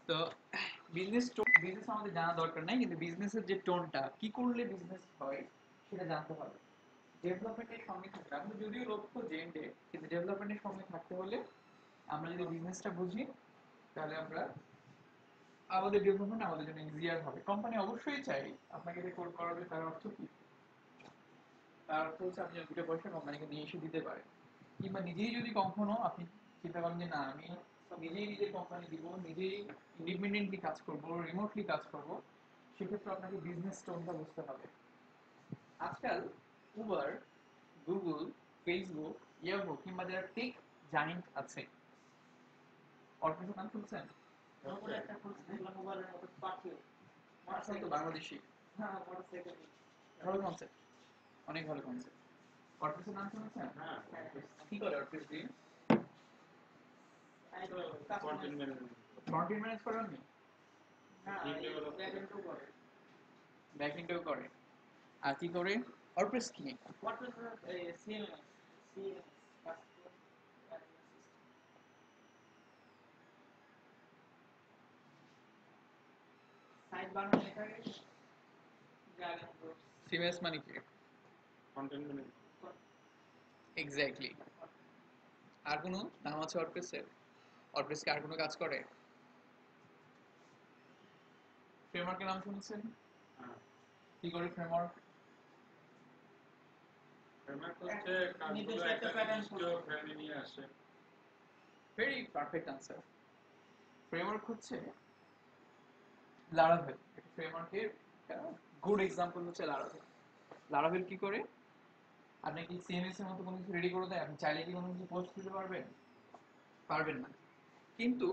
তো বিজনেস আমাদের জানা দরকার নাই, কিন্তু বিজনেসের যে টোনটা কি করলে বিজনেস হয় সেটা জানতে হবে। ডেভেলপমেন্টের সঙ্গে থাকতে আমাদের যদিও লক্ষ্য জেন্ডে, কিন্তু ডেভেলপমেন্টের সঙ্গে থাকতে হলে আমরা যদি বিজনেসটা বুঝি তাহলে আমরা আমাদের ডেভেলপমেন্ট আমাদের জন্য ইজিয়ার হবে। কোম্পানি অবশ্যই চাই আপনাকে রেকর্ড করাবে, তার অর্থ কি? তার অর্থ হচ্ছে আপনি যেন দুটো পয়সা কোম্পানিকে নিয়ে এসে দিতে পারেন, কিংবা নিজেই যদি কখনো আপনি চিন্তা করেন যে না আমি নিজেই নিজের কোম্পানি দিব, নিজেই ইন্ডিপেন্ডেন্টলি কাজ করব, রিমোটলি কাজ করব, সেক্ষেত্রে আপনাকে বিজনেস টোনটা বুঝতে হবে। আজকাল উবার, গুগল, ফেসবুক, ইয়াহু কিংবা যারা টেক জায়ান্ট আছে, অল্প কিছু নাম শুনছেন? তারপরে একটা খোঁজ দেখলাম মোবাইলের মতো পাঠিয়ে আসলে তো বাংলাদেশি, হ্যাঁ মোটরসাইকেল ভালো কনসেপ্ট, অনেক ভালো কনসেপ্ট। অর্পিসের নাম শুনেছেন? হ্যাঁ কি করে অর্পিস দিয়ে? কন্টেন্ট ফ্রন্ট এন্ড ম্যানেজ করেন আপনি? ম্যানেজমেন্ট করে ব্যাকএন্ডও করে। আর কি করে? অর্পিস কি? WordPress CMS CMS সাইট বানানো এটাকে ড্রাগন ফ্রুট সিএমএস মানে কি? Content management exactly. আর কোনো নাম আছে অর্পিসের? অর্পিস কি আর কোনো কাজ করে? ফ্রেমওয়ার্কের নাম শুনেছেন? কি করে ফ্রেমওয়ার্ক? ফ্রেমওয়ার্ক হচ্ছে কাজগুলো একটা নির্দিষ্ট ফ্রেমে নিয়ে আসে। Very perfect answer. ফ্রেমওয়ার্ক হচ্ছে লারাভেল। ফ্রেমওয়ার্কের গুড এক্সাম্পল হচ্ছে লারাভেল। লারাভেল কি করে? আপনি কি সিএমএস এর মতো কোনো কিছু রেডি করে দেয়? আপনি চাইলে কি কোনো কিছু পোস্ট দিতে পারবেন? পারবেন না। কিন্তু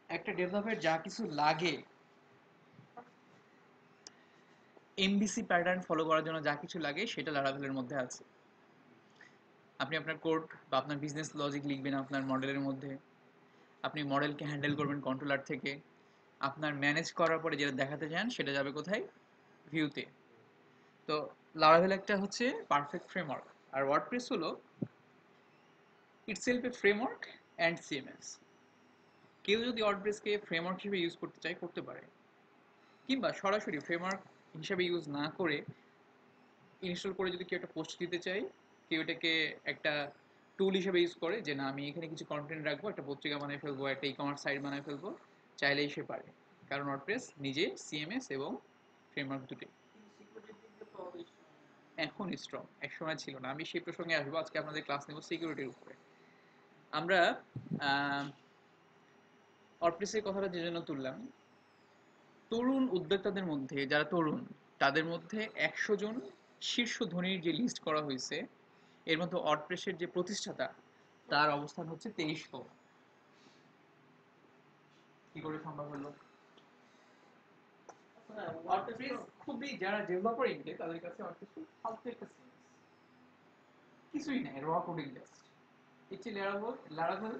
একটা ডেভেলপের যা কিছু লাগে, এমবিসি প্যাটার্ন ফলো করার জন্য যা কিছু লাগে সেটা লারাভেলের মধ্যে আছে। আপনি আপনার কোড বা আপনার বিজনেস লজিক লিখবেন আপনার মডেলের মধ্যে, আপনি মডেলকে হ্যান্ডেল করবেন কন্ট্রোলার থেকে, আপনার ম্যানেজ করার পরে যেটা দেখাতে চান সেটা যাবে কোথায়? ভিউতে। তো লারাভেল একটা হচ্ছে পারফেক্ট ফ্রেমওয়ার্ক। আর ওয়ার্ডপ্রেস হলো itself A framework and CMS. কেউ যদি ওয়ার্ডপ্রেসকে ফ্রেমওয়ার্ক হিসেবে ইউজ করতে চায় করতে পারে, কিংবা সরাসরি ফ্রেমওয়ার্ক হিসেবে ইউজ না করে ইনস্টল করে যদি কেউ একটা পোস্ট দিতে চায়, কেউ এটাকে একটা টুল হিসেবে ইউজ করে যে না আমি এখানে কিছু কন্টেন্ট রাখবো, একটা পত্রিকা বানিয়ে ফেলবো, একটা ই কমার্স সাইট বানিয়ে ফেলবো, চাইলেই সে পারে। কারণ ওয়ার্ডপ্রেস নিজে সিএমএস এবং ফ্রেমওয়ার্ক দুটোই এখন স্ট্রং, একসময় ছিল না। আমি সেই প্রসঙ্গে আসবো, আজকে আপনাদের ক্লাস নেব সিকিউরিটির উপরে। আমরা ওয়ার্ডপ্রেসের কথাটা যে জন্য তুললাম, তরুণ উদ্যোক্তাদের মধ্যে যারা তরুণ, তাদের মধ্যে 100 জন শীর্ষ ধনীর যে লিস্ট করা হয়েছে, এর মধ্যে ওয়ার্ডপ্রেসের যে প্রতিষ্ঠাতা তার অবস্থান হচ্ছে 23তম। কি করে সম্ভব হলো? ওয়ার্ডপ্রেস খুবই, যারা ডেভেলপার ইন্টে তাদের কাছে ওয়ার্ডপ্রেস খুব ফালতু একটা সিরিজ, কিছুই নাই, র কোডিং জাস্ট। এর Laravel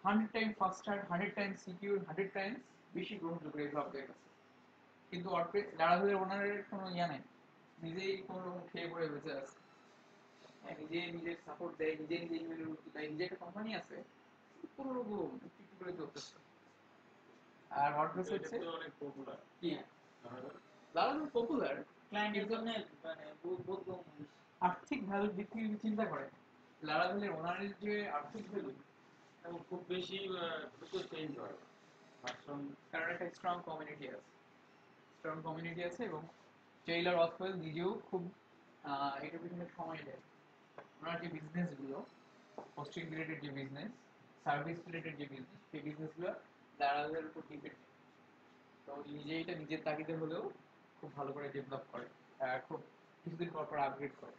100 time ফাস্টার, 100 time secure, 100 Times বেশি গ্রহণযোগ্য ডেভেলপারদের কাছে। কিন্তু ওয়ার্ডপ্রেস লারাভেলের ওনারের কোনো ইয়া নেই, নিজেই কোনো রকম খেয়ে পড়ে বেঁচে আছে। হ্যাঁ, নিজে নিজের সাপোর্ট দেয়, নিজে নিজে ইমেলের উত্তর দেয়, নিজে একটা কোম্পানি আছে, কোনো রকম একটু একটু করে চলতেছে। আর ওয়ার্ডপ্রেস হচ্ছে অনেক পপুলার কি লারাভেল পপুলার ক্লায়েন্টের জন্য মানে বোধগম্য আর্থিক ভ্যালুর দিক থেকে চিন্তা করেন। লারাভেলের ওনারের যে আর্থিক ভ্যালু এবং খুব বেশি দ্রুত চেঞ্জ হয় ভার্সন। কারণ একটা স্ট্রং কমিউনিটি আছে, স্ট্রং কমিউনিটি আছে, এবং টেইলর অসওয়েল নিজেও খুব এটার পিছনে সময় দেয়। ওনার যে বিজনেসগুলো, হোস্টিং রিলেটেড যে বিজনেস, সার্ভিস রিলেটেড যে বিজনেস, সেই বিজনেসগুলো লারাভেলের উপর ডিপেন্ড। তো নিজে এটা নিজের তাগিদে হলেও খুব ভালো করে ডেভেলপ করে, খুব কিছুদিন পর পর আপগ্রেড করে।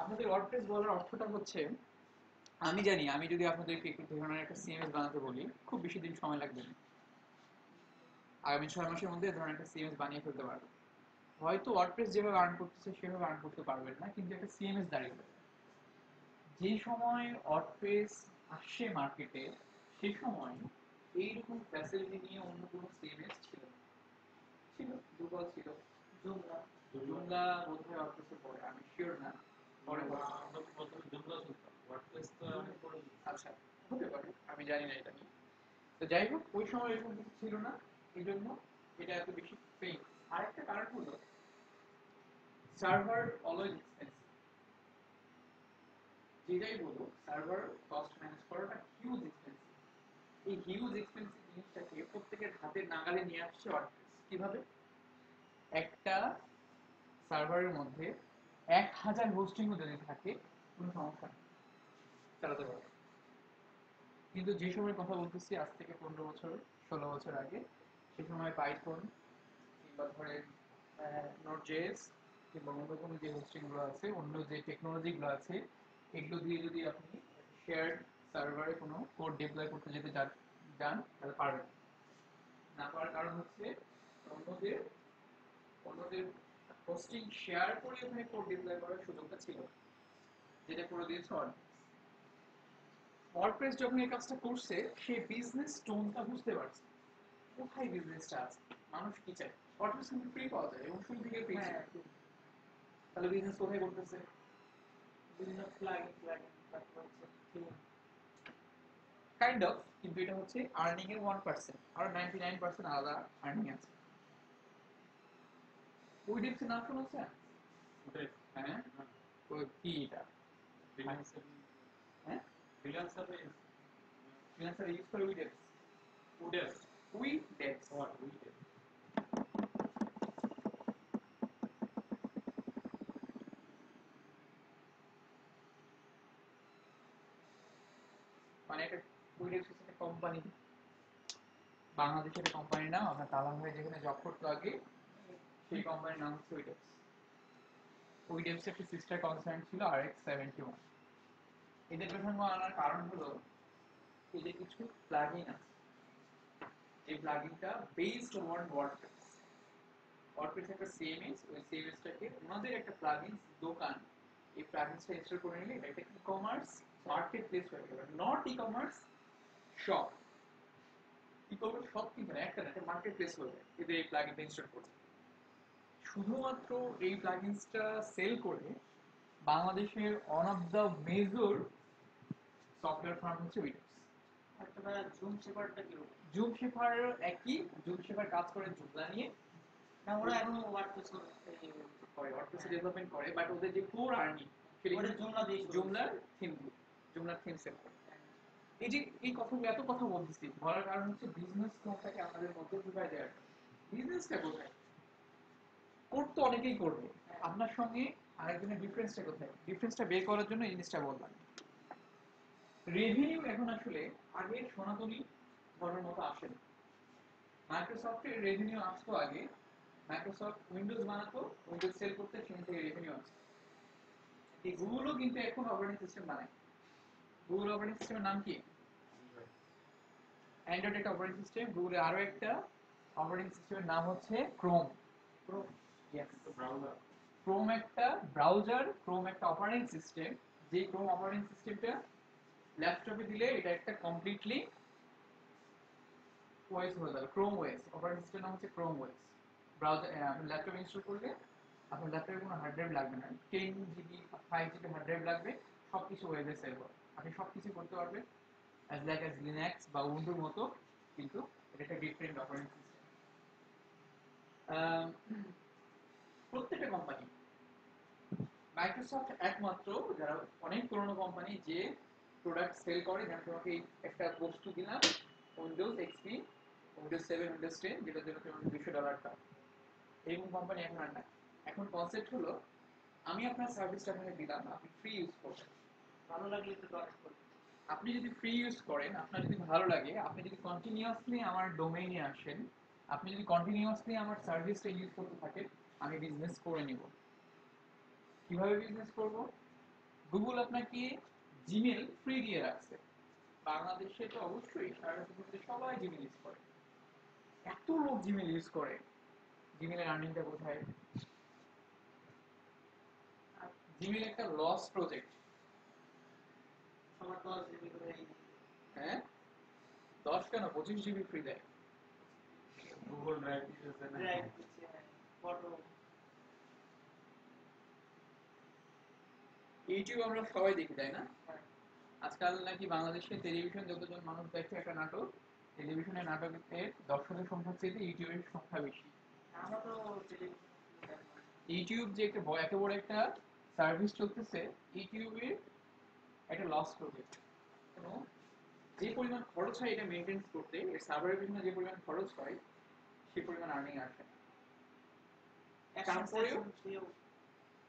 আপনাদের ওয়ার্ডপ্রেস বলার অর্থটা হচ্ছে, আমি জানি আমি যদি আপনাদেরকে একটু ধরনের একটা সিএমএস বানাতে বলি, খুব বেশি দিন সময় লাগবে না, আগামী 6 মাসের মধ্যে ধরনের একটা সিএমএস বানিয়ে ফেলতে পারবেন। হয়তো ওয়ার্ডপ্রেস যেভাবে আর্ন করতেছে সেভাবে আর্ন করতে পারবেন না, কিন্তু একটা সিএমএস দাঁড়িয়ে যাবে। যেই সময় ওয়ার্ডপ্রেস আসছে মার্কেটে, সেই সময় এইরকম ফ্যাসিলিটি নিয়ে অন্য কোনো সিএমএস ছিল না। ছিল, দুর্বল ছিল। জুমলা, জুমলা বোধহয় ওয়ার্ডপ্রেসে পড়ে, আমি শিওর না। পরে আমরা প্রথমে জুমলা শুনতাম, ওয়ার্ডপ্রেস তো অনেক পরে। আচ্ছা, হতে পারে, আমি জানি না এটা নিয়ে। তো যাই হোক ওই সময় এরকম কিছু ছিল না, এই জন্য এটা এত বেশি ফেমাস। আরেকটা কারণ হলো সার্ভার অলওয়েজ এক্সপেন্সিভ। যেটাই বলো সার্ভার কস্ট ম্যানেজ করাটা হিউজ এক্সপেন্সিভ। এই হিউজ এক্সপেন্সিভ জিনিসটাকে প্রত্যেকের হাতের নাগালে নিয়ে আসছে ওয়ার্ডপ্রেস। কিভাবে? একটা সার্ভারের মধ্যে 1000 হোস্টিংও যদি থাকে কোনো সমস্যা নেই, চালাতে পারবে। কিন্তু যে সময়ের কথা বলতেছি আজ থেকে 15 বছর 16 বছর আগে, সে সময় পাইথন কিংবা ধরেন নোট.জেএস কিংবা অন্য কোনো যে হোস্টিংগুলো আছে, অন্য যে টেকনোলজিগুলো আছে, এগুলো দিয়ে যদি আপনি শেয়ার্ড সার্ভারে কোনো কোড ডিপ্লয় করতে যেতে যান তাহলে পারবেন না। পারার কারণ হচ্ছে অন্যদের অন্যদের হোস্টিং শেয়ার করে ওখানে কোড ডিপ্লয় করার সুযোগটা ছিল না, যেটা করে দিয়েছে ওয়ার্ডপ্রেস। ওয়ার্ডপ্রেস যখন এই কাজটা করছে সে বিজনেস টোনটা বুঝতে পারছে, কোথায় বিজনেসটা আছে, মানুষ কি চায়। ওয়ার্ডপ্রেস কিন্তু ফ্রি পাওয়া যায় এবং শুরু থেকে ফ্রি। তাহলে বিজনেস কোথায় করতেছে? বিভিন্ন প্লাগইন তারপর হচ্ছে কাইন্ড অফ, কিন্তু এটা হচ্ছে আর্নিং এর 1%, আর 99% আলাদা আর্নিং আছে। ওই ডিপসের নাম শুনেছেন? হ্যাঁ, ওই কি এটা? হ্যাঁ, ফ্রিল্যান্সার ইউজ করে উই ডিপস। উই ডিপস মানে একটা, উই ডিপস হচ্ছে একটা কোম্পানি, বাংলাদেশের কোম্পানির নাম। আপনার তালা ভাই যেখানে জব করতো আগে, সেই কোম্পানির নাম হচ্ছে উইডেপস। উইডেপস একটা সিস্টার কনসার্ন ছিল RX-71। এদের প্রসঙ্গ আনার কারণ হলো এদের কিছু প্লাগইন আছে, যে প্লাগইনটা বেসড অন ওয়ার্ডপ্রেস। ওয়ার্ডপ্রেস একটা সিএমএস, ওই সিএমএসটাকে ওনাদের একটা প্লাগইনস দোকান, এই প্লাগইনসটা ইনস্টল করে নিলে এটা একটা ই-কমার্স মার্কেট প্লেস হয়ে যাবে, not e-commerce shop. E-commerce shop কিন্তু না, একটা মার্কেট প্লেস হয়ে যায় এদের এই প্লাগইনটা ইনস্টল করতে। শুধুমাত্র এই প্লাগইনসটা সেল করে বাংলাদেশের one of the major software firm হচ্ছে উইডোজ। একটা জুম শেফারটা কি? জুম শেফার একই, জুম শেফার কাজ করে জুমলা নিয়ে। না, ওরা এখনো ওয়ার্ডপ্রেস করে, ওয়ার্ডপ্রেস ডেভেলপমেন্ট করে, বাট ওদের যে কোর আর্নিং সেটা জুমলা দিয়ে, জুমলার থিম সেল করে। এই যে এই কথাগুলো এত কথা বলতেছি, বলার কারণ হচ্ছে বিজনেস কোনটাকে আমাদের মধ্যে ঢুকাই দেওয়ার। বিজনেসটা কোথায়? কোড তো অনেকেই করবে, আপনার সঙ্গে আরেকজনের ডিফারেন্সটা কোথায়? ডিফারেন্সটা বের করার জন্য এই জিনিসটা বললাম। রেভিনিউ এখন আসলে আগের সনাতনী ধর্মের মতো আসে না। মাইক্রোসফটের রেভিনিউ আসতো আগে, মাইক্রোসফট উইন্ডোজ বানাতো, উইন্ডোজ সেল করতে, সেখান থেকে রেভিনিউ আসতো। এই গুগলও কিন্তু এখন অপারেটিং সিস্টেম বানায়। গুগল অপারেটিং সিস্টেমের নাম কি? অ্যান্ড্রয়েড একটা অপারেটিং সিস্টেম, গুগলের আরো একটা অপারেটিং সিস্টেমের নাম হচ্ছে Chrome. Chrome, yes, browser. Chrome একটা ব্রাউজার, ক্রোম একটা অপারেটিং সিস্টেম। যে ক্রোম অপারেটিং সিস্টেমটা ল্যাপটপে দিলে এটা একটা কমপ্লিটলি ওএস হয়ে যাবে, ক্রোম ওএস। অপারেটিং সিস্টেম নাম হচ্ছে ক্রোম ওএস। ব্রাউজার আপনি ল্যাপটপে ইনস্টল করলে আপনার ল্যাপটপে কোনো হার্ড ড্রাইভ লাগবে না, 10 GB 5 GB হার্ড ড্রাইভ লাগবে, সব কিছু ওয়েবে সেভ হবে, আপনি সব কিছু করতে পারবেন অ্যাজ লাইক অ্যাজ লিনাক্স বা উইন্ডোর মতো, কিন্তু এটা একটা ডিফারেন্ট অপারেটিং সিস্টেম। প্রত্যেকটা কোম্পানি, মাইক্রোসফট একমাত্র যারা অনেক পুরনো কোম্পানি যে প্রোডাক্ট সেল করে, যেমন তোমাকে একটা বস্তু দিলাম, উইন্ডোজ এক্সপি, উইন্ডোজ 7, উইন্ডোজ 10, যেটার জন্য তোমাকে $200 পাও, এরকম কোম্পানি এখন আর নাই। এখন কনসেপ্ট হলো আমি আপনার সার্ভিসটা আপনাকে দিলাম, আপনি ফ্রি ইউজ করবেন, ভালো লাগলে একটু ডোনেট করবেন। আপনি যদি ফ্রি ইউজ করেন, আপনার যদি ভালো লাগে, আপনি যদি কন্টিনিউয়াসলি আমার ডোমেইনে আসেন, আপনি যদি কন্টিনিউয়াসলি আমার সার্ভিসটা ইউজ করতে থাকেন, আমি বিজনেস করে নিব। কিভাবে বিজনেস করব? গুগল আপনাকে জিমেল ফ্রি দিয়ে রাখছে, বাংলাদেশে তো অবশ্যই সারা পৃথিবীতে সবাই জিমেল ইউজ করে, এত লোক জিমেল ইউজ করে, জিমেলের আর্নিংটা কোথায়? জিমেল একটা লস প্রজেক্ট। আমার 10 GB করে, হ্যাঁ 10 কেন, 25 GB ফ্রি দেয় গুগল ড্রাইভ দিতেছে না, ড্রাইভ দিচ্ছে, ফটো। ইউটিউব আমরা সবাই দেখি, তাই না? আজকাল নাকি বাংলাদেশে টেলিভিশন যতজন মানুষ দেখে একটা নাটক, টেলিভিশনের নাটকের দর্শকের সংখ্যার চেয়ে ইউটিউবের সংখ্যা বেশি। আমরা তো টেলিভিশন দেখি না। ইউটিউব যে একটা এত বড় একটা সার্ভিস চলতেছে, ইউটিউবের একটা লস করবে। এবং যে পরিমাণ খরচ হয় এটা মেনটেন্স করতে, এর সার্ভারের পিছনে যে পরিমাণ খরচ হয় সেই পরিমাণ আর্নিং আসে না। তারপরেও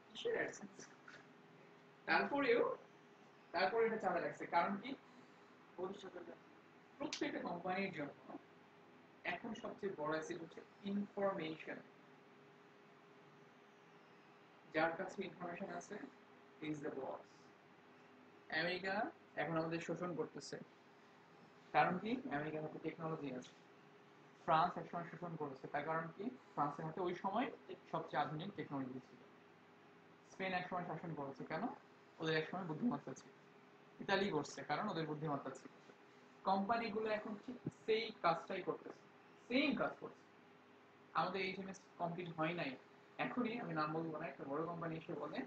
কিসের অ্যাডসেন্স? তারপরেও তারপরে এটা চালু রাখছে, কারণ কি ভবিষ্যতে প্রত্যেকটা কোম্পানির জন্য এখন সবচেয়ে বড় অ্যাসেট হচ্ছে ইনফরমেশন। যার কাছে ইনফরমেশন আছে ইজ দ্য বস। আমেরিকা এখন আমাদের শোষণ করতেছে, কারণ কি আমেরিকার হাতে টেকনোলজি আছে। ফ্রান্স একসময় শোষণ করেছে, তার কারণ কি ফ্রান্সের হাতে ওই সময় সবচেয়ে আধুনিক টেকনোলজি ছিল। স্পেন একসময় শাসন করেছে, কেন? ওদের একসময় বুদ্ধিমত্তা ছিল। ইতালি করছে, কারণ ওদের বুদ্ধিমত্তা ছিল। কোম্পানিগুলো এখন ঠিক সেই কাজটাই করতেছে, সেম কাজ করছে। আমাদের এইচএমএস কমপ্লিট হয় নাই, এখনই আমি নাম বলবো না, একটা বড় কোম্পানি এসে বলে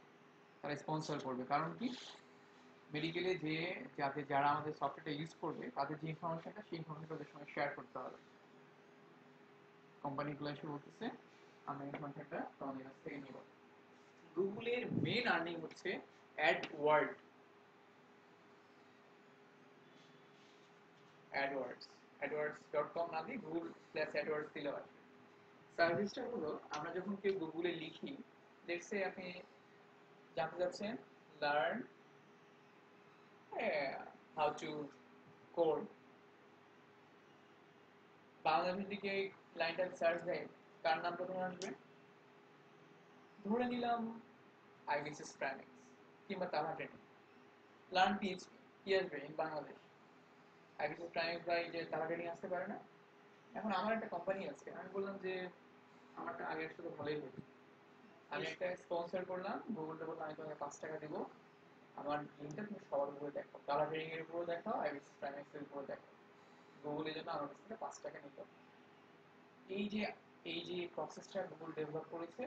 তারা স্পন্সর করবে, কারণ কি মেডিকেলে যে যারা আমাদের সফটওয়্যারটা ইউজ করবে তাদের যে ইনফরমেশনটা, সেই ইনফরমেশনটা ওদের সঙ্গে শেয়ার করতে হবে। কোম্পানিগুলো এসে বলতেছে আমরা ইনফরমেশনটা তোমাদের কাছ থেকে নিব। গুগলের মেন আর্নিং হচ্ছে অ্যাডওয়ার্ড, অ্যাডওয়ার্ডস.কম না দিয়ে গুগল+অ্যাডওয়ার্ডস দিলেও আসবে। সার্ভিসটা হলো আমরা যখন কেউ গুগলে লিখি, লেটস সে আপনি জানতে চাচ্ছেন লার্ন হাউ টু কোড, বাংলাদেশের দিকে ক্লায়েন্ট সার্চ দেয়, কার নাম প্রথমে আসবে? ধরে নিলাম আইবিসিএস প্রাইমিক্স কিংবা তারা ট্রেনিং। লার্ন পিএইচপি কি আসবে ইন বাংলাদেশ? আইবিসিএস প্রাইমিক্স বা এই যে তারা ট্রেনিং আসতে পারে না। এখন আমার একটা কোম্পানি আছে, আমি বললাম যে আমারটা আগের সাথে ভালোই হতো, আমি একটা স্পন্সর করলাম, গুগলটা বললাম আমি তোমাকে 5 টাকা দেবো, আমার লিঙ্কটা তুমি সবার উপরে দেখো, তারা ট্রেনিং এর উপরে দেখো, আইবিসিএস প্রাইমিক্স এর উপরে দেখো। গুগলের জন্য আমার কাছ থেকে 5 টাকা নিত। এই যে প্রসেসটা গুগল ডেভেলপ করেছে,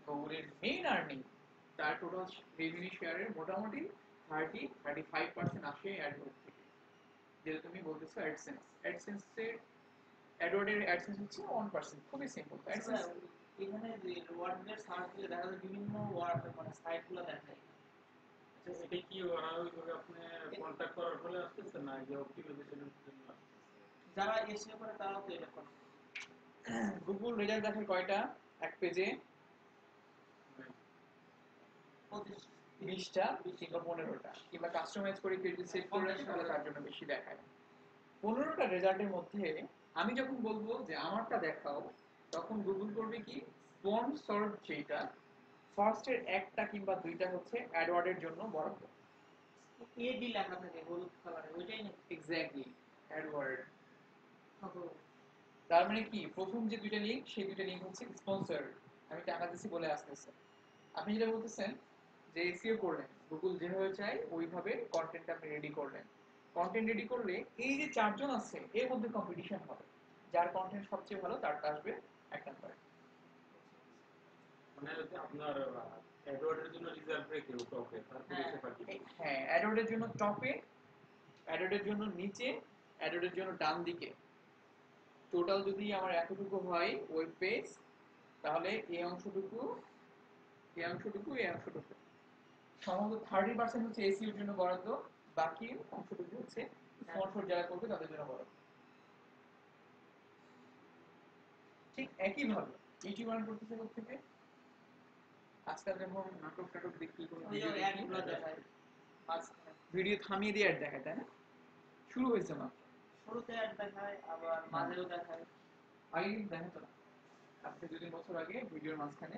গুগলের মেইন আর্নিং তার টোটাল রেভিনিউ শেয়ারের মোটামুটি 30-35% আসে অ্যাডওয়ার্ড থেকে। যেটা তুমি বলতেছো অ্যাডসেন্স, অ্যাডসেন্সের অ্যাডওয়ার্ডের অ্যাডসেন্স হচ্ছে 1%, খুবই সিম্পল। অ্যাডসেন্স এখানে যে ওয়ার্ডের সার্চ দিলে দেখা যায় বিভিন্ন ওয়ার্ড মানে সাইটগুলো দেখায়। এটা কি ওরা ওইভাবে আপনি কন্ট্যাক্ট করার ফলে আসতেছে না যে অপটিমাইজেশনের জন্য আসতেছে? যারা এসে করে তারাও তো এটা করে। গুগল রেজাল্ট দেখে কয়টা এক পেজে? 20টা কিংবা 15টা, কিংবা কাস্টমাইজ করে কেউ যদি সেট করে রাখে তাহলে তার জন্য বেশি দেখায়। 15টা রেজাল্টের মধ্যে আমি যখন বলবো যে আমারটা দেখাও, তখন গুগল করবে কি স্পন্সর, যেটা ফার্স্টের একটা কিংবা 2টা হচ্ছে অ্যাডওয়ার্ডের জন্য বরাদ্দ। এডি লেখা থাকে হলুদ কালারে, ওইটাই নাকি? Exactly, Edward. তার মানে কি প্রথম যে 2টা লিঙ্ক, সেই 2টা লিঙ্ক হচ্ছে স্পন্সর, আমি টাকা দিচ্ছি বলে আসতেছে। আপনি যেটা বলতেছেন যে এসইও করলেন, গুগল যেভাবে চাই ওইভাবে কন্টেন্ট আপনি রেডি করলেন। কন্টেন্ট রেডি করলে এই যে 4জন আছে এর মধ্যে কম্পিটিশন হবে, যার কন্টেন্ট সবচেয়ে ভালো তারটা আসবে 1 নাম্বার। মানে আপনার অ্যাডওয়ার্ডের জন্য রিজার্ভ রেখে টপে তারপরে সে বাকি। হ্যাঁ, অ্যাডওয়ার্ডের জন্য টপে, অ্যাডওয়ার্ডের জন্য নিচে, অ্যাডওয়ার্ডের জন্য ডান দিকে। টোটাল যদি আমার এতটুকু হয় ওয়েব পেজ, তাহলে এই অংশটুকু, এই অংশটুকু, এই অংশটুকু সম্ভবত 30% হচ্ছে এসইওর জন্য বরাদ্দ, বাকি অংশটুকু হচ্ছে স্পন্সর যারা করবে তাদের জন্য বরাদ্দ। ঠিক একইভাবে ইউটিউব আর্ন করতেছে থেকে আজকাল যখন নাটক টাটক দেখি, কোনো ওই যে অ্যাডগুলো দেখায় ভিডিও থামিয়ে দিয়ে অ্যাড দেখায়, তাই না? শুরু হয়েছে মাত্র, শুরুতে অ্যাড দেখায় আবার মাঝেও দেখায়। আগে কিন্তু দেখাতো না, আজ থেকে 2-3 বছর আগে ভিডিওর মাঝখানে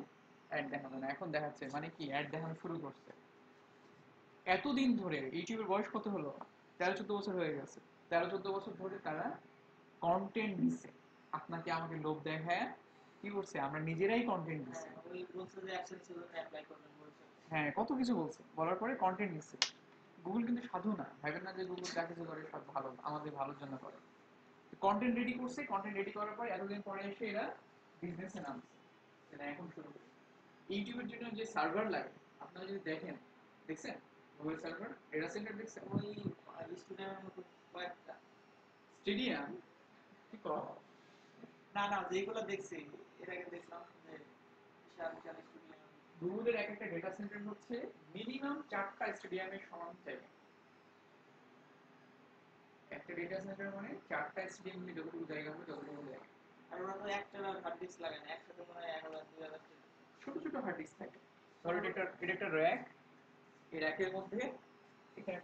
অ্যাড দেখাতো না, এখন দেখাচ্ছে। মানে কি অ্যাড দেখানো শুরু করছে। এতদিন ধরে ইউটিউবের বয়স কত হলো? 13-14 বছর হয়ে গেছে। 13-14 বছর ধরে তারা কন্টেন্ট দিচ্ছে, আপনাকে আমাকে লোভ দেখায় কি করছে, আমরা নিজেরাই কন্টেন্ট দিচ্ছি। ওই বলছে যে অ্যাডসেন্স এর জন্য অ্যাপ্লাই করবেন বলছে। হ্যাঁ, কত কিছু বলছে, বলার পরে কন্টেন্ট দিচ্ছে। গুগল কিন্তু সাধু না, ভাবেন না যে গুগল যা কিছু করে সব ভালো, আমাদের ভালোর জন্য করে। কন্টেন্ট রেডি করছে, কন্টেন্ট রেডি করার পর এতদিন পরে এসে এরা বিজনেসে নামছে, যেটা এখন শুরু করে। ইউটিউবের জন্য যে সার্ভার লাগে, আপনারা যদি দেখেন, দেখছেন গুগল সার্ভার, ডেটা সেন্টার দেখছেন? ওই স্টুডেন্টের মতো কয়েকটা স্টেডিয়াম কি করা হয়? না যেগুলো দেখছি এর আগে দেখলাম যে বিশাল বিশাল স্টেডিয়াম। গুগলের এক একটা ডেটা সেন্টার হচ্ছে মিনিমাম 4টা স্টেডিয়ামের সমান জায়গা। একটা ডেটা সেন্টার মানে 4টা স্টেডিয়াম নিয়ে যতটুকু জায়গা হবে ততটুকু জায়গা। আর ওরা তো একটা হার্ড ডিস্ক লাগে না, একসাথে মনে হয় 1000 2000 ছোট ছোট হার্ড ডিস্ক থাকে। ধরো এটা একটা র্যাক, এই র্যাকের মধ্যে এখানে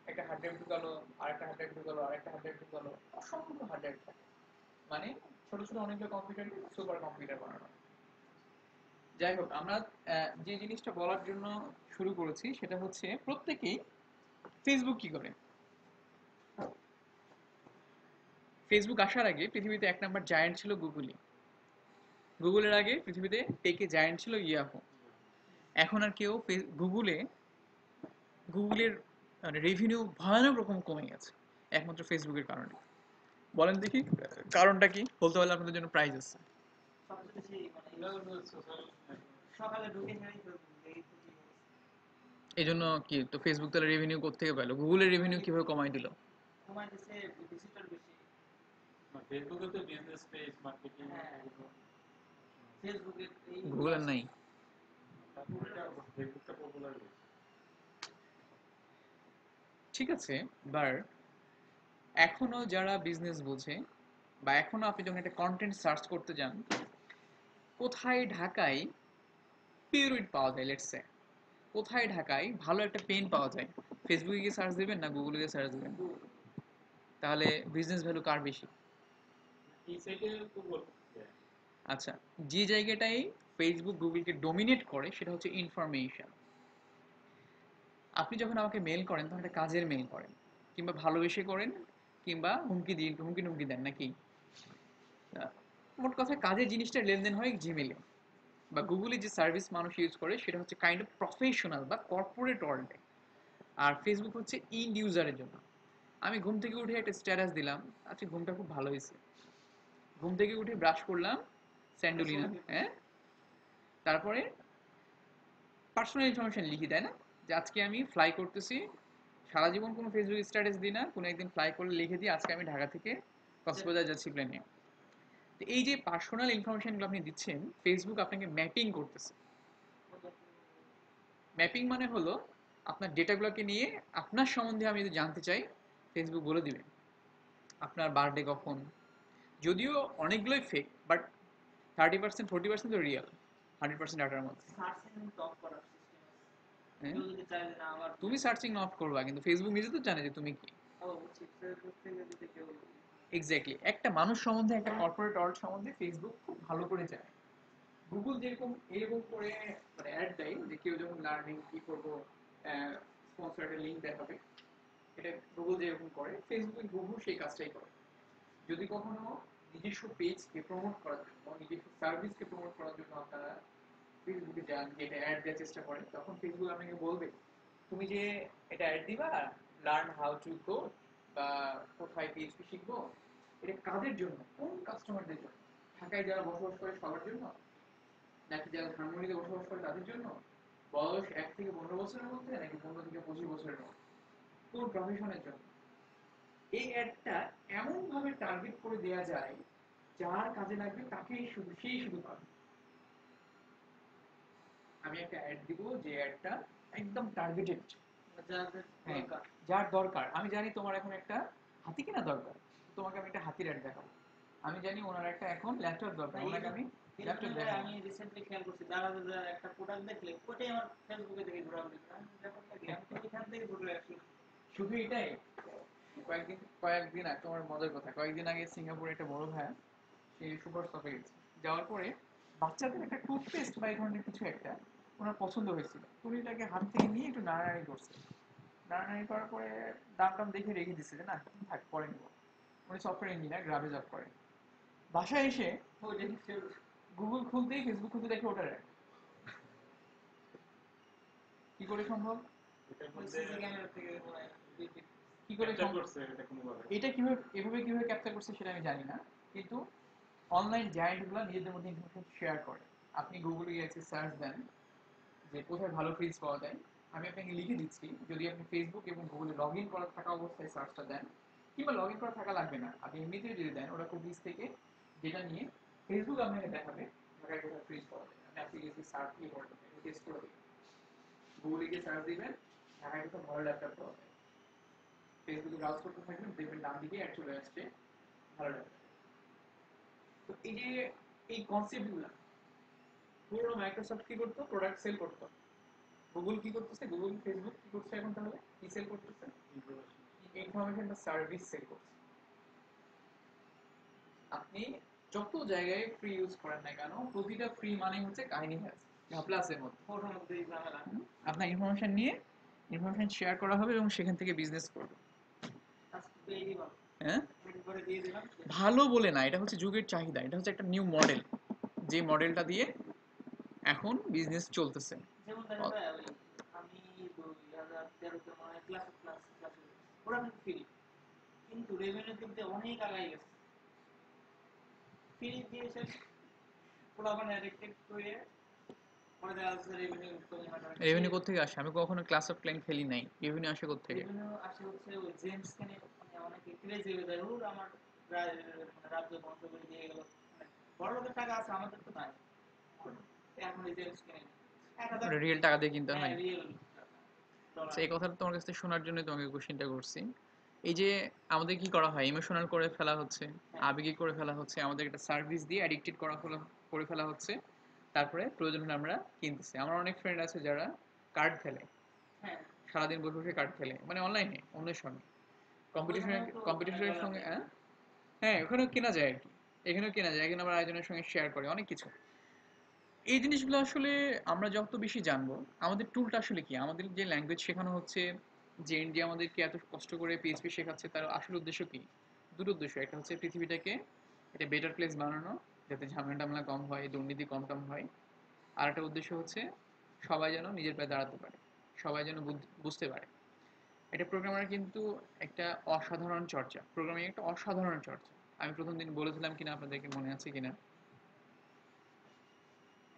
একটা হার্ড ড্রাইভ ঢুকালো, আরেকটা হার্ড ড্রাইভ ঢুকালো, আরেকটা হার্ড ড্রাইভ ঢুকালো, অসংখ্য হার্ড ড্রাইভ থাকে। মানে ছোট ছোট অনেকগুলো কম্পিউটারকে সুপার কম্পিউটার বানানো। যাই হোক, আমরা যে জিনিসটা বলার জন্য শুরু করেছি সেটা হচ্ছে প্রত্যেকেই ফেসবুক কি করে। ফেসবুক আসার আগে পৃথিবীতে এক নাম্বার জায়ান্ট ছিল গুগলই। গুগলের আগে পৃথিবীতে টেকে জায়ান্ট ছিল ইয়াহু। এখন আর কেউ গুগলের রেভিনিউ ভয়ানক রকম কমে গেছে একমাত্র ফেসবুকের কারণে। বলেন দেখি কারণটা কি? বলতে পারলে আপনাদের জন্য প্রাইজ আছে। সবচেয়ে বেশি মানে এটা হলো সোশ্যাল নেটওয়ার্ক। সকালে ঢুকে যাই ফেসবুক দেখি তো কি অবস্থা। এই জন্য কি তো ফেসবুক তাহলে রেভিনিউ কোত্থেকে পেলো? গুগলের রেভিনিউ কিভাবে কমাই দিল? কমাই দিছে, ভিজিটর বেশি। না, ফেসবুকে তো বিজনেস পেজ মার্কেটিং হ্যাঁ। এগুলো। ফেসবুকের এই গুগলের নাই। ফেসবুকটা পপুলার বেশি। ঠিক আছে, বাট এখনো যারা বিজনেস বোঝে বা এখনো আপনি যখন একটা কন্টেন্ট সার্চ করতে যান, কোথায় ঢাকায় পিউরিট পাওয়া যায়, লেটস সে কোথায় ঢাকায় ভালো একটা পেন পাওয়া যায়, ফেসবুকে গিয়ে সার্চ দিবেন না গুগলে গিয়ে সার্চ দিবেন? তাহলে বিজনেস ভ্যালু কার বেশি? এই সাইডে গুগল। আচ্ছা, যে জায়গাটাই ফেসবুক গুগলকে ডোমিনেট করে সেটা হচ্ছে ইনফরমেশন। আপনি যখন আমাকে মেল করেন তখন একটা কাজের মেল করেন, কিংবা ভালোবেসে করেন, কিংবা হুমকি টুমকি দেন নাকি? আহ, মোট কথা কাজের জিনিসটা লেনদেন হয় জিমেলে বা গুগলে। যে সার্ভিস মানুষ ইউজ করে সেটা হচ্ছে কাইন্ড অফ প্রফেশনাল বা কর্পোরেট ওয়ার্ল্ডে। আর ফেসবুক হচ্ছে ইন্ড ইউজারের জন্য। আমি ঘুম থেকে উঠে একটা স্ট্যাটাস দিলাম, আচ্ছা ঘুমটা খুব ভালো হয়েছে, ঘুম থেকে উঠে ব্রাশ করলাম, স্যান্ডো নিলাম, হ্যাঁ, তারপরে পার্সোনাল ইনফরমেশন লিখি, তাই না? যে আজকে আমি ফ্লাই করতেছি, সারা জীবন কোনো ফেসবুক স্ট্যাটাস দিই না, কোনো একদিন ফ্লাই করলে লিখে দিই আজকে আমি ঢাকা থেকে কক্সবাজার যাচ্ছি প্লেনে। তো এই যে পার্সোনাল ইনফরমেশনগুলো আপনি দিচ্ছেন, ফেসবুক আপনাকে ম্যাপিং করতেছে। ম্যাপিং মানে হলো আপনার ডেটাগুলোকে নিয়ে আপনার সম্বন্ধে আমি যদি জানতে চাই, ফেসবুক বলে দিবে আপনার বার্থডে কখন। যদিও অনেকগুলোই ফেক, বাট 30% 40% তো রিয়েল, 100% ডাটার মধ্যে। সার্চিং টপ করার সিস্টেম আছে। হ্যাঁ, কেউ যদি চায় যে না আমার তুমি সার্চিং অফ করবা কিন্তু ফেসবুক নিজে তো জানে যে তুমি কি। ও বুঝছি, ফেসবুক থেকে যদি কেউ এক্স্যাক্টলি, একটা মানুষ সম্বন্ধে, একটা কর্পোরেট ওয়ার্ল্ড সম্বন্ধে ফেসবুক খুব ভালো করে জানে। গুগল যেরকম এরকম করে মানে অ্যাড দেয় যে কেউ যখন লার্নিং কি করবো, স্পন্সরের লিঙ্ক দেখাবে, এটা গুগল যেরকম করে, ফেসবুকে গুগল সেই কাজটাই করে। যদি কখনো নিজস্ব পেজকে প্রমোট করার জন্য, নিজস্ব সার্ভিসকে প্রমোট করার জন্য আপনারা ফেসবুকে যান, যে এটা অ্যাড দেওয়ার চেষ্টা করেন, তখন ফেসবুক আপনাকে বলবে তুমি যে এটা অ্যাড দিবা, লার্ন হাউ টু কোড বা কোথায় পিএইচপি শিখবো, এটা কাদের জন্য, কোন কাস্টমারদের জন্য? ঢাকায় যারা বসবাস করে সবার জন্য, নাকি যারা ধানমন্ডিতে বসবাস করে তাদের জন্য, বয়স 1 থেকে 15 বছরের মধ্যে, নাকি 15 থেকে 25 বছরের মধ্যে, কোন প্রফেশনের জন্য? এই অ্যাডটা এমন ভাবে টার্গেট করে দেয়া যায় যার কাজে লাগবে তাকেই শুধু, সেই শুধু পাবে। আমি একটা অ্যাড দিব যে অ্যাডটা একদম টার্গেটেড, যাদের হ্যাঁ, দরকার। যার দরকার। আমি জানি তোমার এখন একটা হাতি কেনা দরকার, তোমাকে আমি একটা হাতির অ্যাড দেখাবো। আমি জানি ওনার একটা এখন ল্যাপটপ দরকার, ওনাকে আমি এই ল্যাপটপ জন্য দেখাবো। আমি রিসেন্টলি খেয়াল করছি যারা যারা একটা প্রোডাক্ট দেখলে ওটাই আমার ফেসবুকে দেখে ঘোরাঘুরি করে। আমি ব্যাপারটা কি, আমি তো এখান থেকে ঘুরে আসি। শুধু এটাই, কয়েকদিন আগে, তোমার মজার কথা, কয়েকদিন আগে সিঙ্গাপুরে একটা বড় ভাই, সে সুপার শপে গেছে, যাওয়ার পরে বাচ্চাদের একটা টুথপেস্ট বা এই ধরনের কিছু একটা ওনার পছন্দ হয়েছিল, উনি এটাকে হাত থেকে নিয়ে একটু নাড়ানাড়ি করছে। নাড়ানাড়ি করার পরে দাম টাম দেখে রেখে দিচ্ছে যে না থাক পরে নেবো। উনি সফটওয়্যার ইঞ্জিনিয়ার, গ্রামে জব করে। বাসায় এসে ওইটা দেখতে গুগল খুলতেই, ফেসবুক খুলতে দেখে ওটার ad। কি করে সম্ভব? এটার ওই মধ্যে সিসি ক্যামেরা থেকে মনে হয় কি করে ক্যাপচার সম্ভব? করছে এটা কোনোভাবে। এটা কিভাবে ক্যাপচার করছে সেটা আমি জানি না, কিন্তু অনলাইন জায়ান্টগুলো নিজেদের মধ্যে ইনফরমেশন শেয়ার করে। আপনি গুগলে গিয়ে সার্চ দেন যে কোথায় ভালো ফ্রিজ পাওয়া যায়, আমি আপনাকে লিখে দিচ্ছি, যদি আপনি ফেসবুক এবং গুগলে লগ ইন করা থাকা অবস্থায় সার্চটা দেন, কিংবা লগ ইন করা থাকা লাগবে না, আপনি এমনিতেও যদি দেন ওরা কুকিজ থেকে যেটা নিয়ে ফেসবুক আপনাকে দেখাবে ঢাকায় কোথাও ফ্রিজ পাওয়া যায়। আপনি অ্যাপ্লিকেশন সার্চ দিয়ে করবেন, টেস্ট করে দেখবেন, গুগলে গিয়ে সার্চ দিবেন ঢাকায় কোথাও ভালো ল্যাপটপ পাওয়া যায়, ফেসবুকে ব্রাউজ করতে থাকবেন, দেখবেন ডান দিকে অ্যাড চলে আসছে ভালো ল্যাপটপ। তো এই যে এই কনসেপ্টগুলো পুরো মাইক্রোসফট কি করতো, প্রোডাক্ট সেল করতো। গুগল কি করতেছে, গুগল ফেসবুক কি করছে এখন, তাহলে কি সেল করতেছে, ইনফরমেশন বা সার্ভিস সেল করছে। আপনি যত জায়গায় ফ্রি ইউজ করেন না কেন, প্রতিটা ফ্রি মানে হচ্ছে কাহিনী আছে প্লাসের মধ্যে। ওটার মধ্যে এই ঝামেলা। আপনার ইনফরমেশন নিয়ে ইনফরমেশন শেয়ার করা হবে এবং সেখান থেকে বিজনেস করবে। আজকে পেয়ে দিলাম, হ্যাঁ, করে দিয়ে দিলাম। ভালো বলে না, এটা হচ্ছে যুগের চাহিদা, এটা হচ্ছে একটা নিউ মডেল, যে মডেলটা দিয়ে এখন বিজনেস চলতেছে। যেমন দেখা যায় ওই আমি 2013-তে মনে হয় ক্লাস ওরা কিন্তু ফ্রি, কিন্তু রেভিনিউ কিন্তু অনেক আগাই গেছে। ফ্রি দিয়েছে ওরা মানে অ্যাডিক্টেড করে পরে দেখা যাচ্ছে রেভিনিউ রেভিনিউ কোত্থেকে আসে? আমি কখনো ক্লাস অফ ক্লাইন খেলি নাই, রেভিনিউ আসে কোত্থেকে? রেভিনিউ আসে হচ্ছে ওই জেমস কেনে, মানে অনেকে ক্রেজি হয়ে যায়, ওর আমার রাজ্য বন্ধ করে দিয়ে গেল। মানে বড় লোকের টাকা আছে, আমাদের তো নাই। এখন এই জেমস কেনে 1000 রিয়েল টাকা দিয়ে কিনতে হয়। Real dollar. এই কথাটা তোমার কাছে শোনার জন্য তোমাকে কোশ্চেনটা করছি। এই যে আমাদের কি করা হয়, ইমোশনাল করে ফেলা হচ্ছে, আবেগী করে ফেলা হচ্ছে, আমাদের একটা সার্ভিস দিয়ে অ্যাডিক্টেড করে ফেলা হচ্ছে, তারপরে প্রয়োজন হলে আমরা কিনতেছি। আমার অনেক ফ্রেন্ড আছে যারা কার্ড খেলে, হ্যাঁ, সারাদিন বসে বসে কার্ড খেলে, মানে অনলাইনে অন্যের সঙ্গে কম্পিটিশনের ওখানেও তো কম্পিটিশনের ডলার সঙ্গে। দিয়ে হ্যাঁ হ্যাঁ, ওখানেও কেনা যায় আর কি, এখানেও কেনা যায়, এখানে আবার আয়োজনের সঙ্গে শেয়ার করে অনেক কিছু। এই জিনিসগুলো আসলে আমরা যত বেশি জানবো, আমাদের টুলটা আসলে কি, আমাদের যে ল্যাঙ্গুয়েজ শেখানো হচ্ছে, যে ইন্ডিয়া আমাদেরকে এত কষ্ট করে পিএইচপি শেখাচ্ছে, তার আসল উদ্দেশ্য কি? দুটো উদ্দেশ্য, একটা হচ্ছে পৃথিবীটাকে একটা বেটার প্লেস বানানো, যাতে ঝামেলা টামেলা কম হয়, দুর্নীতি কম কম হয়। আর একটা উদ্দেশ্য হচ্ছে সবাই যেন নিজের পায়ে দাঁড়াতে পারে, সবাই যেন বুঝতে পারে। এটা প্রোগ্রামার কিন্তু একটা অসাধারণ চর্চা, প্রোগ্রামিং একটা অসাধারণ চর্চা। আমি প্রথম দিন বলেছিলাম কিনা আপনাদেরকে মনে আছে কিনা,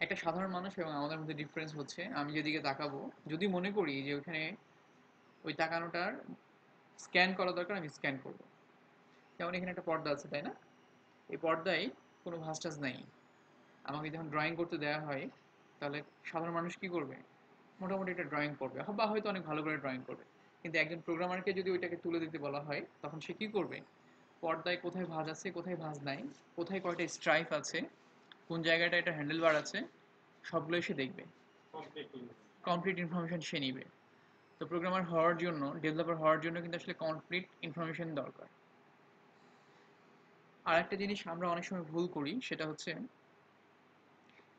একটা সাধারণ মানুষ এবং আমাদের মধ্যে ডিফারেন্স হচ্ছে আমি যেদিকে তাকাবো, যদি মনে করি যে ওখানে ওই তাকানোটার স্ক্যান করা দরকার, আমি স্ক্যান করবো। যেমন এখানে একটা পর্দা আছে, তাই না? এই পর্দায় কোনো ভাঁজ টাজ নাই। আমাকে যখন ড্রয়িং করতে দেওয়া হয়, তাহলে সাধারণ মানুষ কি করবে? মোটামুটি একটা ড্রয়িং করবে, বা হয়তো অনেক ভালো করে ড্রয়িং করবে। কিন্তু একজন প্রোগ্রামারকে যদি ওইটাকে তুলে দিতে বলা হয়, তখন সে কি করবে? পর্দায় কোথায় ভাঁজ আছে, কোথায় ভাঁজ নাই, কোথায় কয়টা স্ট্রাইপ আছে, কোন জায়গাটা এটা হ্যান্ডেল বার আছে, সবগুলো সে দেখবে, কমপ্লিট ইনফরমেশন সে নিবে। তো প্রোগ্রামার হওয়ার জন্য, ডেভেলপার হওয়ার জন্য কিন্তু আসলে কমপ্লিট ইনফরমেশন দরকার। আর একটা জিনিস আমরা অনেক সময় ভুল করি, সেটা হচ্ছে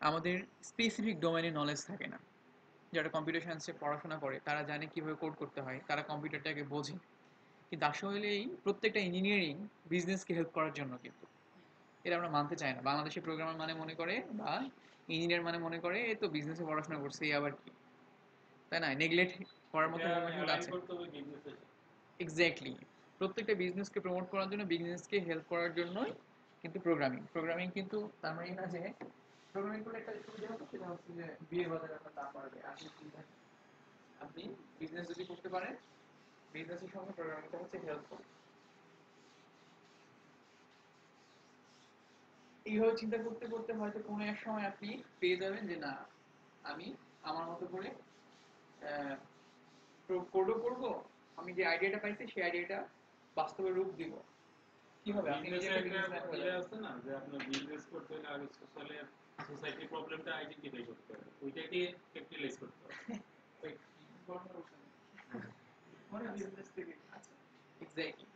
আমাদের স্পেসিফিক ডোমেনে নলেজ থাকে না। যারা কম্পিউটার সায়েন্সে পড়াশোনা করে তারা জানে কীভাবে কোড করতে হয়, তারা কম্পিউটারটাকে বোঝে, কিন্তু আসলে এই প্রত্যেকটা ইঞ্জিনিয়ারিং বিজনেসকে হেল্প করার জন্য, কিন্তু এটা আমরা মানতে চাই না। বাংলাদেশে প্রোগ্রামার মানে মনে করে, বা ইঞ্জিনিয়ার মানে মনে করে এ তো বিজনেসে পড়াশোনা করছে, এই আবার কি, তাই না? নেগলেক্ট করার মতো মুভমেন্টগুলো আছে। এক্স্যাক্টলি, প্রত্যেকটা বিজনেসকে প্রমোট করার জন্য, বিজনেসকে হেল্প করার জন্যই কিন্তু প্রোগ্রামিং কিন্তু তার মানে না যে প্রোগ্রামিং করলে একটা সুবিধা হবে, সেটা হচ্ছে যে বিয়ের বাজারে আপনার দাম বাড়বে। আসলে সুবিধা নেই। আপনি বিজনেস যদি করতে পারেন, বিজনেসের সঙ্গে প্রোগ্রামিংটা হচ্ছে হেল্প করে। এইভাবে চিন্তা করতে করতে হয়তো কোনো এক সময় আপনি পেয়ে যাবেন যে না, আমি আমার মতো করে কোডও করবো, আমি যে আইডিয়াটা পাইছি সেই আইডিয়াটা বাস্তবে রূপ দিব। কি হবে, আপনি নিজে একটা বিজনেসম্যান হয়ে যাবেন। আছে না যে আপনার বিজনেস করতে হলে আগে সোসাইটির প্রবলেমটা আইডেন্টিফাই করতে হবে, ওইটাকে ক্যাপিটালাইজ করতে হবে। মানে বিজনেস থেকে আচ্ছা, এক্স্যাক্টলি,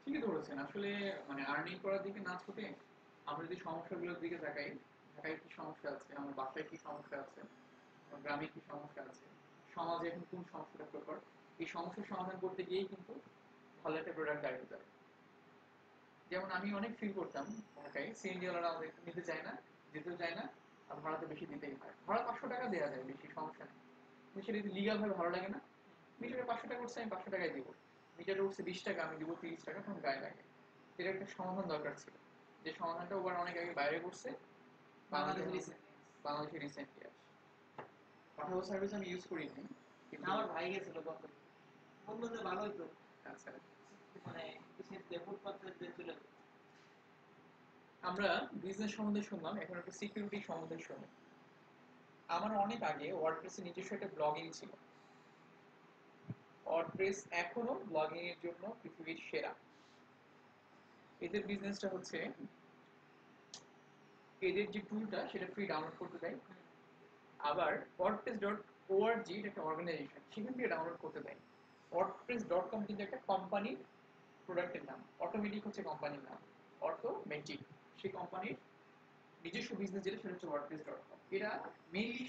ঠিকই ধরেছেন। আসলে মানে আর্নিং করার দিকে না ছুটে আমরা যদি সমস্যাগুলোর দিকে তাকাই, ঢাকায় কি সমস্যা আছে, আমার বাসায় কি সমস্যা আছে, আমার গ্রামে কি সমস্যা আছে, সমাজে এখন কোন সমস্যাটা প্রকট, এই সমস্যার সমাধান করতে গিয়েই কিন্তু ভালো একটা প্রোডাক্ট দাঁড়িয়ে যাবে। যেমন আমি অনেক ফিল করতাম ঢাকায় সিএনজিওয়ালারা আমাদের নিতে চায় না, যেতেও চায় না, আর ভাড়া তো বেশি দিতেই হয়। ভাড়া 500 টাকা দেওয়া যায়, বেশি সমস্যা নেই, কিন্তু সেটা যদি লিগাল ভাবে ভালো লাগে না। মিটারে 500 টাকা উঠছে, আমি 500 টাকায় দিব। মিটারে উঠছে 20 টাকা, আমি দিব 30 টাকা, তখন গায়ে লাগে। এটা একটা সমাধান দরকার ছিল, যে সমাধানটা ওবার অনেক আগে বাইরে করছে। বাংলাদেশে রিসেন্টলি আসে। পাঠাবো সার্ভিস আমি ইউজ করি নাই, কিন্তু আমার ভাই গেছিল গত, বললো যে ভালোই তো, আচ্ছা, মানে কিসের দিয়ে ফুটপাতের দিয়ে চলে যায়। আমরা বিজনেস সম্বন্ধে শুনলাম, এখন একটা সিকিউরিটি সম্বন্ধে শুনি। আমার অনেক আগে ওয়ার্ডপ্রেসে নিজস্ব একটা ব্লগিং ছিল। ওয়ার্ডপ্রেস এখনো ব্লগিং এর জন্য পৃথিবীর সেরা। এদের বিজনেসটা হচ্ছে, এদের যে টুলটা সেটা ফ্রি ডাউনলোড করতে দেয়, আবার wordpress.org একটা অর্গানাইজেশন, সেখান থেকে ডাউনলোড করতে দেয়। wordpress.com কিন্তু একটা কোম্পানির প্রোডাক্টের নাম, অটোমেটিক হচ্ছে কোম্পানির নাম, অটোমেটিক। সেই কোম্পানির নিজস্ব বিজনেস যেটা সেটা হচ্ছে wordpress.com। এরা মেইনলি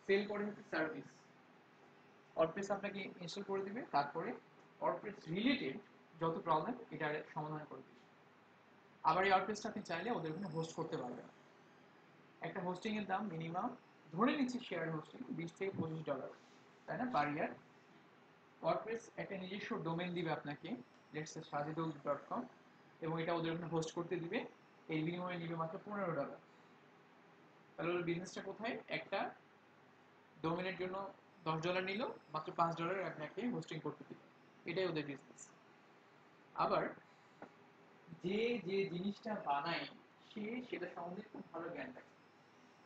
সেল করে হচ্ছে সার্ভিস। ওয়ার্ডপ্রেস আপনাকে ইনস্টল করে দিবে, তারপরে ওয়ার্ডপ্রেস রিলেটেড যত প্রবলেম এটার সমাধান করে দিবে। আবার এই ওয়ার্ডপ্রেসটা আপনি চাইলে ওদের ওখানে হোস্ট করতে পারবেন। একটা হোস্টিং এর দাম মিনিমাম ধরে নিচ্ছি শেয়ার হোস্টিং $20 থেকে $25, তাই না, পার ইয়ার। ওয়ার্ডপ্রেস একটা নিজস্ব ডোমেন দিবে আপনাকে, লেটস সে sajidul.com, এবং এটা ওদের ওখানে হোস্ট করতে দিবে। এর বিনিময়ে নিবে মাত্র $15। তাহলে ওর বিজনেসটা কোথায়? একটা ডোমেনের জন্য $10 নিল, মাত্র $5 আপনাকে হোস্টিং করতে দিবে। এটাই ওদের বিজনেস। আবার যে যে জিনিসটা বানায় সে সেটা সম্বন্ধে খুব ভালো জ্ঞান রাখে,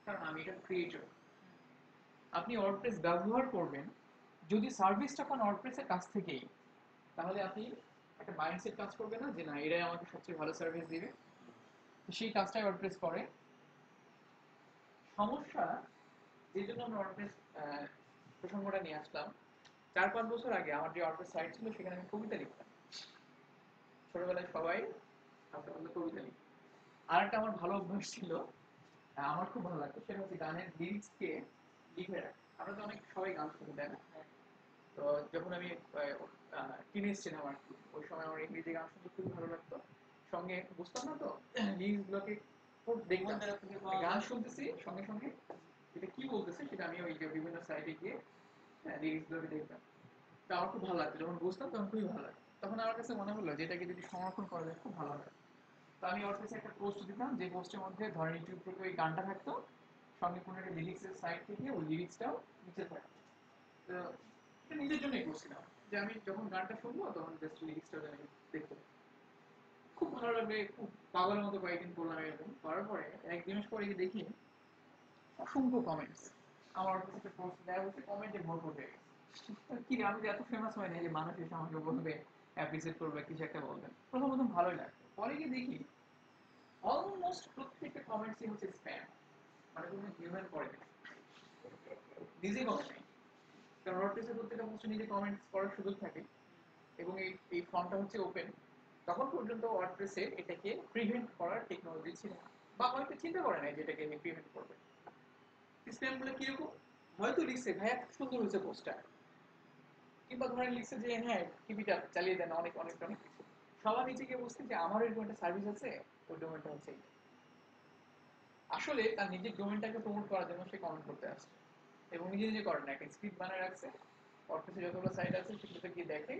কারণ আমি এটা ক্রিয়েটর। আপনি ওয়ার্ডপ্রেস ব্যবহার করবেন, যদি সার্ভিসটা পান ওয়ার্ডপ্রেসের কাছ থেকেই, তাহলে আপনি একটা মাইন্ডসেট কাজ করবে না যে না এরাই আমাকে সবচেয়ে ভালো সার্ভিস দিবে। তো সেই কাজটাই ওয়ার্ডপ্রেস করে। সমস্যা যে জন্য আমরা ওয়ার্ডপ্রেস প্রসঙ্গটা নিয়ে আসলাম, 4-5 বছর আগে আমার যে ওয়ার্ডপ্রেস সাইট ছিল সেখানে আমি কবিতা লিখতাম। ছোটবেলায় সবাই হালকা পাতলা কবিতা লিখত। আর একটা আমার ভালো অভ্যাস ছিল, আমার খুব ভালো লাগতো, সেটা হচ্ছে গানের লিরিক্সকে লিখে রাখা। আমরা তো অনেক সবাই গান শুনি, তাই না? তো যখন আমি টিনেজ ছিলাম আর কি, ওই সময় আমার ইংরেজি গান শুনতে খুবই ভালো লাগতো। সঙ্গে বুঝতাম না তো লিরিক্স গুলোকে খুব দেখতাম, কোন জায়গা থেকে পাওয়া গান যায়? শুনতেছি সঙ্গে সঙ্গে এটা কি বলতেছে সেটা আমি ওই যে বিভিন্ন সাইটে গিয়ে লিরিক্স গুলোকে দেখতাম। তো আমার খুব ভালো লাগতো, যখন বুঝতাম তখন খুবই ভালো লাগতো। তখন আমার কাছে মনে হলো যে এটাকে যদি সংরক্ষণ করা যায় খুব ভালো হয়। তো আমি ওর কাছে একটা পোস্ট দিতাম, যে পোস্টের মধ্যে ধরেন ইউটিউব থেকে ওই গানটা থাকতো, সঙ্গে কোনো একটা লিরিক্সের সাইট থেকে ওই লিরিক্সটাও নিচে থাকতো। তো এটা নিজের জন্যই করছিলাম, যে আমি যখন গানটা শুনবো তখন জাস্ট লিরিক্সটা যেন দেখতে পাই। খুব ভালো লাগবে, খুব পাগলের মতো কয়েকদিন করলাম এরকম। করার পরে একদিন পরে গিয়ে দেখি অসংখ্য কমেন্টস। আমার কাছে পোস্ট দেওয়া হচ্ছে, কমেন্টে ভরপুর হয়ে গেছে। কি রে, আমি তো এত ফেমাস হয় না যে মানুষ এসে আমাকে বলবে, অ্যাপ্রিসিয়েট করবে, কিছু একটা বলবেন। প্রথম প্রথম ভালোই লাগতো, পরে গিয়ে দেখি অলমোস্ট প্রত্যেকটা কমেন্টসই হচ্ছে স্প্যাম, মানে কোনো হিউম্যান করে না, নিজে করে নাই। কারণ ওয়ার্ডপ্রেসের প্রত্যেকটা পোস্টে নিজে কমেন্টস করার সুযোগ থাকে, এবং এই ফর্মটা হচ্ছে ওপেন। তখন পর্যন্ত ওয়ার্ডপ্রেসে এটাকে প্রিভেন্ট করার টেকনোলজি ছিল না, বা হয়তো চিন্তা করে নাই যে এটাকে প্রিভেন্ট করবে। স্প্যামগুলো কিরকম? হয়তো লিখছে ভাই এত সুন্দর হয়েছে পোস্টটা, কিংবা ধরেন লিখছে যে হ্যাঁ টিভিটা চালিয়ে দেন, অনেক অনেক অনেক কিছু। সবার নিচে গিয়ে বুঝছে যে আমার এরকম একটা সার্ভিস আছে, ওই ডোমেনটা হচ্ছে এইটা। আসলে তার নিজের ডোমেনটাকে প্রমোট করার জন্য সে কমেন্ট করতে আসছে, এবং নিজে নিজে করে না, একটা স্ক্রিপ্ট বানায় রাখছে। ওয়ার্ডপ্রেসে যতগুলো সাইট আছে সেগুলোতে গিয়ে দেখে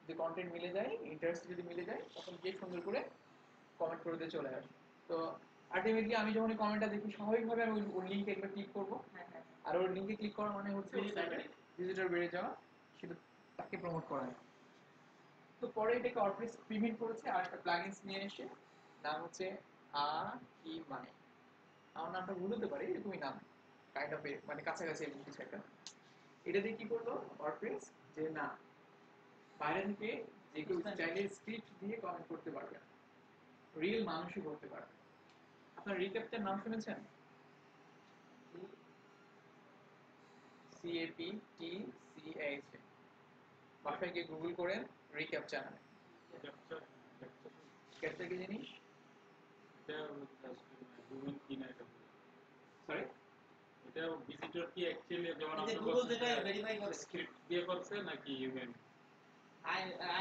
যে কন্টেন্ট মিলে যায়, ইন্টারেস্ট যদি মিলে যায়, তখন গিয়ে সুন্দর করে কমেন্ট করে দিয়ে চলে আসে। তো আলটিমেটলি আমি যখন কমেন্টটা দেখি, স্বাভাবিকভাবে আমি ওর লিঙ্কে একবার ক্লিক করবো। আর ওর লিঙ্কে ক্লিক করা মানে হচ্ছে ভিজিটর বেড়ে যাওয়া, সেটা তাকে প্রমোট করা হয়। তো পরে এটাকে ওয়ার্ডপ্রেস প্রিভেন্ট করেছে আর একটা প্লাগইনস নিয়ে এসে, নাম হচ্ছে কি মানে, আমার নামটা ভুল হতে পারে, এরকমই নাম, কাইন্ড অফ মানে কাছাকাছি এরকম কিছু একটা। এটা দিয়ে কি করলো ওয়ার্ডপ্রেস, যে না বাইরে থেকে যে কেউ চাইলে স্ক্রিপ্ট দিয়ে কমেন্ট করতে পারবে না, রিয়েল মানুষই করতে পারবে। আপনার রিক্যাপচার নাম শুনেছেন? CAPTCH, বাসায় গিয়ে গুগল করেন রিক্যাপচার নামে। ক্যাপচার ক্যাপচার কি জিনিস? এটা ডোমেন কি না এটা সরি, এটা ভিজিটর কি অ্যাকচুয়ালি যেমন এই যে আপনি গুগল যেটা ভেরিফাই করে, স্ক্রিপ্ট দিয়ে করছে নাকি UN? I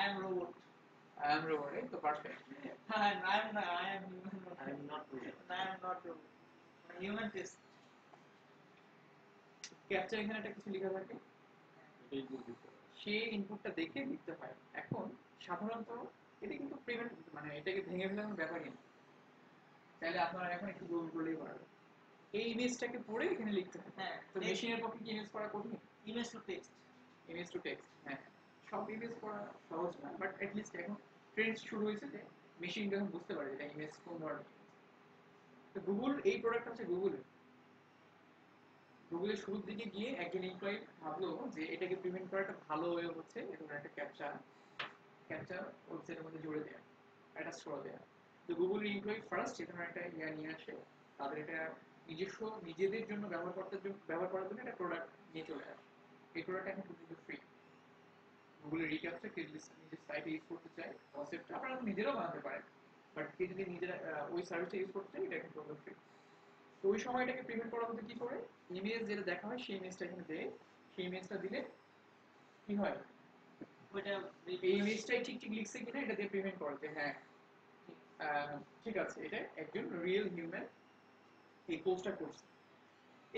am robot, I am robot, এই তো perfect. I am I am not robot. Not robot, human test. Capture এখানে একটা কিছু লেখা থাকে, এটাই বুঝতে সে ইনপুটটা দেখে লিখতে হয়। এখন সাধারণত এটা কিন্তু প্রিভেন্ট, মানে এটাকে ভেঙে ফেলানোর ব্যাপারই না, চাইলে আপনারা এখন একটু গুগল করলেই পারবেন। এই ইমেজটাকে পড়ে এখানে লিখতে হয়। হ্যাঁ, তো মেশিনের পক্ষে কি ইমেজ পড়া কঠিন? Image to text. Image to text, হ্যাঁ, সব ইমেজ পড়া সহজ না, বাট অ্যাটলিস্ট এখন ট্রেন্ড শুরু হয়েছে যে মেশিন যখন বুঝতে পারে এটা ইমেজ কোন ধরনের। তো গুগল এই প্রোডাক্ট হচ্ছে গুগলের শুরুর দিকে গিয়ে একজন এমপ্লয়ি ভাবলো যে এটাকে প্রিভেন্ট করা একটা ভালো ওয়ে হচ্ছে এ ধরনের একটা ক্যাপচা ওয়েবসাইটের মধ্যে জুড়ে দেওয়া, অ্যাটাচ করে দেওয়া। তো গুগলের এমপ্লয়ি ফার্স্ট এ ধরনের একটা ইয়া নিয়ে আসে, তাদের এটা নিজেদের জন্য ব্যবহার করার জন্য একটা প্রোডাক্ট নিয়ে চলে আসে। এই প্রোডাক্ট এখন পর্যন্ত ফ্রি। গুগলের রিক্যাপচা কে যদি নিজের সাইটে ইউজ করতে চায় কনসেপ্ট আপনারা নিজেরাও বানাতে পারেন, বাট কে যদি নিজেরা ওই সার্ভিসটা ইউজ করতে চায় এটা এখন পর্যন্ত ফ্রি। তো ওই সময়টাকে প্রিভেন্ট করা হতে কি করে, ইমেজ যেটা দেখা হয় সেই ইমেজটা এখানে দেয়, সেই ইমেজটা দিলে কি হয়, ওইটা এই ইমেজটাই ঠিক ঠিক লিখছে কিনা এটা দিয়ে প্রিভেন্ট করে যে হ্যাঁ ঠিক আছে এটা একজন রিয়েল হিউম্যান এই পোস্টটা করছে,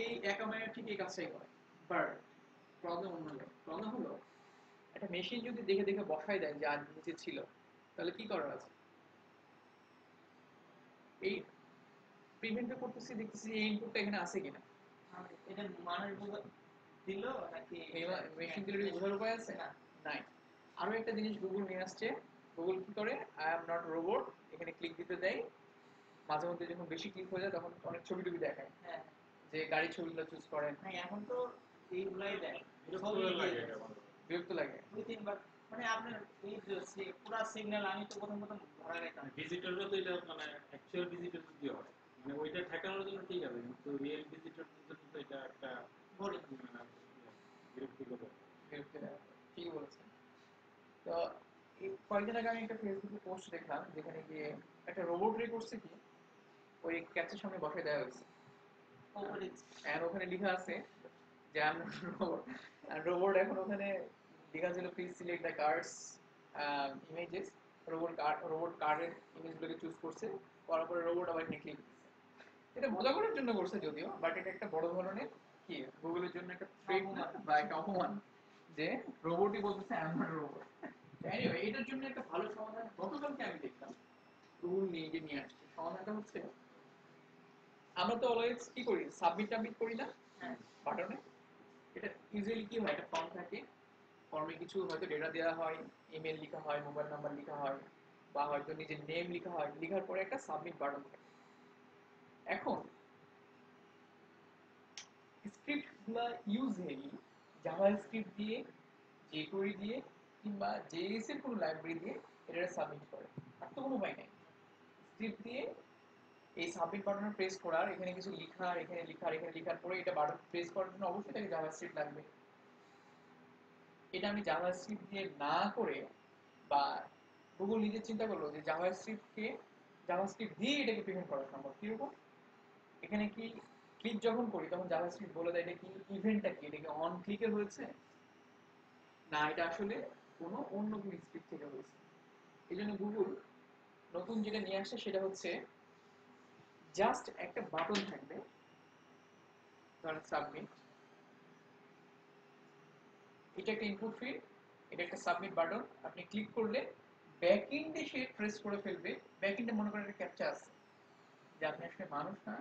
এই অ্যাকাউন্টে ঠিক এই কাজটাই করে। বাট প্রবলেম হলো একটা মেশিন যদি দেখে দেখে বসায় দেয় যে আর নিচে ছিল, তাহলে কি করার আছে? এই প্রিভেন্ট করতেছি, দেখতেছি এই ইনপুটটা এখানে আছে কিনা। এটা মানুষ দিল নাকি এই মেশিন দিলে বোঝার উপায় আছে না, নাই। আরো একটা জিনিস গুগল নিয়ে আসছে, গুগল কি করে, আই এম নট রোবট এখানে ক্লিক দিতে দেয়, মাঝে মধ্যে যখন বেশি ক্লিক হয়ে যায় তখন অনেক ছবি টবি দেখায়, হ্যাঁ যে গাড়ির ছবিগুলো চুজ করেন। হ্যাঁ এখন তো এইগুলাই দেয় বিরক্ত ছবি দিয়ে লাগে দেয়। এটা আমার। বিরক্ত লাগে। 2-3 বার মানে আপনার এই যে পুরা সিগন্যাল আমি তো প্রথম ধরা গেতাম। ডিজিটালও তো এটা মানে অ্যাকচুয়াল ডিজিটাল যদি হয় মানে ওইটা ঠেকানোর জন্য ঠিক আছে, কিন্তু রিয়েল ডিজিটালের জন্য তো এটা একটা বলি বিরক্তিকর। বিরক্ত লাগে, ঠিকই বলেছেন। তো এই কয়েকদিন আগে আমি একটা ফেসবুকে পোস্ট দেখলাম যেখানে গিয়ে একটা রোবট রে করছে কি, ওই ক্যাপচার সামনে বসায় দেওয়া হয়েছে, আর ওখানে লেখা আছে যে আমি রোবট, আর রোবট এখন ওখানে লেখা ছিল please select the cards images, robot কার্ডের ইমেজগুলোকে চুজ করছে, করার পরে রোবট আবার এখানে ক্লিক দিচ্ছে। এটা মজা করার জন্য করছে যদিও, বাট এটা একটা বড় ধরনের কি গুগলের জন্য একটা থ্রেট বা একটা অপমান যে রোবটই বলতেছে I am not robot. Anyway এটার জন্য একটা ভালো সমাধান গতকালকে আমি দেখলাম গুগল নিয়ে আসছে। সমাধানটা হচ্ছে আমরা তো অলওয়েজ কি করি, সাবমিট করি না হ্যাঁ বাটনে। এটা ইউজুয়ালি কি হয়, একটা ফর্ম থাকে, ফর্মে কিছু হয়তো ডেটা দেওয়া হয়, ইমেল লেখা হয়, মোবাইল নাম্বার লেখা হয়, বা হয়তো নিজের নেম লেখা হয়, লেখার পরে একটা সাবমিট বাটন থাকে। এখন স্ক্রিপ্টগুলো ইউজুয়ালি জাভাস্ক্রিপ্ট দিয়ে, jQuery দিয়ে, কিংবা JS এর কোনো লাইব্রেরি দিয়ে এটা সাবমিট করে, আর তো কোনো উপায় নাই। স্ক্রিপ্ট দিয়ে এই সাবমিট বাটনে প্রেস করার, এখানে কিছু লেখা, এখানে লেখার পরে এটা বাটন প্রেস করার জন্য অবশ্যই তাকে জাভাস্ক্রিপ্ট লাগবে। এটা আমি জাভাস্ক্রিপ্ট দিয়ে না করে, বা গুগল নিজে চিন্তা করলো যে জাভাস্ক্রিপ্ট দিয়ে এটাকে প্রিভেন্ট করা সম্ভব। কিরকম, এখানে কি ক্লিক যখন করি তখন জাভাস্ক্রিপ্ট বলে দেয় এটা কি ইভেন্টটা কি, এটা কি অন ক্লিকে হয়েছে না এটা আসলে কোনো অন্য কোনো স্ক্রিপ্ট থেকে হয়েছে। এই জন্য গুগল নতুন যেটা নিয়ে আসছে সেটা হচ্ছে জাস্ট একটা বাটন থাকবে, ধরেন সাবমিট, এটা একটা ইনপুট ফিল্ড, এটা একটা সাবমিট বাটন, আপনি ক্লিক করলে ব্যাকএন্ডে সে ট্রেস করে ফেলবে। ব্যাকএন্ডে মনে করেন একটা ক্যাপচা আছে যে আপনি আসলে মানুষ না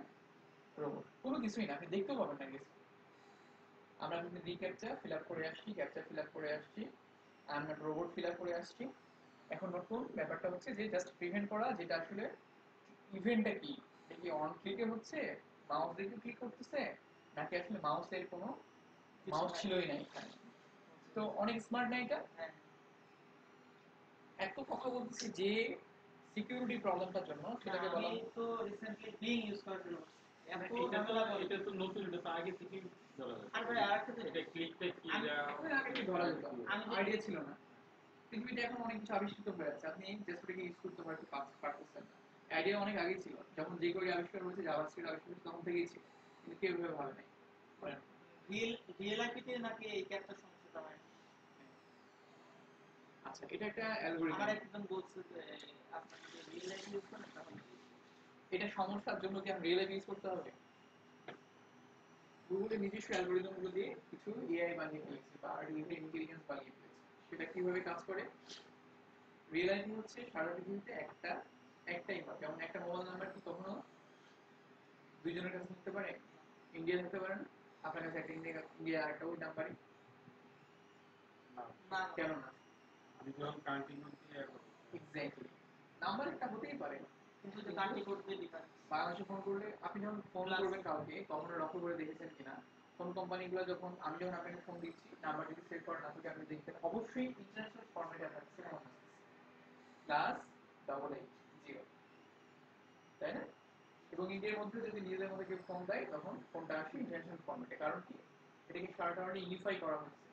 রোবট, কোনো কিছুই না, আপনি দেখতেও পাবেন না কিছু। আমরা কিন্তু রিক্যাপচা ফিল আপ করে আসছি, ক্যাপচা ফিল আপ করে আসছি, আমরা রোবট ফিল আপ করে আসছি। এখন নতুন ব্যাপারটা হচ্ছে যে জাস্ট প্রিভেন্ট করা, যেটা আসলে ইভেন্টটা কি, এটা কি অন ক্লিকে হচ্ছে, মাউস দিয়ে ক্লিক করতেছে, নাকি আসলে মাউসের কোনো মাউস ছিলই না এখানে। তো অনেক স্মার্ট না এটা, হ্যাঁ এত কথা বলতেছি যে সিকিউরিটি প্রবলেমটার জন্য সেটাকে বলা আমি তো রিসেন্টলি বিং ইউজ করা শুরু করছি এত এটা তো ঝামেলা করে। এটা তো নতুন, এটা তো আগে থেকেই ধরা যায়। আর ভাই আরেকটা জিনিস এটা ক্লিকটা কি আমি আগে থেকে ধরা যেত, আমি আইডিয়া ছিল না। পৃথিবীতে এখন অনেক কিছু আবিষ্কৃত হয়ে আছে, আপনি জাস্ট ওটাকে ইউজ করতে পারতেছেন না। আইডিয়া অনেক আগে ছিল, যখন যে করে আবিষ্কার হয়েছে, জাভাস্ক্রিপ্ট আবিষ্কার হয়েছে তখন থেকেই ছিল, কিন্তু কেউ এভাবে ভাবে নাই। বলেন। রিয়েল লাইফে নাকি এই ক্যাপচার সমস্যাটা হয়? আচ্ছা, এটা একটা আমার অ্যালগরিদম। একজন বলছে যে আপনার যদি রিয়েল লাইফ ইউজ করেন তাহলে এটা সমস্যার জন্য কি আমি রিয়েল ইউজ করতে হবে? গুগলের নিজস্ব অ্যালগরিদম গুলো দিয়ে কিছু এআই বানিয়ে ফেলেছে বা আর্টিফিশিয়াল ইন্টেলিজেন্স বানিয়ে ফেলেছে। সেটা কিভাবে কাজ করে, রিয়েল আইডি হচ্ছে সারা পৃথিবীতে একটাই হয়, যেমন একটা মোবাইল নাম্বার কি কখনো দুইজনের কাছে থাকতে পারে? ইন্ডিয়া থাকতে পারে না, আপনার কাছে একটা ইন্ডিয়া একটা ওই নাম্বারই, না, না কেন না? আমি যখন কান্ট্রির মধ্যে এক্স্যাক্টলি নাম্বার একটা হতেই পারে, কিন্তু যে কান্ট্রি কোড দিয়ে ডিফারেন্স। বাংলাদেশে ফোন করলে আপনি যখন ফোন Plus- করবেন কাউকে, কখনো লক্ষ্য করে দেখেছেন কিনা কোন কোম্পানিগুলো যখন আমি যখন আপনাকে ফোন দিচ্ছি নাম্বার যদি সেভ করা না থাকে আপনি দেখবেন অবশ্যই ইন্টারন্যাশনাল ফরম্যাটে থাকছে +88 0, তাই না? এবং ইন্ডিয়ার মধ্যে যদি নিজেদের মধ্যে কেউ ফোন দেয় তখন ফোনটা আসে ইন্টারন্যাশনাল ফরম্যাটে, কারণ কি এটাকে সার্ভারে ইউনিফাই করা হচ্ছে।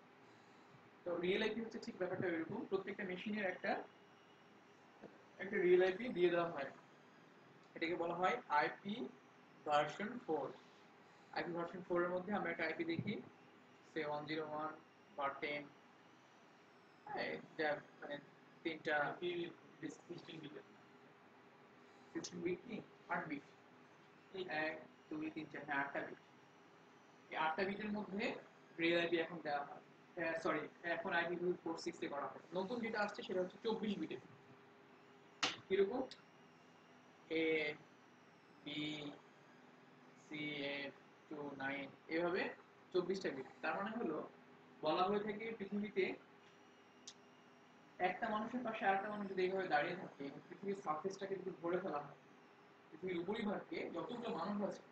তো রিয়েল আইপি হচ্ছে ঠিক ব্যাপারটা এরকম, প্রত্যেকটা মেশিনের একটা একটা রিয়েল আইপি দিয়ে দেওয়া হয়, এটাকে বলা হয় আইপি ভার্সন 4। আইপি ভার্সন 4 এর মধ্যে আমরা একটা আইপি দেখি সে 101 বা 10, যা মানে তিনটা কি 16 বিটের 16 বিট কি 8 বিট, 1 2 3 4 হ্যাঁ 8টা বিট। এই 8টা বিটের মধ্যে রিয়েল আইপি এখন দেওয়া হয়, সরি এখন আইপি 46 এ করা হয়। নতুন যেটা আসছে সেটা হচ্ছে 24 বিটের, কিরকম এ বি সি এফ 2 9 এভাবে 24টা বিট। তার মানে হলো বলা হয়ে থাকে পৃথিবীতে একটা মানুষের পাশে আরেকটা মানুষ যদি এইভাবে দাঁড়িয়ে থাকে, পৃথিবীর সারফেসটাকে যদি ভরে ফেলা হয়, পৃথিবীর উপরিভাগকে যতগুলো মানুষ আছে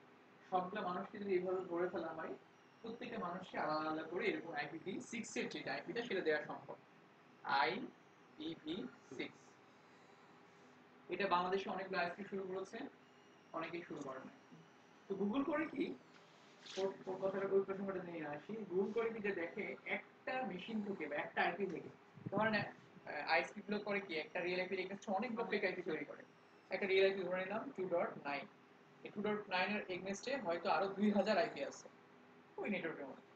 সবগুলো মানুষকে যদি এইভাবে ভরে ফেলা হয়, প্রত্যেকটা মানুষকে আলাদা আলাদা করে এরকম IPv6 এর যে আইপিটা সেটা দেওয়া সম্ভব, IPv6। এটা বাংলাদেশে অনেকগুলো আইএসপি শুরু করেছে, অনেকেই শুরু করে না। তো গুগল করে কি কথাটা ওই প্রসঙ্গটা নিয়ে আসি, গুগল করে কি যে দেখে একটা মেশিন থেকে বা একটা আইপি থেকে, ধরেন আইএসপি গুলো করে কি একটা রিয়েল আইপি এগেইনস্টে অনেকগুলো ফেক আইপি তৈরি করে। একটা রিয়েল আইপি ধরে নিলাম 2.9, এই 2.9 এর এগেইনস্টে হয়তো আরো 2000 আইপি আছে ওই নেটওয়ার্কের মধ্যে।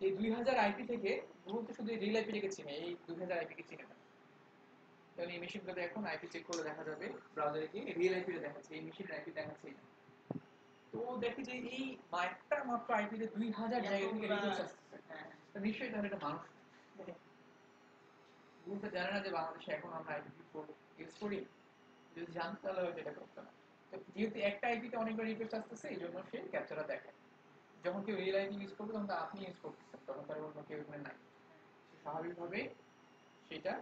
এই 2000 আইপি থেকে গুগল তো শুধু রিয়েল আইপিটাকে চিনে, এই 2000 আইপি কে চিনে না। তাহলে এই মেশিনটাতে এখন আইপি চেক করলে দেখা যাবে ব্রাউজারে গিয়ে রিয়েল আইপিটা দেখাচ্ছে, এই মেশিনের আইপি দেখাচ্ছে না। তো দেখি যে এই একটা মাত্র আইপিতে 2000 জায়গা থেকে রিকোয়েস্ট আসছে, তো নিশ্চয়ই তাহলে এটা মানুষ গুগল তো জানে না যে বাংলাদেশে এখন আমরা IPv4 ইউজ করি, যদি জানতো তাহলে হয়তো এটা করতো না। তো যেহেতু একটা আইপিতে অনেকবার রিকোয়েস্ট আসতেছে এই জন্য সে ক্যাপচারটা দেখে, যখন কেউ রিয়েল আইপি ইউজ করবে তখন তো আপনি ইউজ করতেছেন, তখন তার অন্য কেউ এখানে নাই, স্বাভাবিকভাবে সেটা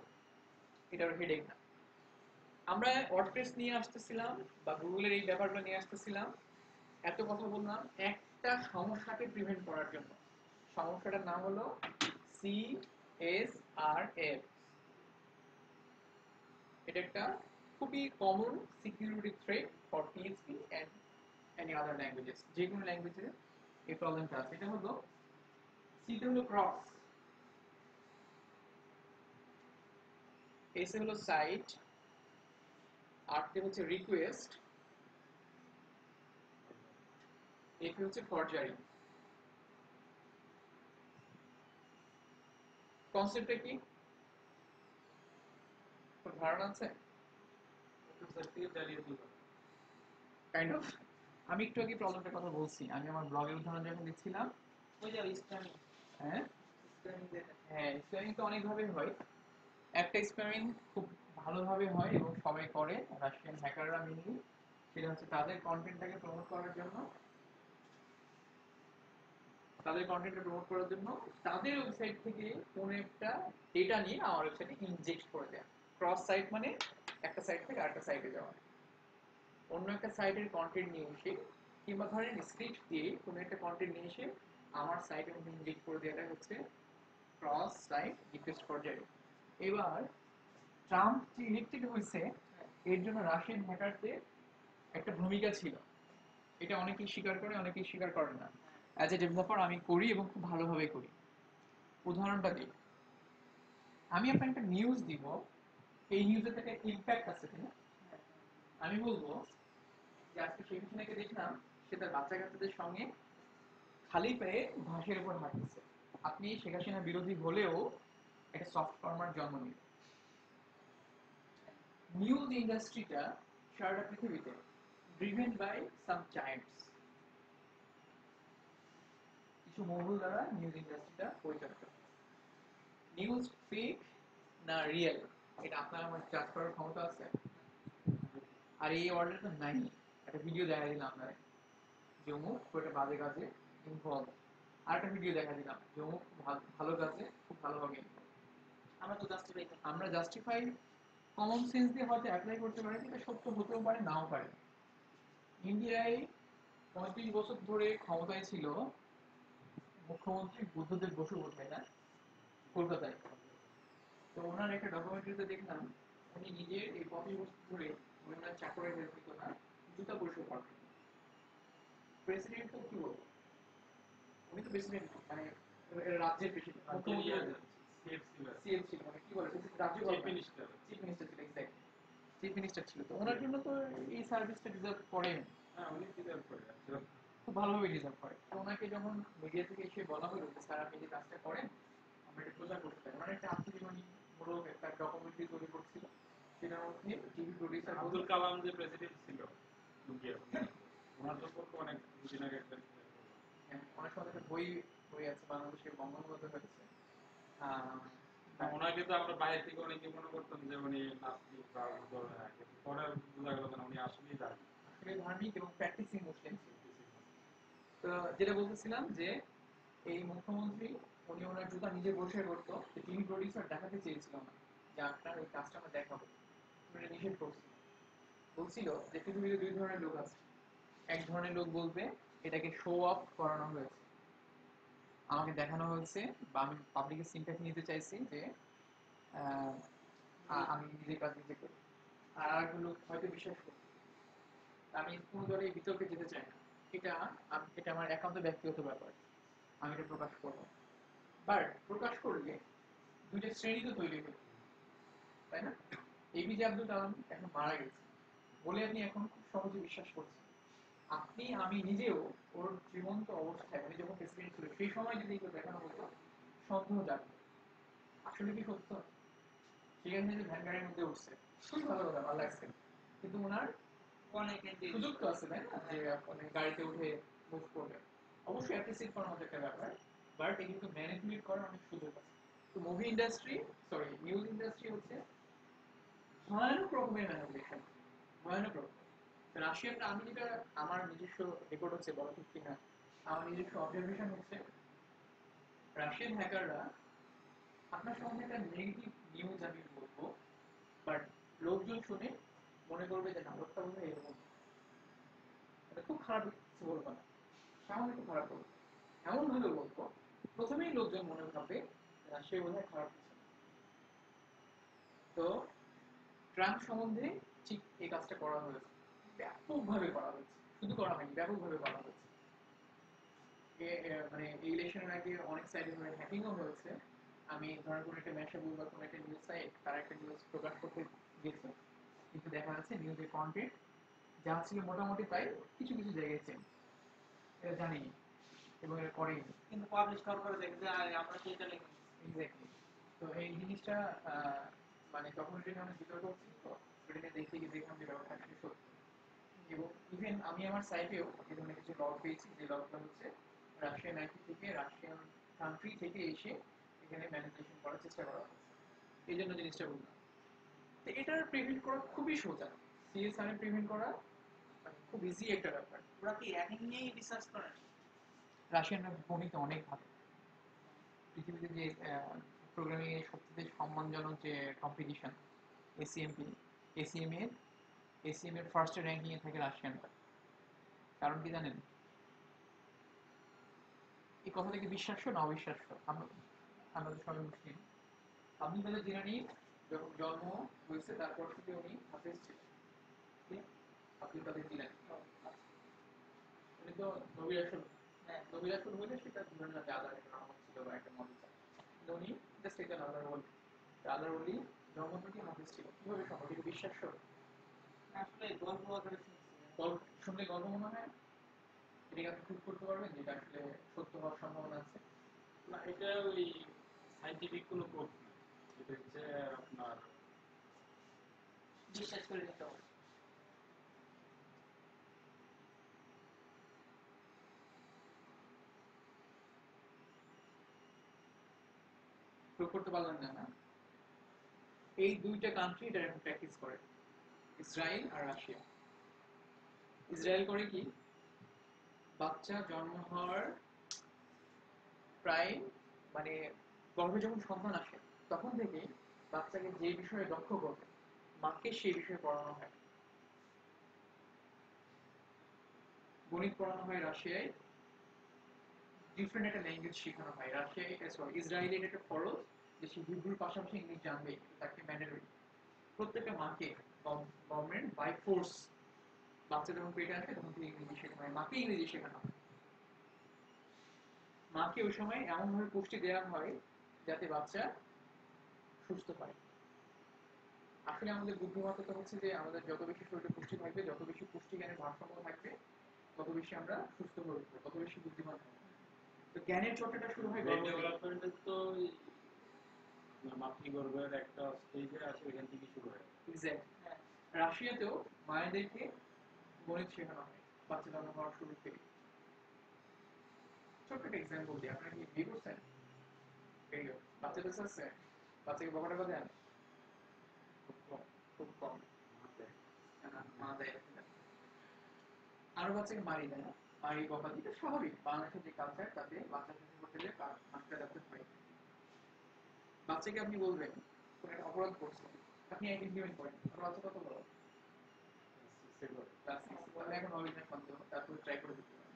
এটার হেডেক না। আমরা ওয়ার্ডপ্রেস নিয়ে আসতেছিলাম বা গুগলের এই ব্যাপারগুলো নিয়ে আসতেছিলাম, এত কথা বললাম একটা সমস্যাকে প্রিভেন্ট করার জন্য। সমস্যাটার নাম হলো CSRF। এটা একটা খুবই common security threat for PHP and any other languages, যে কোনো ল্যাঙ্গুয়েজে এই প্রবলেমটা আছে। এটা হলো সিতে হলো ক্রস, এসে হলো সাইট, আরতে হচ্ছে রিকোয়েস্ট, এফে হচ্ছে ফরজারি। কনসেপ্টটা কি ধারণা আছে? কাইন্ড অফ আমি একটু আগে প্রবলেমটার কথা বলছি, আমি আমার ব্লগের উদাহরণ যখন দিচ্ছিলাম। ওই যে স্প্যামিং, হ্যাঁ স্প্যামিং যেটা হ্যাঁ স্প্যামিং তো অনেকভাবেই হয়। একটা স্প্যামিং খুব ভালোভাবে হয় এবং সবাই করে, রাশিয়ান হ্যাকাররা মেনলি। সেটা হচ্ছে তাদের কন্টেন্টটাকে প্রমোট করার জন্য, তাদের কন্টেন্টটা প্রমোট করার জন্য তাদের ওয়েবসাইট থেকে কোনো একটা ডেটা নিয়ে আমার ওয়েবসাইটে ইনজেক্ট করে দেয়। ক্রস সাইট মানে একটা সাইট থেকে আরেকটা সাইটে যাওয়া, অন্য একটা সাইটের কন্টেন্ট নিয়ে এসে কিংবা ধরেন স্ক্রিপ্ট দিয়ে কোনো একটা কন্টেন্ট নিয়ে এসে আমার সাইটের মধ্যে ইনজেক্ট করে দেওয়াটা হচ্ছে ক্রস সাইট রিকোয়েস্ট পর্যায়ে। এবার ট্রাম্প যে ইলেক্টেড হয়েছে এর জন্য রাশিয়ান হ্যাকারদের একটা ভূমিকা ছিল, এটা অনেকেই স্বীকার করে অনেকেই স্বীকার করে না। অ্যাজ এ ডেভেলপার আমি করি এবং খুব ভালোভাবে করি। উদাহরণটা দিই, আমি আপনাকে একটা নিউজ দিব, এই নিউজের থেকে ইম্প্যাক্ট আছে কিনা। আমি বলবো যে আজকে শেখ হাসিনাকে দেখলাম সে তার বাচ্চা কাচ্চাদের সঙ্গে খালি পায়ে ঘাসের উপর হাঁটতেছে। আপনি শেখ হাসিনা বিরোধী হলেও একটা সফট কর্মার জন্ম নিল। নিউজ ইন্ডাস্ট্রিটা সারা পৃথিবীতে ড্রিভেন বাই সাম জায়ান্টস, কিছু মহল দ্বারা নিউজ ইন্ডাস্ট্রিটা পরিচালিত। নিউজ ফেক না রিয়েল এটা আপনার আমার জাজ করার ক্ষমতা আছে? আর এই অর্ডার তো নাই। একটা ভিডিও দেখা দিলাম আপনার যে অমুক একটা বাজে কাজে ইনভলভ, আর একটা ভিডিও দেখা দিলাম যে অমুক ভালো কাজে খুব ভালোভাবে ইনভলভ। আমরা তো জাস্টিফাই আমরা জাস্টিফাই কমন সেন্স দিয়ে হয়তো অ্যাপ্লাই করতে পারে, কিন্তু সত্য হতেও পারে, নাও পারে। ইন্ডিয়ায় 35 বছর ধরে ক্ষমতায় ছিল মুখ্যমন্ত্রী বুদ্ধদেব বসু বোধহয়, না, কলকাতায়। তো ওনার একটা ডকুমেন্টারিতে দেখলাম উনি নিজে এই 35 বছর ধরে উনি ওনার চাকরের ব্যক্তিত্ব না জুতা পরিষ্কার করেন। প্রেসিডেন্ট তো কি বলবো, উনি তো প্রেসিডেন্ট মানে রাজ্যের প্রেসিডেন্ট, সিএম ছিল, মানে কি বলে রাজ্য চিফ মিনিস্টার। চিফ মিনিস্টার ছিল, এক্স্যাক্টলি চিফ মিনিস্টার ছিল। তো ওনার জন্য তো এই সার্ভিসটা ডিজার্ভ করেন, হ্যাঁ, উনি ডিজার্ভ করে। খুব ভালোভাবে ডিজার্ভ করে। তো ওনাকে যখন মিডিয়া থেকে এসে বলা হলো যে স্যার আপনি যে কাজটা করেন আমরা এটা প্রচার করতে চাই, ওনার একটা আত্মজীবনীমূলক একটা ডকুমেন্টারি তৈরি করছিল, সেটার মধ্যে টিভি প্রডিউসার আব্দুল কালাম যে প্রেসিডেন্ট ছিল ইন্ডিয়ার, ওনার সম্পর্কে অনেক দিন আগে একটা অনেক সময় একটা বই বই আছে বাংলাদেশের বঙ্গবন্ধু হয়েছে। ওনাকে তো আমরা বাইরে থেকে অনেকে মনে করতাম যে উনি নাস্তিক বা ধরনের আগে, পরে বোঝা গেল না উনি আসলেই ধার্মিক। আসলে ধার্মিক এবং প্র্যাকটিসিং মুসলিম ছিল। তো যেটা বলতেছিলাম যে এই মুখ্যমন্ত্রী উনি ওনার জুতা নিজে পরিষ্কার করতো, টিভি প্রডিউসার দেখাতে চেয়েছিল না যে আপনার এই কাজটা আমরা দেখাবো, উনি নিষেধ করছিল। বলছিল যে পৃথিবীতে দুই ধরনের লোক আছে, এক ধরনের লোক বলবে এটাকে শো অফ করানো হয়েছে, আমাকে দেখানো হয়েছে, বা আমি পাবলিকের সিম্প্যাথি নিতে চাইছি যে আমি নিজের কাজ নিজে করি। আর আরেকজন লোক হয়তো বিশ্বাস করি, আমি কোনো দলে এই বিতর্কে যেতে চাই না, এটা এটা আমার একান্ত ব্যক্তিগত ব্যাপার, আমি এটা প্রকাশ করবো। বাট প্রকাশ করলে দুইটা শ্রেণী তো তৈরি হলো, তাই না? এপিজে আব্দুল কালাম এখন মারা গেছে বলে আপনি এখন খুব সহজে বিশ্বাস করছেন। আপনি আমি নিজেও ওর জীবন্ত অবস্থায় উনি যখন প্রেসিডেন্ট ছিল সেই সময় যদি কেউ দেখানো হতো সন্দেহ জাগবে আসলে কি সত্য। সেখানে যে ভ্যান গাড়ির মধ্যে উঠছে খুবই ভালো কথা, ভালো লাগছে, কিন্তু ওনার সুযোগ তো আছে, তাই না, যে আপনি গাড়িতে উঠে মুভ করবে, অবশ্যই অ্যাপ্রিসিয়েট করার মতো একটা ব্যাপার, বাট এই কিন্তু ম্যানিপুলেট করার অনেক সুযোগ আছে। তো movie industry, sorry news industry হচ্ছে ভয়ানক রকমের ম্যানিপুলেশন, ভয়ানক রকম। রাশিয়ানরা, আমি যেটা আমার নিজস্ব রেকর্ড হচ্ছে, বলা ঠিক কিনা, আমার নিজস্ব অবজারভেশন হচ্ছে রাশিয়ান হ্যাকাররা আপনার সম্বন্ধে একটা নেগেটিভ নিউজ আমি বলবো, বাট লোকজন শুনে মনে করবে যে নাটকটা বোধ হয় এরকম, এটা খুব খারাপ কিছু বলবো না, সামান্য একটু খারাপ বলবো, এমন ভাবে বলবো প্রথমেই লোকজন মনে ভাববে সে বোধ হয় খারাপ কিছু না। তো ট্রাম্প সম্বন্ধে ঠিক এই কাজটা করা হয়েছে, ব্যাপকভাবে করা হয়েছে, শুধু করা হয়নি, ব্যাপকভাবে করা হয়েছে। মানে এই ইলেকশনের আগে অনেক সাইডে হ্যাকিংও হয়েছে। আমি ধরেন কোনো একটা ম্যাশেবল বা কোনো একটা নিউজ সাইট তারা একটা নিউজ প্রকাশ করতে গেছে, কিন্তু দেখা যাচ্ছে নিউজের কন্টেন্ট যা ছিল মোটামুটি তাই, কিছু কিছু জায়গায় চেঞ্জ, এটা জানি এবং এটা করেই, কিন্তু পাবলিশ করার পরে দেখবে যে আমরা তো এটা লিখে এক্স্যাক্টলি। তো এই জিনিসটা মানে তখন এটা অনেক বিতর্ক হচ্ছিল, তো ওটাকে দেখতে গিয়ে দেখলাম যে ব্যাপারটা আসলে সত্য। এবং ইভেন আমি আমার সাইটেও এই ধরনের কিছু লগ পেয়েছি, যে লগটা হচ্ছে রাশিয়ান আইপি থেকে, রাশিয়ান কান্ট্রি থেকে এসে এখানে ম্যানিপুলেশন করার চেষ্টা করা হচ্ছে, এই জন্য জিনিসটা বললাম। তো এটার প্রিভেন্ট করা খুবই সোজা, সিএসআর এর প্রিভেন্ট করা মানে খুব ইজি একটা ব্যাপার। ওরা কি হ্যাকিং নিয়েই রিসার্চ করে? রাশিয়ানরা গণিত অনেক ভালো, পৃথিবীতে যে প্রোগ্রামিং এর সবচেয়ে সম্মানজনক যে কম্পিটিশন এসিএমপি, এসিএম এর এসিএম এর ফার্স্ট র্যাঙ্কিং এ থাকে রাশিয়ানরা। কারণ কি জানেন? এই কথাটা কি বিশ্বাস্য না অবিশ্বাস্য? আমরা তো সবাই মুসলিম। আব্দুল কাদের জিলানী যখন জন্ম হয়েছে তারপর থেকে উনি হাফেজ ছিলেন। ঠিক? আব্দুল কাদের জিলানী উনি তো নবী রাসূল, হ্যাঁ নবী রাসূল হলে সেটা ধরে না যে আল্লাহর একটা রহমত ছিল বা একটা মর্যাদা, কিন্তু উনি জাস্ট একজন আল্লাহর ওলি। আল্লাহর ওলি জন্ম থেকে হাফেজ ছিল, কিভাবে সম্ভব? এটা বিশ্বাস্য? আসলে গল্প আকারে শুনছি। গল্প শুনলে গল্প মনে হয়, এটাকে আপনি প্রুভ করতে পারবেন যে এটা আসলে সত্য হওয়ার সম্ভাবনা আছে? না, এটা ওই সাইন্টিফিক কোনো প্রুফ না, এটা হচ্ছে আপনার বিশ্বাস করে নিতে হবে। প্রুভ করতে পারলেন না, না? এই দুইটা কান্ট্রি এটা এখন প্র্যাকটিস করে, ইসরায়েল আর রাশিয়া। ইসরায়েল করে কি, বাচ্চা জন্ম হওয়ার প্রায় মানে গর্ভে যখন সন্তান আসে তখন থেকে বাচ্চাকে যে বিষয়ে দক্ষ করবে মাকে সেই বিষয়ে পড়ানো হয়। গণিত পড়ানো হয় রাশিয়ায়, ডিফারেন্ট একটা ল্যাঙ্গুয়েজ শেখানো হয় রাশিয়ায়, সরি ইসরায়েলের একটা ফরজ যে সে হিব্রুর পাশাপাশি ইংলিশ জানবে, তাকে ম্যান্ডেটরি। প্রত্যেকটা মাকে গভর্নমেন্ট বাই ফোর্স বাচ্চা যখন পেটে আসে তখন থেকে ইংরেজি শেখানো হয়, মাকে ইংরেজি শেখানো হয়। মাকে ওই সময় এমন ভাবে পুষ্টি দেওয়া হয় যাতে বাচ্চা সুস্থ হয়। আসলে আমাদের বুদ্ধিমত্তা হচ্ছে যে আমাদের যত বেশি শরীরে পুষ্টি থাকবে, যত বেশি পুষ্টি জ্ঞানের ভারসাম্য থাকবে, তত বেশি আমরা সুস্থ হয়ে উঠবো, তত বেশি বুদ্ধিমান হবো। তো জ্ঞানের চর্চাটা শুরু হয় ব্রেন গর্ভ থেকে। ডেভেলপমেন্টের তো মাতৃগর্ভের একটা স্টেজে আছে, এখান থেকে শুরু হয়। এক্স্যাক্ট। রাশিয়াতেও মায়েদেরকে গণিত শেখানো হয় বাচ্চা জন্ম হওয়ার শুরু থেকে। ছোট্ট একটা এক্সাম্পল দিই, আপনারা কি বিয়ে করছেন? বাচ্চা কাছে আছে? বাচ্চাকে বকা টাকা দেন? খুব কম। মা দেয়। আরো বাচ্চাকে মারি দেয় না, মারি বকা দিতে স্বাভাবিক, বাংলাদেশের যে কালচার তাতে বাচ্চা শিশু করতে গেলে মাস্টার রাখতে হয়। বাচ্চাকে আপনি বলবেন কোন একটা অপরাধ করছে, আপনি ইমপ্লিমেন্ট করেন, আপনার বাচ্চা কত বড়? ক্লাস 6, তাহলে এখন অভিনয় সন্দেহ, তারপরে ট্রাই করে দিতে পারেন।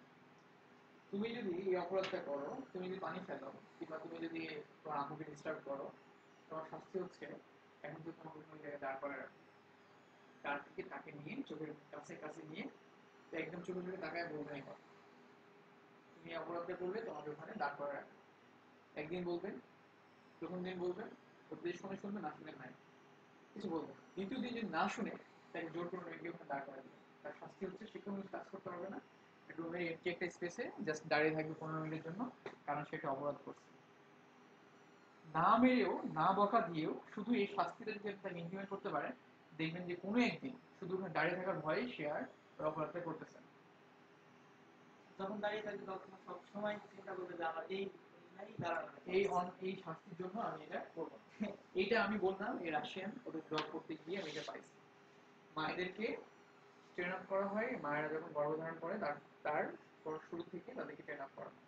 তুমি যদি এই অপরাধটা করো, তুমি যদি পানি ফেলো কিংবা তুমি যদি তোমার আম্মুকে ডিস্টার্ব করো, তোমার শাস্তি হচ্ছে এখন তো তোমাকে কোনো জায়গায় দাঁড় করায় রাখবে, তার থেকে তাকে নিয়ে চোখের কাছে কাছে নিয়ে একদম চোখে চোখে তাকায় বলবে এই কথা, তুমি অপরাধটা করবে, তোমাকে ওখানে দাঁড় করায় রাখবে। একদিন বলবেন, প্রথম দিন বলবেন, উপদেশ শুনে শুনবে, না শুনে নাই, কিছু বলবেন। দ্বিতীয় দিন যদি না শুনে তাকে জোর করে রেখে ওখানে দাঁড় করা দিবে। তার শাস্তি হচ্ছে সে কোনো কাজ করতে পারবে না, রুমের এমটি একটা স্পেসে জাস্ট দাঁড়িয়ে থাকবে 15 মিনিটের জন্য, কারণ সে একটা অপরাধ করছে। না মেরেও না বকা দিয়েও শুধু এই শাস্তিটা যদি আপনি ইমপ্লিমেন্ট করতে পারেন, দেখবেন যে কোনো একদিন শুধু ওখানে দাঁড়িয়ে থাকার ভয়ে সে আর অপরাধটা করতেছে না। যখন দাঁড়িয়ে থাকবে তখন সবসময় চিন্তা করবে যে আমার এই দাঁড়ানো, এই শাস্তির জন্য আমি এটা করবো। এইটা আমি বললাম এই রাশিয়ান ওদের জব করতে গিয়ে আমি এটা পাইছি। মায়েদেরকে ট্রেন আপ করা হয়, মায়েরা যখন গর্ভধারণ করে তার শুরু থেকে তাদেরকে ট্রেন আপ করা হয়।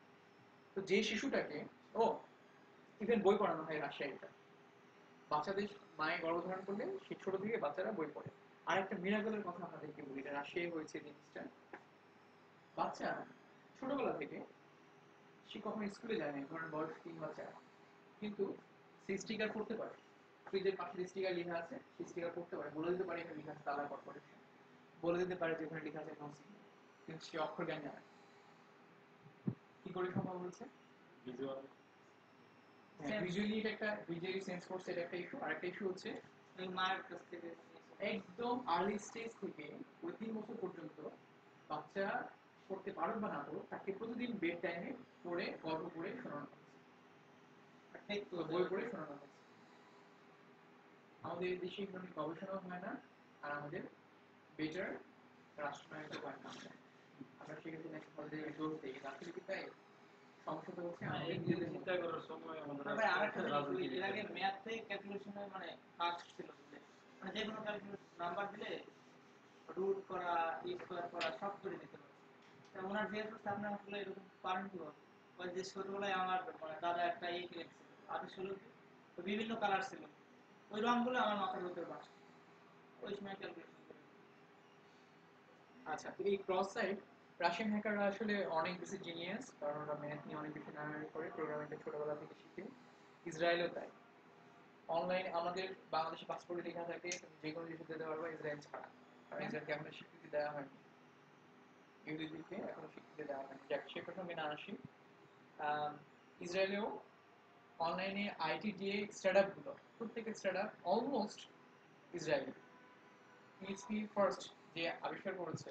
তো যে শিশুটাকে ও ইভেন বই পড়ানো হয় রাশিয়াতে, বাচ্চাদের মায়ে গর্ভধারণ করলে সে ছোট থেকে বাচ্চারা বই পড়ে। আর একটা মিরাকলের কথা আপনাদেরকে বলি, এটা রাশিয়ায় হয়েছে জিনিসটা। বাচ্চা ছোটবেলা থেকে সে কখনো স্কুলে যায় না, ধরেন বয়স 3 বা 4, কিন্তু সে স্টিকার পড়তে পারে, ফ্রিজের পাশে স্টিকার লেখা আছে সে স্টিকার পড়তে পারে, বলে দিতে পারে এখানে লেখা আছে তালা কর্পোরেশন, বলে দিতে পারে যে ওখানে লেখা আছে নো সিগন্যাল, কিন্তু সে অক্ষর জ্ঞান জানে। কি করে সম্ভব হয়েছে? ভিজুয়াল ভিজুয়ালি এটা একটা ভিজুয়ালি সেন্স করছে, এটা একটা ইস্যু। আরেকটা ইস্যু হচ্ছে ওই মায়ের কাছ থেকে একদম আর্লি স্টেজ থেকে ওই 3 বছর পর্যন্ত বাচ্চা পড়তে পারুক বা না পারুক, তাকে প্রতিদিন বেড টাইমে পড়ে গল্প পড়ে শোনানো হচ্ছে, বই পড়ে শোনানো হচ্ছে। আমাদের দেশে এগুলো নিয়ে গবেষণাও হয় না, আর আমাদের বেটার রাষ্ট্রনায়কও হয় না। আমরা সেক্ষেত্রে নেক্সট জোর দিই, আসলে কি তাই? সমস্যাটা হচ্ছে আমাদের নিজেদের চিন্তা করার সময় আমাদের তবে আরেকটা জিনিস বলি, এর আগে ম্যাথ থেকে ক্যালকুলেশনে মানে ফার্স্ট ছিল বুঝলে, মানে যে কোনো ক্যালকুলেশন নাম্বার দিলে রুট করা, স্কোয়ার করা সব করে দিতে পারে। তা ওনার জিজ্ঞেস করতে আপনি আসলে এরকম পারেন কি? ওই যে ছোটবেলায় আমার মানে দাদা একটা কিনেছিল, আগে ছিল কি বিভিন্ন কালার ছিল, ওই রঙগুলো আমার মাথার ভিতরে বাস, ওই সময় ক্যালকুলেশন করে। আচ্ছা, তো এই ক্রস সাইট রাশিয়ান হ্যাকাররা আসলে অনেক বেশি জিনিয়াস, কারণ ওরা ম্যাথ নিয়ে অনেক বেশি নাড়ানাড়ি করে, প্রোগ্রামিংটা ছোটবেলা থেকে শিখে। ইসরায়েলও তাই। অনলাইন আমাদের বাংলাদেশে পাসপোর্টে লেখা থাকে তুমি যে কোনো দেশে যেতে পারবে ইসরায়েল ছাড়া, কারণ ইসরায়েলকে এখনো স্বীকৃতি দেওয়া হয়নি, ইহুদিদেরকে এখনো স্বীকৃতি দেওয়া হয়নি। যাক, সে প্রসঙ্গে না আসি। ইসরায়েলেও অনলাইনে আইটি দিয়ে স্টার্ট গুলো, প্রত্যেকের start up almost Israeli. PHP first যে আবিষ্কার করেছে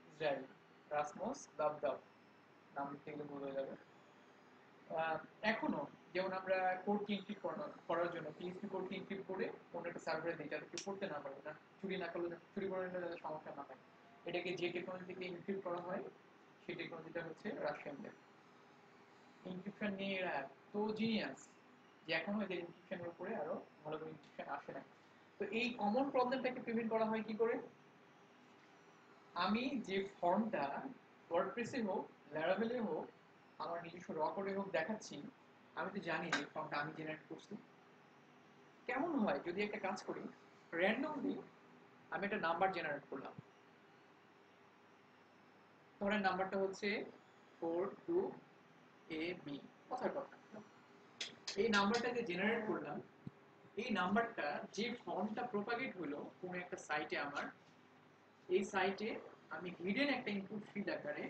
ইসরায়েল, রাসমস দাবদাব, নাম লিখতে গেলে ভুল হয়ে যাবে। এখনো যেমন আমরা কোডকে ইনক্রিপ্ট করার জন্য পিএইচপি কোডকে ইনক্রিপ্ট করে অন্য একটা সার্ভারে দিই যাতে কেউ পড়তে না পারে, না চুরি না করলে, চুরি করে নিলে যাতে সমস্যা না হয়। এটাকে যে টেকনোলজি থেকে ইনক্রিপ্ট করা হয় সেই টেকনোলজিটা হচ্ছে রাশিয়ানদের। ইনক্রিপশন নিয়ে এরা এত জিনিয়াস যে এখনো এদের ইনক্রিপশনের উপরে আরো ভালো করে ইনক্রিপশন আসে না। তো এই কমন প্রবলেমটাকে প্রিভেন্ট করা হয় কি করে? আমি যে ফর্মটা ওয়ার্ডপ্রেসে হোক, ল্যারাভেলে হোক, আমার নিজস্ব র কোডে হোক দেখাচ্ছি, আমি তো জানি যে ফর্মটা আমি জেনারেট করছি। কেমন হয় যদি একটা কাজ করি, র্যান্ডমলি আমি একটা নাম্বার জেনারেট করলাম। ধরেন নাম্বারটা হচ্ছে 42AB, কথার কথা। এই নাম্বারটাকে জেনারেট করলাম। এই নাম্বারটা যে ফর্মটা প্রপাগেট হলো কোনো একটা সাইটে আমার, এই সাইটে আমি হিডেন একটা ইনপুট ফিল্ড আকারে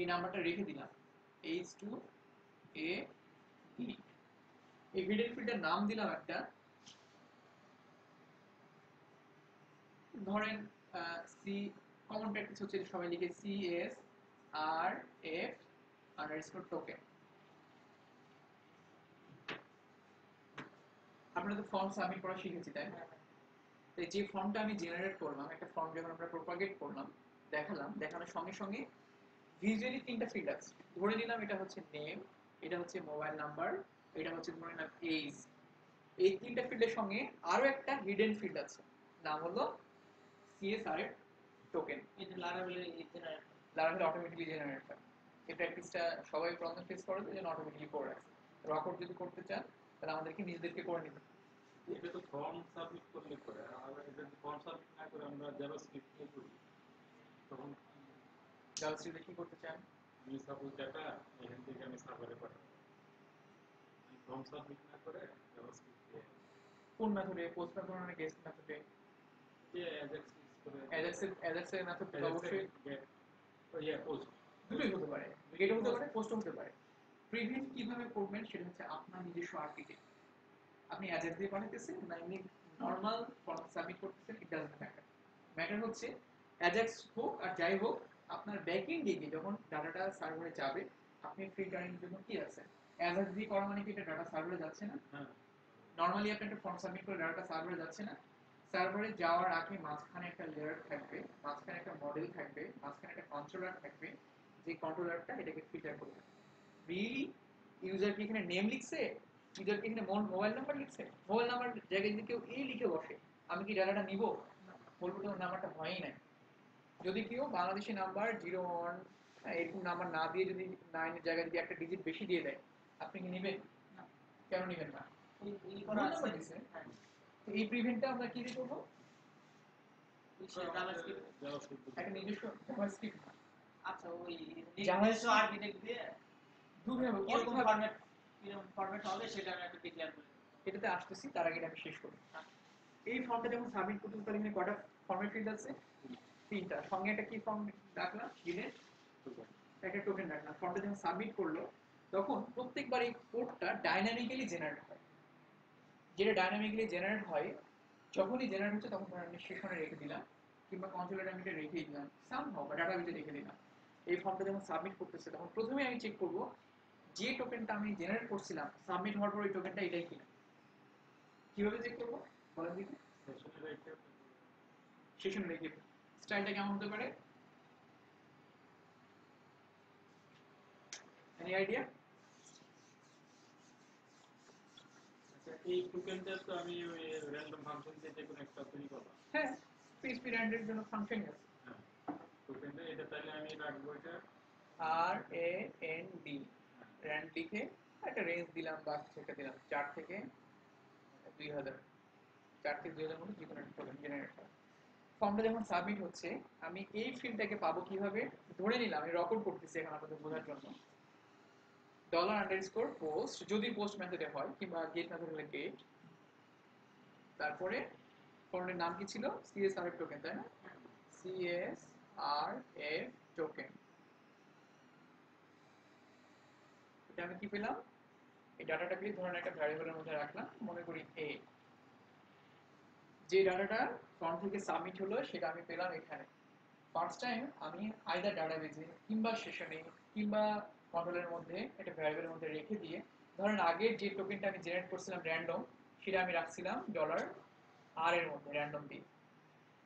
এই নাম্বারটা রেখে দিলাম H2AB। এই হিডেন ফিল্ডের নাম দিলাম একটা, ধরেন সি, কমন প্র্যাকটিস হচ্ছে সবাই লিখে CSRF টোকেন। আপনারা তো ফর্ম সাবমিট করা শিখেছি তাই না? তো যে ফর্মটা আমি জেনারেট করলাম, একটা ফর্ম যখন আমরা প্রপাগেট করলাম, দেখালাম, দেখানোর সঙ্গে সঙ্গে ভিজুয়ালি তিনটা ফিল্ড আছে। ধরে নিলাম এটা হচ্ছে নেম, এটা হচ্ছে মোবাইল নাম্বার, এটা হচ্ছে ধরে নিলাম এজ। এই তিনটা ফিল্ডের সঙ্গে আরো একটা হিডেন ফিল্ড আছে, নাম হলো CSRF টোকেন। এটা লারাভেলে জেনারেট লারাভেল অটোমেটিক্যালি জেনারেট হয়। এই প্র্যাকটিসটা সবাই প্রবলেম ফেস করে, এই জন্য অটোমেটিক্যালি করে রাখে। রকট যদি করতে চান তাহলে আমাদেরকে নিজেদেরকে করে নিতে হবে। এটা তো ফর্ম সাবমিট করলে করে, আর এটা ফর্ম সাবমিট না করে আমরা জাভাস্ক্রিপ্ট দিয়ে করি, তখন জাভাস্ক্রিপ্টে কি করতে চান? আমি সাপোজ ডাটা এখান থেকে আমি সার্ভারে পাঠাবো, ফর্ম সাবমিট না করে জাভাস্ক্রিপ্ট দিয়ে কোন মেথডে? পোস্ট মেথড না গেস্ট মেথডে? যে অ্যাজাক্স ইউজ করে অ্যাজাক্সের মেথড অবশ্যই গেট ইয়া পোস্ট দুটোই হতে পারে, গেটও হতে পারে, পোস্টও হতে পারে। প্রিভিউ কিভাবে করবেন সেটা হচ্ছে আপনার নিজস্ব আর্কিটেক্ট। আপনি অ্যাজাক্স দিয়ে পাঠাতেছেন না এমনি নর্মাল ফর্ম সাবমিট করতেছেন, ইট ডাজন্ট ম্যাটার। ম্যাটার হচ্ছে অ্যাজাক্স হোক আর যাই হোক, আপনার ব্যাকএন্ড দিকে যখন ডাটাটা সার্ভারে যাবে, আপনি ফিল্টারিংয়ের জন্য কি আছে? অ্যাজাক্স দিয়ে করা মানে কি এটা ডাটা সার্ভারে যাচ্ছে না? হ্যাঁ নরমালি আপনি একটা ফর্ম সাবমিট করে ডাটাটা সার্ভারে যাচ্ছে না? সার্ভারে যাওয়ার আগে মাঝখানে একটা লেয়ার থাকবে, মাঝখানে একটা মডেল থাকবে, মাঝখানে একটা কন্ট্রোলার থাকবে, যে কন্ট্রোলারটা এটাকে ফিল্টার করবে। রিয়েলি ইউজার কি এখানে নেম লিখছে? ইউজার কি এখানে মোবাইল নাম্বার লিখছে? মোবাইল নাম্বার জায়গায় যদি কেউ এই লিখে বসে, আমি কি ডাটাটা নিব? বলবো তো নাম্বারটা হয়ই নাই। যদি কেউ বাংলাদেশি নাম্বার 01 এরকম নাম্বার না দিয়ে যদি 9 এর জায়গায় যদি একটা ডিজিট বেশি দিয়ে দেয়, আপনি কি নেবেন? না কেন নেবেন না? এই করা আছে তো এই প্রিভেন্টটা আমরা কি দিয়ে করবো? জাভাস্ক্রিপ্ট একটা নিজস্ব জাভাস্ক্রিপ্ট। আচ্ছা ওই জাভাস্ক্রিপ্ট নিজস্ব আর্কিটেক্ট দিয়ে দুভাবে কিরকম ফরম্যাট হবে সেটা আমি একটা ডিক্লেয়ার করি। এটাতে আসতেছি, তার আগে আমি শেষ করি। এই ফর্মটা যখন সাবমিট করতেছি তাহলে এখানে কয়টা ফর্মের ফিল্ড আছে? তিনটা। সঙ্গে একটা কি ফর্ম রাখলাম? ডিলেট একটা টোকেন রাখলাম। ফর্মটা যখন সাবমিট করলো তখন প্রত্যেকবার এই কোডটা ডাইনামিক্যালি জেনারেট হয়। যেটা ডাইনামিক্যালি জেনারেট হয়, যখনই জেনারেট হচ্ছে তখন আমি সেশনে রেখে দিলাম, কিংবা কন্ট্রোলারে আমি এটা রেখে দিলাম সামহাও, বা ডাটাবেসে রেখে দিলাম। এই ফর্মটা যখন সাবমিট করতেছে তখন প্রথমে আমি চেক করব যে টোকেনটা আমি জেনারেট করছিলাম সাবমিট হওয়ার পর ওই টোকেনটা এটাই কিনা। কিভাবে চেক করবো বলেন দেখি? সেশনে রেখে। স্টাইলটা কেমন হতে পারে? Any idea? এই টোকেনটা তো আমি ওই র্যান্ডম ফাংশন দিয়ে যে কোনো একটা তৈরি করলাম। হ্যাঁ, পিএইচপি র্যান্ডের জন্য ফাংশন আছে। হ্যাঁ টোকেনটা এটা তাহলে আমি রাখবো এটা RAND র্যান্ড লিখে একটা রেঞ্জ দিলাম বা সেটা দিলাম 4 থেকে 2000, 4 থেকে 2000 মধ্যে যে কোনো একটা টোকেন জেনারেট হয়। ফর্মটা যখন সাবমিট হচ্ছে আমি এই ফিল্ডটাকে পাবো কিভাবে? ধরে নিলাম আমি রেকর্ড করতেছি এখন আপনাদের বোঝার জন্য, $_পোস্ট যদি পোস্ট মেথডে হয়, কিংবা গেট মেথড হলে গেট, তারপরে ফর্মের নাম কি ছিল? CSRF টোকেন, তাই না? CSRF token. এটা আমি কি পেলাম? এই ডাটাটাকে ধরেন একটা ভ্যারিয়েবলের মধ্যে রাখলাম, মনে করি a। যে ডাটাটা ফর্ম থেকে সাবমিট হলো সেটা আমি পেলাম এখানে। ফার্স্ট টাইম আমি আইদার ডাটাবেজে কিংবা সেশনে কিংবা মডেলের মধ্যে একটা ভ্যারিয়েবলের মধ্যে রেখে দিয়ে, ধরেন আগের যে টোকেনটা আমি জেনারেট করছিলাম র্যান্ডম, সেটা আমি রাখছিলাম $r এর মধ্যে র্যান্ডম দিয়ে।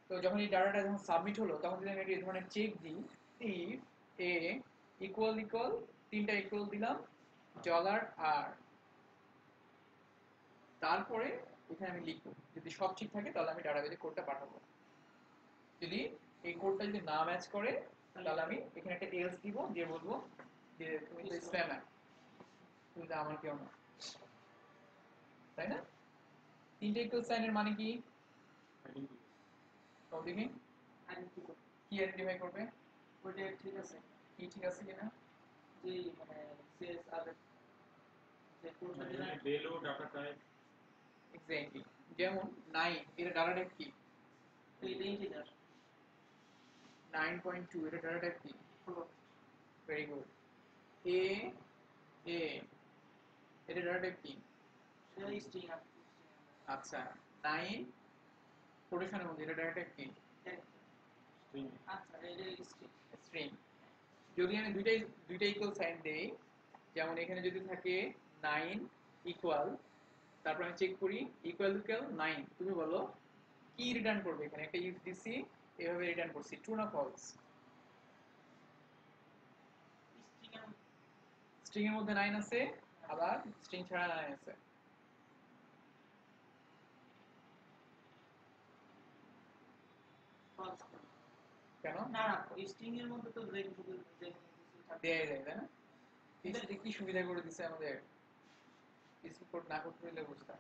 তো যখন এই ডাটাটা যখন সাবমিট হলো তখন যদি আমি এই ধরনের চেক দিই, ইফ a ইকুয়াল ইকুয়াল, তিনটা ইকুয়াল দিলাম $r, তারপরে এখানে আমি লিখবো যদি সব ঠিক থাকে তাহলে আমি ডাটাবেজে কোডটা পাঠাবো। যদি এই কোডটা যদি না ম্যাচ করে তাহলে আমি এখানে একটা এলস দিব, দিয়ে বলবো যে তুমি তো স্প্যামার, তুমি তো আমার কেউ না। তাই না? তিনটা ইকুয়াল সাইনের মানে কি? আইডেন্টি সব দেখি আইডেন্টিফাই কি আইডেন্টিফাই করবে, ওইটা ঠিক আছে কি ঠিক আছে কিনা। যে মানে সিএস আর যে কোডটা দিলাম ভ্যালু ডাটা টাইপ এক্স্যাক্টলি, যেমন 9 এর ডাটা টাইপ কি? এইটা ইন্টিজার 9.2 এর ডাটা টাইপ কি? Very good. এ এ এর ডাটা টাইপ কি? সেটা স্ট্রিং আর আচ্ছা 9 কোটেশনের মধ্যে এর ডাটা টাইপ কি? স্ট্রিং আচ্ছা এটা স্ট্রিং স্ট্রিং। যদি আমি দুইটা ইকুয়াল সাইন দেই, যেমন এখানে যদি থাকে 9 ইকুয়াল, তারপর আমি চেক করি ইকুয়াল ইকুয়াল 9, তুমি বলো কি রিটার্ন করবে? এখানে একটা ইফ দিছি, এভাবে রিটার্ন করছি, ট্রু না ফলস? স্ট্রিং এর স্ট্রিং এর মধ্যে 9 আছে, আবার স্ট্রিং ছাড়া 9 আছে। ফলস কেন? না না স্ট্রিং এর মধ্যে তো ব্রেক শুধু যে দেয়াই যায় তাই না? পিসিতে কি সুবিধা করে দিছে আমাদের, পিসি কোড না করতে হলে বুঝতাম।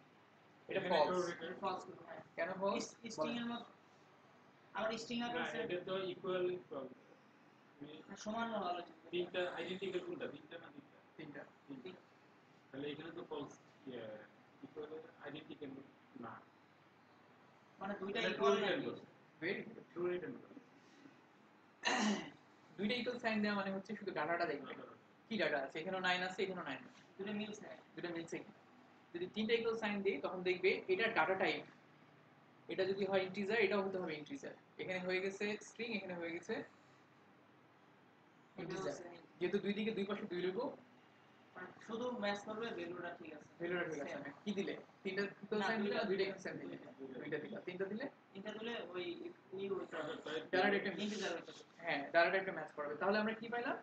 এটা ফলস। ফলস হ্যাঁ কেন ফলস? স্ট্রিং এর মধ্যে আবার স্ট্রিং না আছে এটা তো ইকুয়াল সমান ভালো তিনটা আইডেন্টিক্যাল কোনটা তিনটা না তিনটা তিনটা। তিনটা তাহলে এখানে তো ফলস ইকুয়াল আইডেন্টিক্যাল না মানে দুইটা এটা ইকুয়াল true return নাকি করবে। Very good. true return করবে। দুইটা ইকুয়াল সাইন দেওয়া মানে হচ্ছে শুধু ডাটাটা দেখবে কি ডাটা আছে, এখানেও 9 আছে, এখানেও 9 আছে, দুটো মিলছে দুটো মিলছে কিনা। যদি তিনটা ইকুয়াল সাইন দিই তখন দেখবে এটা ডাটা টাইপ, এটা যদি হয় ইন্টিজার এটাও হতে হবে ইন্টিজার। এখানে হয়ে গেছে স্ট্রিং, এখানে হয়ে গেছে ইন্টিজার। যেহেতু দুই দিকে দুই পাশে দুই লিখব, মানে শুধু ম্যাচ করবে ভ্যালুটা ঠিক আছে ভ্যালুটা ঠিক আছে। কি দিলে? তিনটা ইকুয়াল না, সাইন দিলে না দুইটা দুইটা ইকুয়াল সাইন দিলে? দুইটা দিলা। তিনটা দিলে তিনটা দিলে ওই ই হইতে হবে ডাটা একটা ইন্টিজার হইতে হবে হ্যাঁ ডাটা একটা ম্যাচ করবে। তাহলে আমরা কি পাইলাম?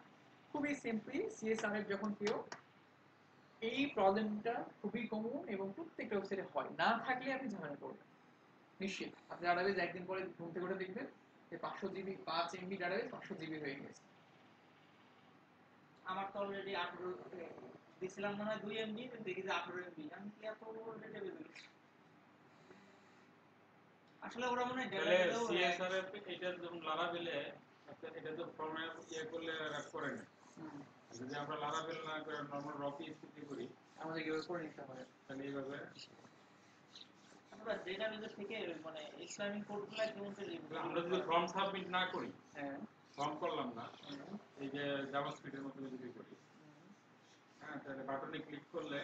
খুবই সিম্পলি সিএসআর এর যখন কেউ এই প্রবলেমটা খুবই কমন এবং প্রত্যেকটা ওয়েবসাইটে হয়, না থাকলে আপনি ঝামেলা করবেন নিশ্চিত। আপনি ডাটাবেজ একদিন পরে ঘুম থেকে উঠে দেখবেন যে 500 জিবি 5 MB ডাটাবেজ 500 জিবি হয়ে গেছে। আমার তো অলরেডি 18 দিছিলাম মনে হয় 2 এমবি দেখি যে 18 এমবি আমি কি এত ডেটা বের আসলে ওরা মনে হয় তাহলে ডেটা সিএসআর এর এটা যখন লারাভেলে এটা তো ফর্মে ইয়ে করলে র্যাপ করে না যদি আমরা লারাভেল না করে নরমাল রকি স্ক্রিপ্ট করি আমাদের এভাবে করে নিতে হবে। তাহলে এইভাবে আমরা ডেটাবেজ থেকে মানে ইসলামিক কোডগুলো কেমন করে আমরা যদি ফর্ম সাবমিট না করি, হ্যাঁ ফর্ম করলাম না, এই যে জাভাস্ক্রিপ্টের মতো যদি করি, হ্যাঁ তাহলে বাটনে ক্লিক করলে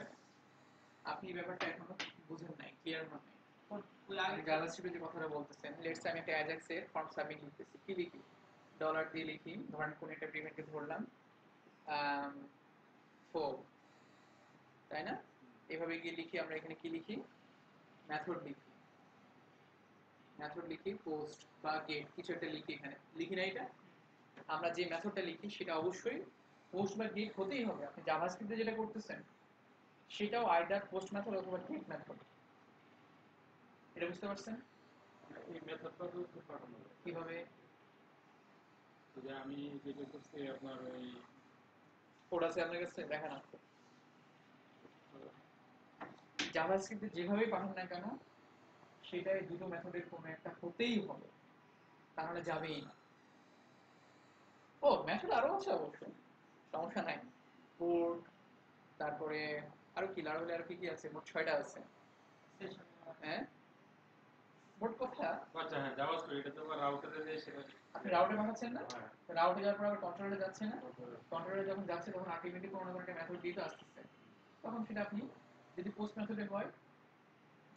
আপনি এই ব্যাপারটা এখনো বুঝেন নাই, ক্লিয়ার হন নাই। ওই আপনি জাভাস্ক্রিপ্টে যে কথাটা বলতেছেন, লেটস আমি একটা অ্যাজাক্স এর ফর্ম সাবমিট লিখতেছি, কি লিখি? ডলার দিয়ে লিখি, ধরেন কোন একটা পেমেন্টকে ধরলাম 4, তাই না? এভাবে গিয়ে লিখি, আমরা এখানে কি লিখি? মেথড লিখি, মেথড লিখি পোস্ট বা গেট কিছু একটা লিখি, এখানে লিখি না এটা? আমরা যে মেথডটা লিখি সেটা অবশ্যই পোস্ট বা গেট হতেই হবে। আপনি জাভাস্ক্রিপ্টে যেটা করতেছেন সেটাও আইদার পোস্ট মেথড অথবা গেট মেথড। এটা বুঝতে পারছেন? এই মেথডটা তো খুব পাঠানো যায়। কিভাবে? যে আমি যেটা করছি আপনার ওই কোড আছে আপনার কাছে, দেখেন আপনি জাভাস্ক্রিপ্টে যেভাবে পাঠান না কেন সেটাই দুটো মেথডের কোনো একটা হতেই হবে, তাহলে যাবেই না। ও মেথড আরো আছে অবশ্য, সমস্যা নাই। পোর্ট, তারপরে আরো কি লারাভেলে আরো কি কি আছে? মোট 6টা আছে। হ্যাঁ মোট কথা, আচ্ছা হ্যাঁ জাভাস্ক্রিপ্ট এটা তো আবার রাউটারে দিয়ে সেটা আপনি রাউটে পাঠাচ্ছেন না, হ্যাঁ রাউটে যাওয়ার পর আবার কন্ট্রোলারে যাচ্ছে না, কন্ট্রোলারে যখন যাচ্ছে তখন আলটিমেটলি কোনো না কোনো একটা মেথড দিয়ে তো আসতেছে, তখন সেটা আপনি যদি পোস্ট মেথডে হয়।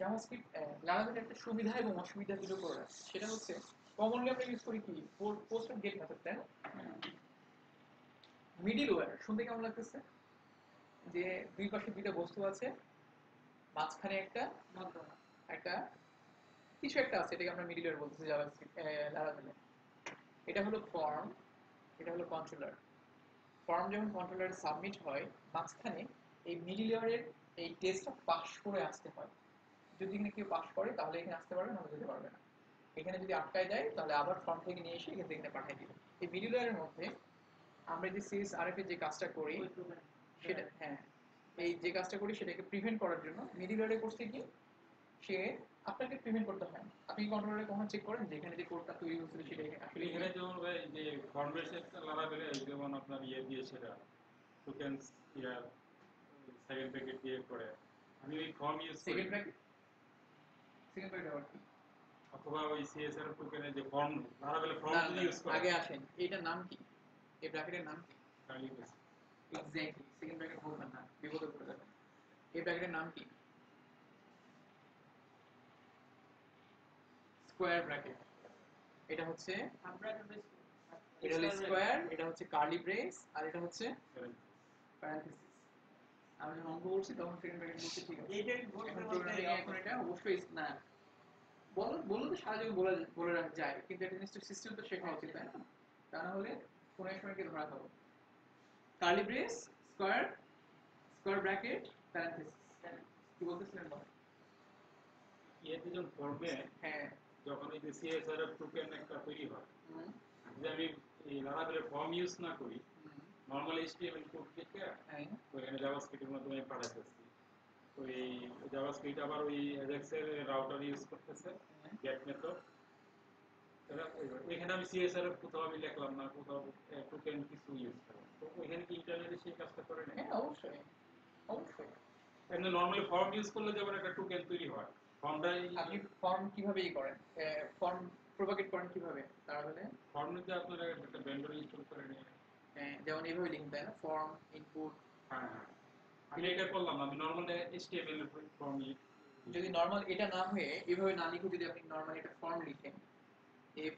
জাভাস্ক্রিপ্ট লারাভেলের একটা সুবিধা এবং অসুবিধা দুটো করে রাখছে, সেটা হচ্ছে কমনলি আমরা ইউজ করি কি পোস্ট আর গেট মেথড, তাই না? মিডলওয়্যার শুনতে কেমন লাগতেছে? যে দুই পাশে দুইটা বস্তু আছে, মাঝখানে একটা একটা কিছু একটা আছে, এটাকে আমরা মিডলওয়্যার বলতেছি জাভাস্ক্রিপ্ট লারাভেলে। এটা হলো ফর্ম, এটা হলো কন্ট্রোলার। ফর্ম যখন কন্ট্রোলারে সাবমিট হয়, মাঝখানে এই মিডলওয়্যারের এই টেস্টটা পাস করে আসতে হয়। যদি এখানে কেউ পাস করে তাহলে এখানে আসতে পারবে, নাহলে যেতে পারবে না। এখানে যদি আটকায় দেয় তাহলে আবার ফর্ম থেকে নিয়ে এসে এখান থেকে এখানে পাঠিয়ে দিবে। এই মিডলওয়্যারের মধ্যে আমরা যে সিএসআরএফ এর যে কাজটা করি সেটা, হ্যাঁ এই যে কাজটা করি সেটাকে প্রিভেন্ট করার জন্য মিডলওয়্যারে করছে কি সে আপনাকে প্রিভেন্ট করতে হয় না। আপনি কন্ট্রোলারে কখন চেক করেন যে এখানে যে কোডটা তৈরি হচ্ছে সেটা আসলে এখানে যেমন ভাই যে ফরমেশন লারাবেলে যেমন আপনার ইয়ে দিয়ে সেটা টোকেনস ইয়ার সেকেন্ড প্যাকেট দিয়ে করে আমি ওই ফর্ম ইউজ করি সেকেন্ড ব্র্যাকেট আবার কি? অথবা ওই সিএসআর টোকেনের যে ফর্ম লারাবেলে ফর্ম না, যদি না, ইউজ করে আগে আসেন এটার নাম কি, এই ব্র্যাকেটের নাম কি? Curly brace exactly second bracket বলবেন না, বিপদে পড়ে যাবেন। এই ব্র্যাকেটের নাম কি? Square bracket. এটা হচ্ছে এটা হলো স্কোয়ার, এটা হচ্ছে কার্লি ব্রেস, আর এটা হচ্ছে প্যারেনথেসিস। আমি যখন অঙ্ক করছি তখন সেকেন্ড ব্র্যাকেট বলছি ঠিক আছে। এখন প্রোগ্রামিং এখন এটা অবশ্যই না বলো তো সারা জীবন বলে রাখা যায়, কিন্তু একটা জিনিস সিস্টেম তো শেখা উচিত তাই না? তা না হলে কোনো এক সময় কি ধরা খাবো। Curly brace, square, square bracket, parenthesis. কি বলতেছিলেন বল? ইয়েতে যখন ফর্মে হ্যাঁ। যখন এই যে সিএসআর টোকেন একটা তৈরি হয় হুম, যদি আমি এই লারাবেলে ফর্ম ইউজ না করি হুম, নর্মাল এইচটিএমএল কোড লিখে হ্যাঁ, ওইখানে জাভাস্ক্রিপ্টের মাধ্যমে পাঠাইতেছি ওই জাভাস্ক্রিপ্ট আবার ওই অ্যাজাক্সের রাউটার ইউজ করতেছে হ্যাঁ। গেট মেথড এখানে আমি সিএসআর কোথাও আমি লিখলাম না কোথাও টোকেন কিছু ইউজ করলাম তো ওইখানে কি ইন্টারনেটে সেই কাজটা করে না হ্যাঁ, অবশ্যই অবশ্যই। এমনি নর্মালি ফর্ম ইউজ করলে যেমন একটা টোকেন তৈরি হয় ফর্মটাই আপনি ফর্ম কিভাবে করেন, ফর্ম প্রোপাগেট করেন কিভাবে তারা বলে? ফর্মে আপনারা একটা ভেন্ডর ইনস্টল করে নিয়ে যেমন এইভাবে লিখুন তাই না, ফর্ম ইনপুট। হ্যাঁ হ্যাঁ আমি এটা করলাম না আমি নর্মাল এইচটিএমএল ফর্ম যদি নর্মাল এটা না হয়ে এভাবে না লিখে যদি আপনি নর্মাল একটা ফর্ম লিখেন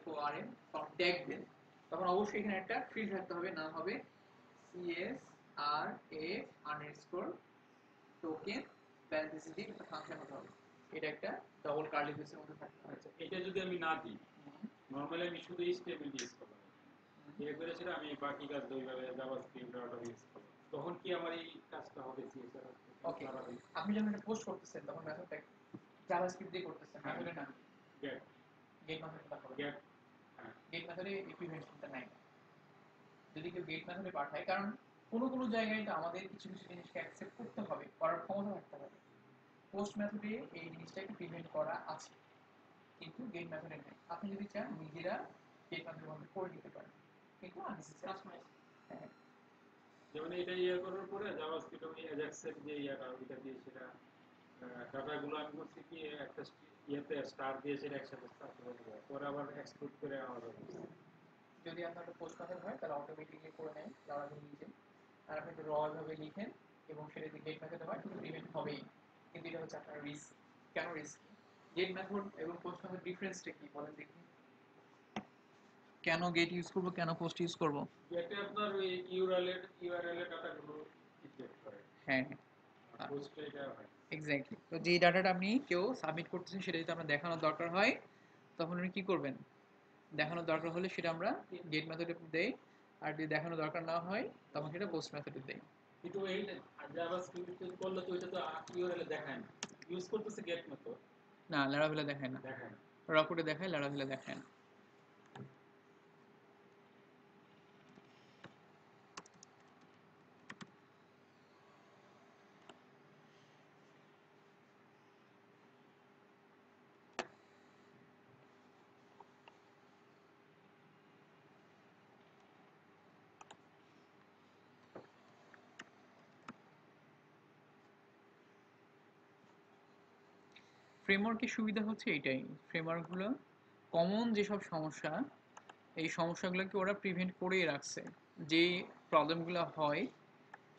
FORM ফর্ম ট্যাগ দেন, তখন অবশ্যই এখানে একটা ফিল্ড থাকতে হবে, নাম হবে CSRF আন্ডারস্কোর টোকেন প্যারেনথেসিস দিয়ে একটা ফাংশন হতে হবে। এটা একটা ডবল কার্লি ব্রেসের মধ্যে থাকতে হবে। আচ্ছা এটা যদি আমি না দিই নর্মালি আমি শুধু এইচটিএমএল ইউজ করলাম এরপরে সেটা আমি বাকি কাজ ওইভাবে জাভাস্ক্রিপ্ট রাউটার ইউজ করলাম তখন কি আমার এই কাজটা হবে সিএসআর ওকে, আপনি যখন এটা পোস্ট করতেছেন তখন মেথডটা জাভাস্ক্রিপ্ট দিয়ে করতেছেন, মেথডের নাম গেট গেট মেথডটা হবে। গেট হ্যাঁ গেট মেথডে ইকুইভ্যালেন্সটা নাই। যদি কেউ গেট মেথডে পাঠায়, কারণ কোনো জায়গায় তো আমাদের কিছু কিছু জিনিসকে অ্যাকসেপ্ট করতে হবে, করার ক্ষমতা থাকতে হবে। পোস্ট মেথডে এই জিনিসটাকে প্রিভেন্ট করা আছে, কিন্তু গেট মেথডে নাই। আপনি যদি চান নিজেরা গেট মেথডের মধ্যে করে দিতে পারেন, কিন্তু আননেসেসারি। হ্যাঁ, যেমন এটা ইয়ে করার পরে জাভাস্ক্রিপ্ট আমি অ্যাজাক্সের যে ইয়াটা ওইটা দিয়ে সেটা ডাটাগুলো আমি করছি কি একটা ইয়েতে স্টার দিয়ে সেটা একসাথে স্টার করে দেবো পরে আবার এক্সক্লুড করে আলাদা করছি যদি আপনার পোস্ট মেথড হয় তাহলে অটোমেটিকলি করে নেয় লারাভেল নিজে। আর আপনি যদি র ভাবে লিখেন এবং সেটা যদি গেট মেথডে হয় তাহলে প্রিভেন্ট হবেই। কিন্তু এটা হচ্ছে আপনার রিস্ক। কেন রিস্ক? গেট মেথড এবং পোস্ট মেথড ডিফারেন্সটা কি বলেন দেখি? কেন গেট ইউজ করব, কেন পোস্ট ইউজ করব? গেটে আপনার ওই ইউআরএল এর ডাটাগুলো ইনজেক্ট করে হ্যাঁ, আর পোস্টে এটা হয় এক্স্যাক্টলি। তো যে ডাটাটা আপনি কেউ সাবমিট করতেছেন সেটা যদি আপনার দেখানোর দরকার হয় তখন আপনি কি করবেন? দেখানোর দরকার হলে সেটা আমরা গেট মেথডে দেই, আর যদি দেখানোর দরকার না হয় তখন সেটা পোস্ট মেথডে দেই। কিন্তু এই জাভাস্ক্রিপ্ট করলে তো এটা তো ইউআরএল দেখায় না ইউজ করতেছে গেট মেথড না, ল্যারাভেলে দেখায় না, দেখায় না রকেটে দেখায়, ল্যারাভেলে দেখায় না। ফ্রেমওয়ার্কের সুবিধা হচ্ছে এটাই, ফ্রেমওয়ার্কগুলো কমন যেসব সমস্যা, এই সমস্যাগুলোকে ওরা প্রিভেন্ট করেই রাখছে। যেই প্রবলেমগুলো হয়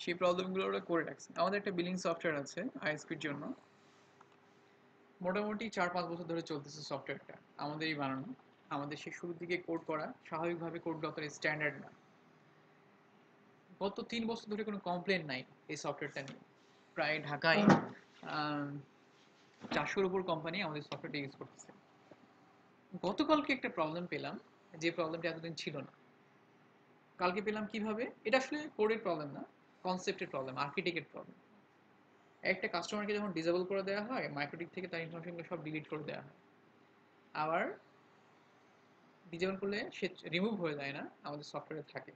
সেই প্রবলেমগুলো ওরা করে রাখছে। আমাদের একটা বিলিং সফটওয়্যার আছে আইএসপির জন্য, মোটামুটি 4-5 বছর ধরে চলতেছে সফটওয়্যারটা, আমাদেরই বানানো। আমাদের সেই শুরুর দিকে কোড করা, স্বাভাবিকভাবে কোডগুলো অত স্ট্যান্ডার্ড না। গত 3 বছর ধরে কোনো কমপ্লেন নাই এই সফটওয়্যারটা নিয়ে। প্রায় ঢাকায় 400-র উপর কোম্পানি আমাদের সফটওয়্যারটা ইউজ করতেছে। গতকালকে একটা প্রবলেম পেলাম, যে প্রবলেমটা এতদিন ছিল না। কালকে পেলাম কিভাবে? এটা আসলে কোডের প্রবলেম না, কনসেপ্টের প্রবলেম, আর্কিটেক্টের প্রবলেম। একটা কাস্টমারকে যখন ডিসেবল করে দেওয়া হয় মাইক্রোটিক থেকে তার ইনফরমেশনগুলো সব ডিলিট করে দেওয়া হয়। আবার ডিসেবল করলে সে রিমুভ হয়ে যায় না, আমাদের সফটওয়্যারে থাকে।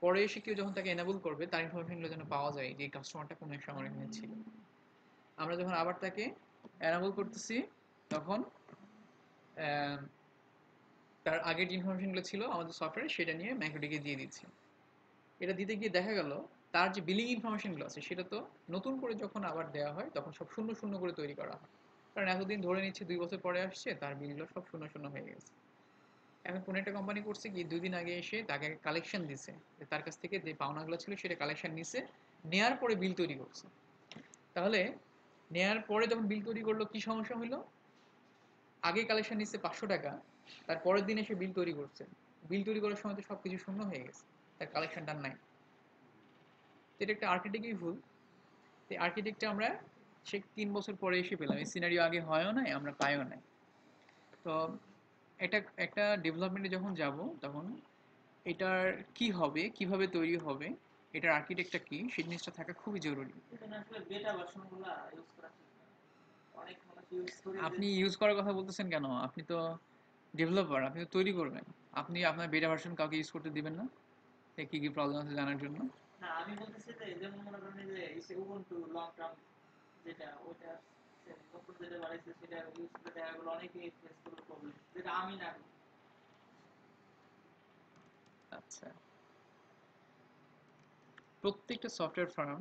পরে এসে কেউ যখন তাকে এনাবল করবে তার ইনফরমেশনগুলো যেন পাওয়া যায় যে কাস্টমারটা কোন সময় আমার এখানে ছিল। আমরা যখন আবার তাকে এনাবল করতেছি তখন আহ, তার আগের যে ইনফরমেশনগুলো ছিল আমাদের সফটওয়্যারে সেটা নিয়ে ম্যাকরোডিকে দিয়ে দিচ্ছি। এটা দিতে গিয়ে দেখা গেল তার যে বিলিং ইনফরমেশনগুলো আছে সেটা তো নতুন করে যখন আবার দেওয়া হয় তখন সব শূন্য শূন্য করে তৈরি করা হয়, কারণ এতদিন ধরে নিচ্ছে 2 বছর পরে আসছে তার বিলগুলো সব শূন্য শূন্য হয়ে গেছে। এখন কোনো একটা কোম্পানি করছে কি 2 দিন আগে এসে তাকে কালেকশন দিছে, যে তার কাছ থেকে যে পাওনাগুলো ছিল সেটা কালেকশন নিছে, নেয়ার পরে বিল তৈরি করছে। তাহলে নেয়ার পরে যখন বিল তৈরি করলো কি সমস্যা হলো, আগে কালেকশন নিচ্ছে 500 টাকা, তার পরের দিন এসে বিল তৈরি করছে, বিল তৈরি করার সময় তো সবকিছু শূন্য হয়ে গেছে, তার কালেকশনটা নাই। তো এটা একটা আর্কিটেক্টই ভুল। এই আর্কিটেক্টটা আমরা সে 3 বছর পরে এসে পেলাম, এই সিনারিও আগে হয়ও নাই আমরা পাইও নাই। তো এটা একটা ডেভেলপমেন্টে যখন যাব তখন এটার কি হবে, কিভাবে তৈরি হবে, এটার আর্কিটেক্টটা কি, সেই জিনিসটা থাকা খুবই জরুরি। এখানে আসলে বেটা ভার্সনগুলো ইউজ করা ঠিক না। অনেক মানুষ ইউজ করে যে আপনি ইউজ করার কথা বলতেছেন কেন? আপনি তো ডেভেলপার, আপনি তো তৈরি করবেন। আপনি আপনার বেটা ভার্সন কাউকে ইউজ করতে দিবেন না কি কি প্রবলেম আছে জানার জন্য? না, আমি বলতেছি যে যেমন মনে করেন এই যে উবুন্টু লং টার্ম যেটা ওইটা নতুন যেটা বাড়াইছে সেটা ইউজ করে দেখা গেলো অনেকেই ফেস করলো প্রবলেম, যেটা আমি না করি। আচ্ছা, প্রত্যেকটা সফটওয়্যার ফার্ম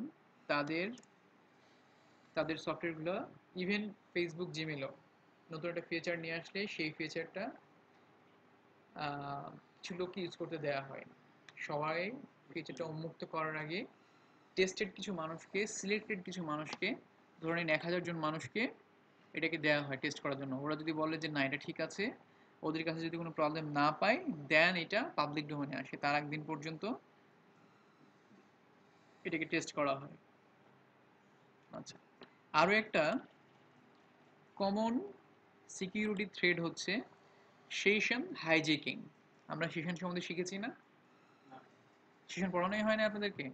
তাদের তাদের সফটওয়্যারগুলো, ইভেন ফেসবুক জিমেলও নতুন একটা ফিচার নিয়ে আসলে সেই ফিচারটা কিছু লোককে ইউজ করতে দেওয়া হয় না। সবাই ফিচারটা উন্মুক্ত করার আগে টেস্টেড কিছু মানুষকে, সিলেক্টেড কিছু মানুষকে, ধরে নিন 1000 জন মানুষকে এটাকে দেওয়া হয় টেস্ট করার জন্য। ওরা যদি বলে যে না এটা ঠিক আছে, ওদের কাছে যদি কোনো প্রবলেম না পায়, দেন এটা পাবলিক ডোমেনে আসে, তার একদিন পর্যন্ত এটাকে টেস্ট করা হয়। আচ্ছা, আরও একটা কমন সিকিউরিটি থ্রেড হচ্ছে সেশন হাইজ্যাকিং। আমরা সেশন সম্বন্ধে শিখেছি না? সেশন পড়ানোই হয় না আপনাদেরকে?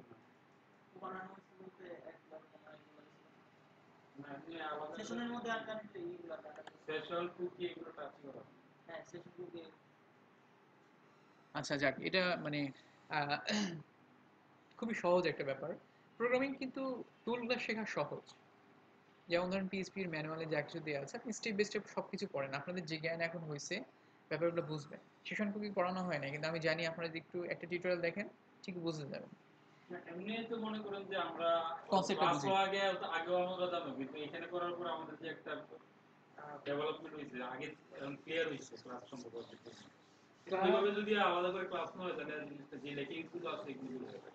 বানানো হচ্ছে বলতে একবার মনে হয় এগুলো না, এমনি আলাদা সেশনের মধ্যে আর কারেন্ট এইগুলো ডাটা, সেশন কুকি এগুলো টাচ করা। হ্যাঁ সেশন গ্রুপে আচ্ছা যাক, এটা মানে আহ, খুবই সহজ একটা ব্যাপার। প্রোগ্রামিং কিন্তু টুলগুলো শেখা সহজ। যেমন ধরেন পিএইচপি এর ম্যানুয়ালে যা কিছু দেওয়া আছে আপনি স্টেপ বাই স্টেপ সব কিছু পড়েন, আপনাদের যে জ্ঞান এখন হয়েছে ব্যাপারগুলো বুঝবেন। সেশন কুকি পড়ানো হয় না, কিন্তু আমি জানি আপনারা যদি একটু একটা টিউটোরিয়াল দেখেন ঠিক বুঝে যাবেন, এমনি তো মনে করেন যে আমরা কনসেপ্টটা ক্লাস বুঝি। হওয়া আগে আগেও আমরা জানো, কিন্তু এখানে করার পর আমাদের যে একটা ডেভেলপমেন্ট হয়েছে আগে এখন ক্লিয়ার হয়েছে ক্লাস সম্পর্কে। এইভাবে যদি আলাদা করে ক্লাস না হয় তাহলে জিনিসটা যে লেকিং গুলো আছে এগুলো বুঝে যাবে।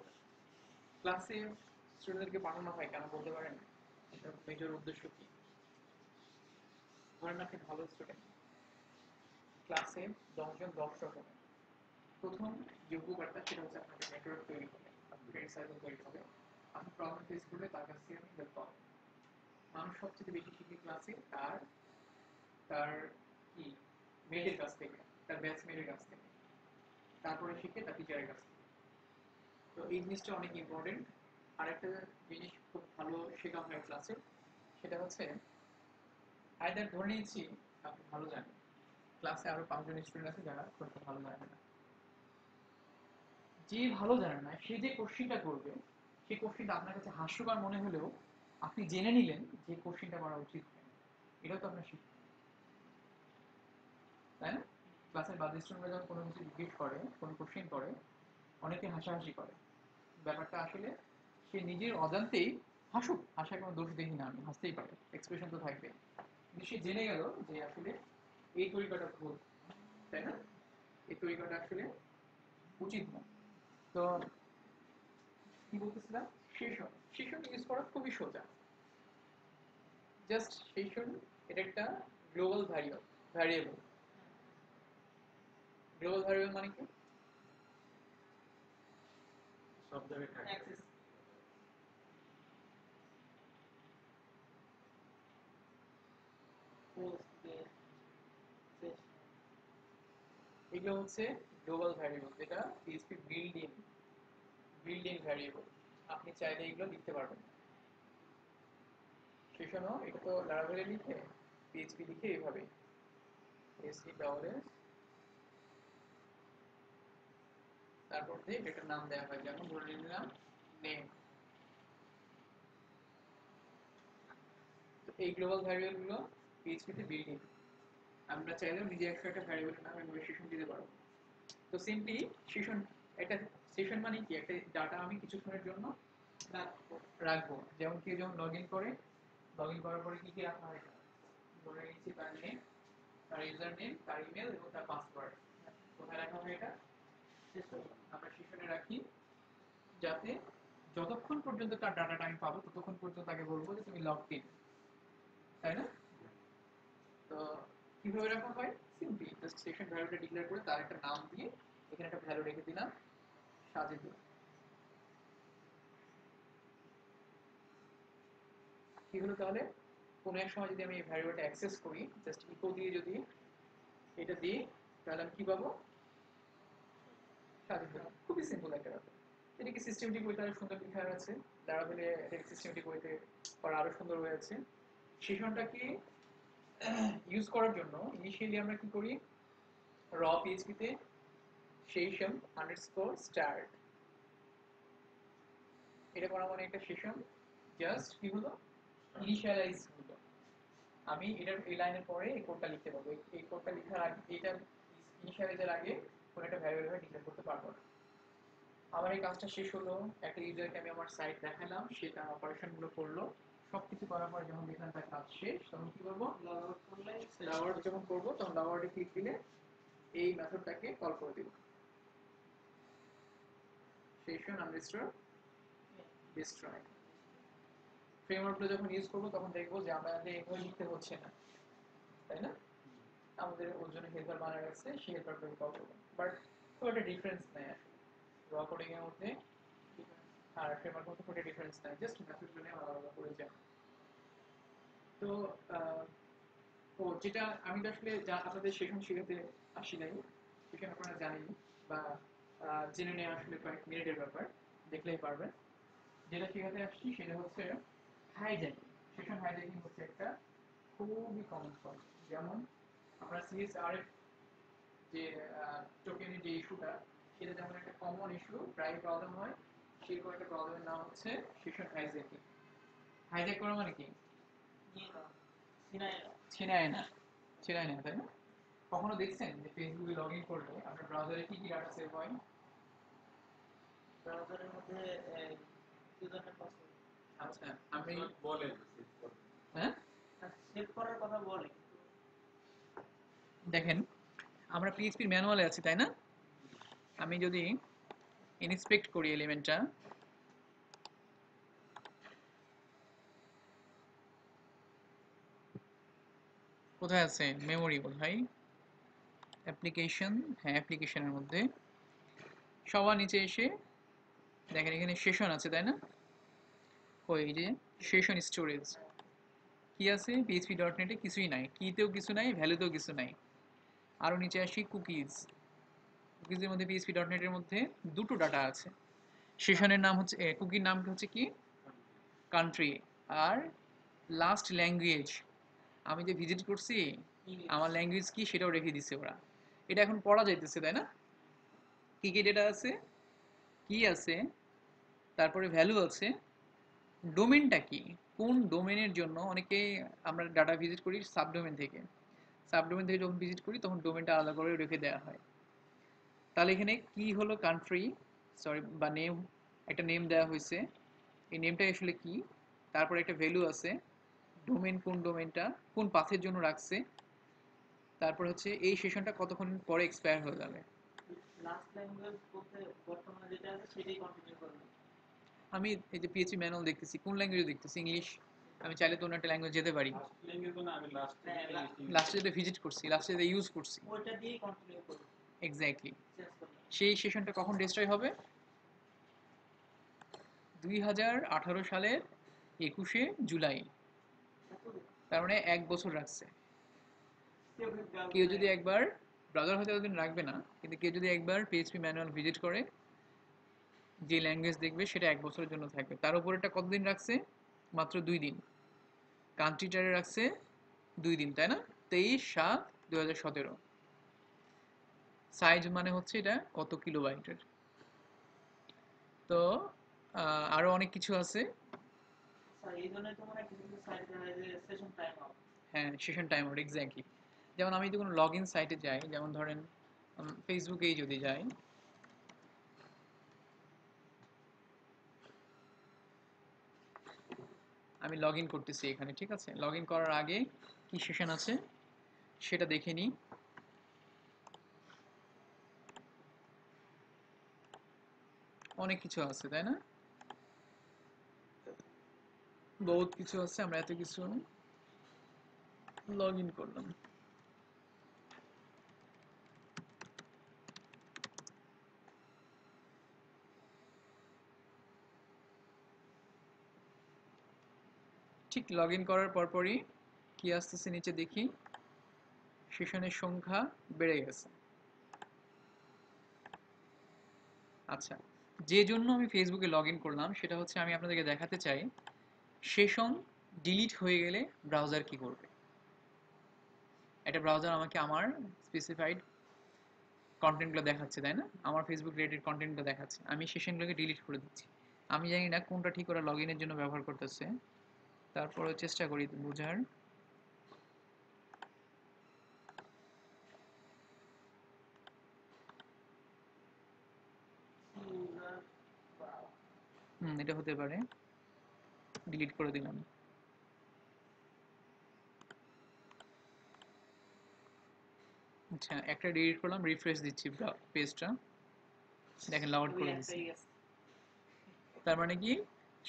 ক্লাসে স্টুডেন্টদেরকে পাঠানো হয় কেন বলতে পারেন? এটা মেজর উদ্দেশ্য কি? ধরেন আপনি ভালো স্টুডেন্ট, ক্লাসে 10 জন 10 রকমের। প্রথম যে উপকারটা সেটা হচ্ছে আপনাকে নেটওয়ার্ক তৈরি হবে, আপনার ফ্রেন্ড সার্কেল তৈরি হবে, আপনি প্রবলেম ফেস করলে তার কাছ থেকে আপনি হেল্প পাবেন। মানুষ সবচেয়ে বেশি শিখে ক্লাসে তার তার কি মেয়েদের কাছ থেকে, তার ব্যাচমেটের কাছ থেকে, তারপরে শিখে তার টিচারের কাছ থেকে। তো এই জিনিসটা অনেক ইম্পর্টেন্ট। আর একটা জিনিস খুব ভালো শেখা হয় ক্লাসে, সেটা হচ্ছে আইদার ধরে নিয়েছি আপনি ভালো জানেন, ক্লাসে আরো 5 জন স্টুডেন্ট আছে যারা খুব একটা ভালো জানে না। যে ভালো জানে না সে যে কোশ্চিনটা করবে, সেই কোশ্চিনটা আপনার কাছে হাস্যকর মনে হলেও আপনি জেনে নিলেন যে কোশ্চিনটা করা উচিত হয়। এটাও তো আপনার শিক্ষা, তাই না? ক্লাসের বাদ স্টুডেন্টরা যখন কোনো কিছু জিজ্ঞেস করে, কোনো কোশ্চিন করে, অনেকে হাসাহাসি করে। ব্যাপারটা আসলে সে নিজের অজান্তেই হাসুক, হাসার কোনো দোষ দেখি না আমি, হাসতেই পারে, এক্সপ্রেশন তো থাকবে, কিন্তু সে জেনে গেল যে আসলে এই তরিকাটা ভুল, তাই না? এই তরিকাটা আসলে উচিত না। তো কি বলতেছিলাম, সেশন সেশন ইউজ করা খুবই সোজা। জাস্ট সেশন, এটা একটা গ্লোবাল ভ্যারিয়েবল। গ্লোবাল ভ্যারিয়েবল মানে কি? সব জায়গায় থাকে। অ্যাক্সেস পোস্ট সেশন এগুলো হচ্ছে গ্লোবাল ভ্যারিয়েবল, যেটা পিএইচপি বিল্ডিং ভ্যারিয়েবল। আপনি চাইলে এগুলো লিখতে পারবেন। সেশনও এটা তো লারাভেলে লিখে, পিএইচপি লিখে এইভাবে এস ই ডবল এস তারপর দিয়ে এটার নাম দেওয়া হয়, যেমন ধরে নিলাম নেম। তো এই গ্লোবাল ভ্যারিয়েবল গুলো পিএইচপিতে বিল্ডিং। আমরা চাইলেও নিজে একটা ভ্যারিয়েবলের নাম এভাবে সেশন দিতে পারবো। তো সিম্পলি সেশন, একটা সেশন মানে কি, একটা ডাটা আমি কিছুক্ষণের জন্য রাখবো। যেমন কেউ যখন লগ ইন করে, লগ ইন করার পরে কি কি রাখা হয়, ধরে নিচ্ছি তার নেম, তার ইউজার নেম, তার ইমেল এবং তার পাসওয়ার্ড। কোথায় রাখা হয় এটা? আমরা সেশনে রাখি, যাতে যতক্ষণ পর্যন্ত তার ডাটাটা আমি পাবো ততক্ষণ পর্যন্ত তাকে বলবো যে তুমি লগ ইন, তাই না? তো কিভাবে রাখা হয়? সিম্পলি জাস্ট সেশন ভ্যালুটা ডিক্লেয়ার করে তার একটা নাম দিয়ে এখানে একটা ভ্যালু রেখে দিলাম, সাজিয়ে দিলাম। কি হলো তাহলে? কোনো এক সময় যদি আমি এই ভ্যারিয়েবলটা অ্যাক্সেস করি, জাস্ট ইকো দিয়ে যদি এটা দিই, তাহলে আমি কি পাবো? সাজিয়ে দিলাম। খুবই সিম্পল একটা ব্যাপার। এটাকে সিস্টেমেটিক ওয়েতে আরো সুন্দর লেখা আছে, লারাভেলে এটাকে সিস্টেমেটিক ওয়েতে করা আরো সুন্দর হয়ে আছে। সেশনটাকে ইউজ করার জন্য ইনিশিয়ালি আমরা কি করি, র পিএইচপিতে সেশন আন্ডারস্কোর স্টার্ট, এটা করা মানে একটা সেশন জাস্ট কি হলো, ইনিশিয়ালাইজ হলো। আমি এটার এই লাইনের পরে এই কোডটা লিখতে পারবো, এই কোডটা লেখার আগে, এটা ইনিশিয়ালাইজের আগে কোনো একটা ভ্যারিয়েবল ডিক্লেয়ার করতে পারবো না। আমার এই কাজটা শেষ হলো, একটা ইউজারকে আমি আমার সাইট দেখালাম, সে তার অপারেশনগুলো করলো, সবকিছু করার পরে যখন দেখলাম তার কাজ শেষ, তখন কি করবো, লগ আউট করলে লগ আউট যখন করবো তখন লগ আউটে ক্লিক দিলে এই মেথডটাকে কল করে দিব, সেশন আনডিস্ট্রয় ডিস্ট্রয়। ফ্রেমওয়ার্কগুলো যখন ইউজ করবো তখন দেখবো যে আমাদের এগুলো লিখতে হচ্ছে না, তাই না? আমাদের ওর জন্য হেল্পার বানানো আছে, সেই হেল্পারটাকে কল করবো। বাট খুব একটা ডিফারেন্স নেই আসলে র কোডিং এর মধ্যে আর ফ্রেমওয়ার্কের মধ্যে কোনো ডিফারেন্স নাই, জাস্ট মেথডগুলো নিয়ে আলাদা করে যায়। তো ও যেটা আমি তো আসলে আপনাদের সেশন শেখাতে আসি নাই, সেখানে আপনারা জানেন বা জেনে নেওয়া আসলে কয়েক মিনিটের ব্যাপার, দেখলেই পারবেন। যেটা শেখাতে আসছি সেটা হচ্ছে হাইজ্যাকিং। সেশন হাইজ্যাকিং হচ্ছে একটা খুবই কমন প্রবলেম। যেমন আমরা সিএসআরএফ যে টোকেনের যে ইস্যুটা, সেটা যেমন একটা কমন ইস্যু, প্রায় প্রবলেম হয়, সেরকম একটা প্রবলেমের নাম হচ্ছে সেশন হাইজ্যাকিং। হাইজ্যাক করা মানে কি? ছিনায় না, ছিনায় না, তাই না? কখনো দেখছেন যে ফেসবুকে লগ ইন করলে আপনার ব্রাউজারে কি কি ডাটা সেভ হয়? ব্রাউজারের মধ্যে ইউজারনেম পাসওয়ার্ড আচ্ছা, আমি বলে হ্যাঁ সেভ করার কথা বলে। দেখেন, আমরা পিএইচপির ম্যানুয়ালে আছি, তাই না? আমি যদি ইন্সপেক্ট করি এলিমেন্টটা, কোথায় আছে? মেমোরি বোধহয়, অ্যাপ্লিকেশন, হ্যাঁ অ্যাপ্লিকেশনের মধ্যে সবার নিচে এসে দেখেন এখানে সেশন আছে, তাই না? ওই যে সেশন স্টোরেজ কি আছে? পিএইচপি ডট নেটে কিছুই নাই, কিতেও কিছু নাই, ভ্যালুতেও কিছু নাই। আরও নিচে আসি, কুকিজ। কুকিজের মধ্যে পিএইচপি ডট নেটের মধ্যে দুটো ডাটা আছে। সেশনের নাম হচ্ছে, কুকির নাম হচ্ছে কি, কান্ট্রি, আর লাস্ট ল্যাঙ্গুয়েজ আমি যে ভিজিট করছি আমার ল্যাঙ্গুয়েজ কি সেটাও রেখে দিছে ওরা। এটা এখন পড়া যাইতেছে, তাই না? কি কি ডেটা আছে, কি আছে, তারপরে ভ্যালু আছে, ডোমেনটা কি, কোন ডোমেনের জন্য অনেকে আমরা ডাটা ভিজিট করি সাবডোমেন থেকে, সাবডোমেন থেকে যখন ভিজিট করি তখন ডোমেনটা আলাদা করে রেখে দেওয়া হয়। তাহলে এখানে কি হলো, কান্ট্রি, সরি বা নেম, একটা নেম দেওয়া হয়েছে, এই নেমটা আসলে কি, তারপরে একটা ভ্যালু আছে, ডোমেন কোন ডোমেনটা কোন পাথের জন্য রাখছে, তারপর হচ্ছে এই সেশনটা কতক্ষণ পরে এক্সপায়ার হয়ে যাবে। লাস্ট ল্যাঙ্গুয়েজ বলতে বর্তমানে যেটা আছে সেটাই কন্টিনিউ করবে। আমি এই যে পিএইচপি ম্যানুয়াল দেখতেছি, কোন ল্যাঙ্গুয়েজে দেখতেছি? ইংলিশ। আমি চাইলে তো অন্য একটা ল্যাঙ্গুয়েজ যেতে পারি। লাস্ট ল্যাঙ্গুয়েজ না, আমি লাস্টে যেটা ভিজিট করছি, লাস্টে যেটা ইউজ করছি, ওইটা দিয়েই কন্টিনিউ করবে, এক্স্যাক্টলি। চেঞ্জ করবে। সেই সেশনটা কখন ডিস্ট্রয় হবে? 2018 সালের 21শে জুলাই। তার মানে 1 বছর রাখছে। কেউ যদি একবার, ব্রাউজার হয়তো এতদিন রাখবে না, কিন্তু কেউ যদি একবার পিএইচপি ম্যানুয়াল ভিজিট করে যে ল্যাঙ্গুয়েজ দেখবে সেটা 1 বছরের জন্য থাকবে। তার উপরেটা কতদিন রাখছে? মাত্র 2 দিন। কান্ট্রিটারে রাখছে 2 দিন, তাই না? 23/7/2017। সাইজ মানে হচ্ছে এটা কত কিলোবাইটের। তো আরো অনেক কিছু আছে। স্যার এই জন্যই তো মনে হয় কিছু কিছু সাইট দেখা যায় যে সেশন টাইম আউট। হ্যাঁ, সেশন টাইম আউট, এক্স্যাক্টলি। যেমন আমি যদি কোনো লগ ইন সাইটে যাই, যেমন ধরেন ফেসবুকেই যদি যাই, আমি লগ ইন করতেছি এখানে, ঠিক আছে? লগ ইন করার আগে কি সেশন আছে সেটা দেখে নিই। অনেক কিছু আছে, তাই না? বহুত কিছু আছে, আমরা এত কিছু লগ ইন করলাম। ঠিক লগ ইন করার পরপরই কি আসতেছে নিচে দেখি, সেশনের সংখ্যা বেড়ে গেছে। আচ্ছা, যে জন্য আমি ফেসবুকে লগ ইন করলাম সেটা হচ্ছে আমি আপনাদেরকে দেখাতে চাই সেশন ডিলিট হয়ে গেলে ব্রাউজার কি করবে। একটা ব্রাউজার আমাকে আমার স্পেসিফাইড কন্টেন্টগুলো দেখাচ্ছে, তাই না? আমার ফেসবুক রিলেটেড কন্টেন্টগুলো দেখাচ্ছে, আমি সেশনগুলোকে ডিলিট করে দিচ্ছি। আমি জানি না কোনটা ঠিক ওরা লগ ইনের জন্য ব্যবহার করতেছে, তারপরে চেষ্টা করি বোঝার। ইউজার বা এটা হতে পারে, ডিলিট করে দিলাম। আচ্ছা, একটা ডিলিট করলাম, রিফ্রেশ দিচ্ছি পেজটা, দেখেন লগ আউট ওই করে দিচ্ছি। একটাই গেছে। তার মানে কি,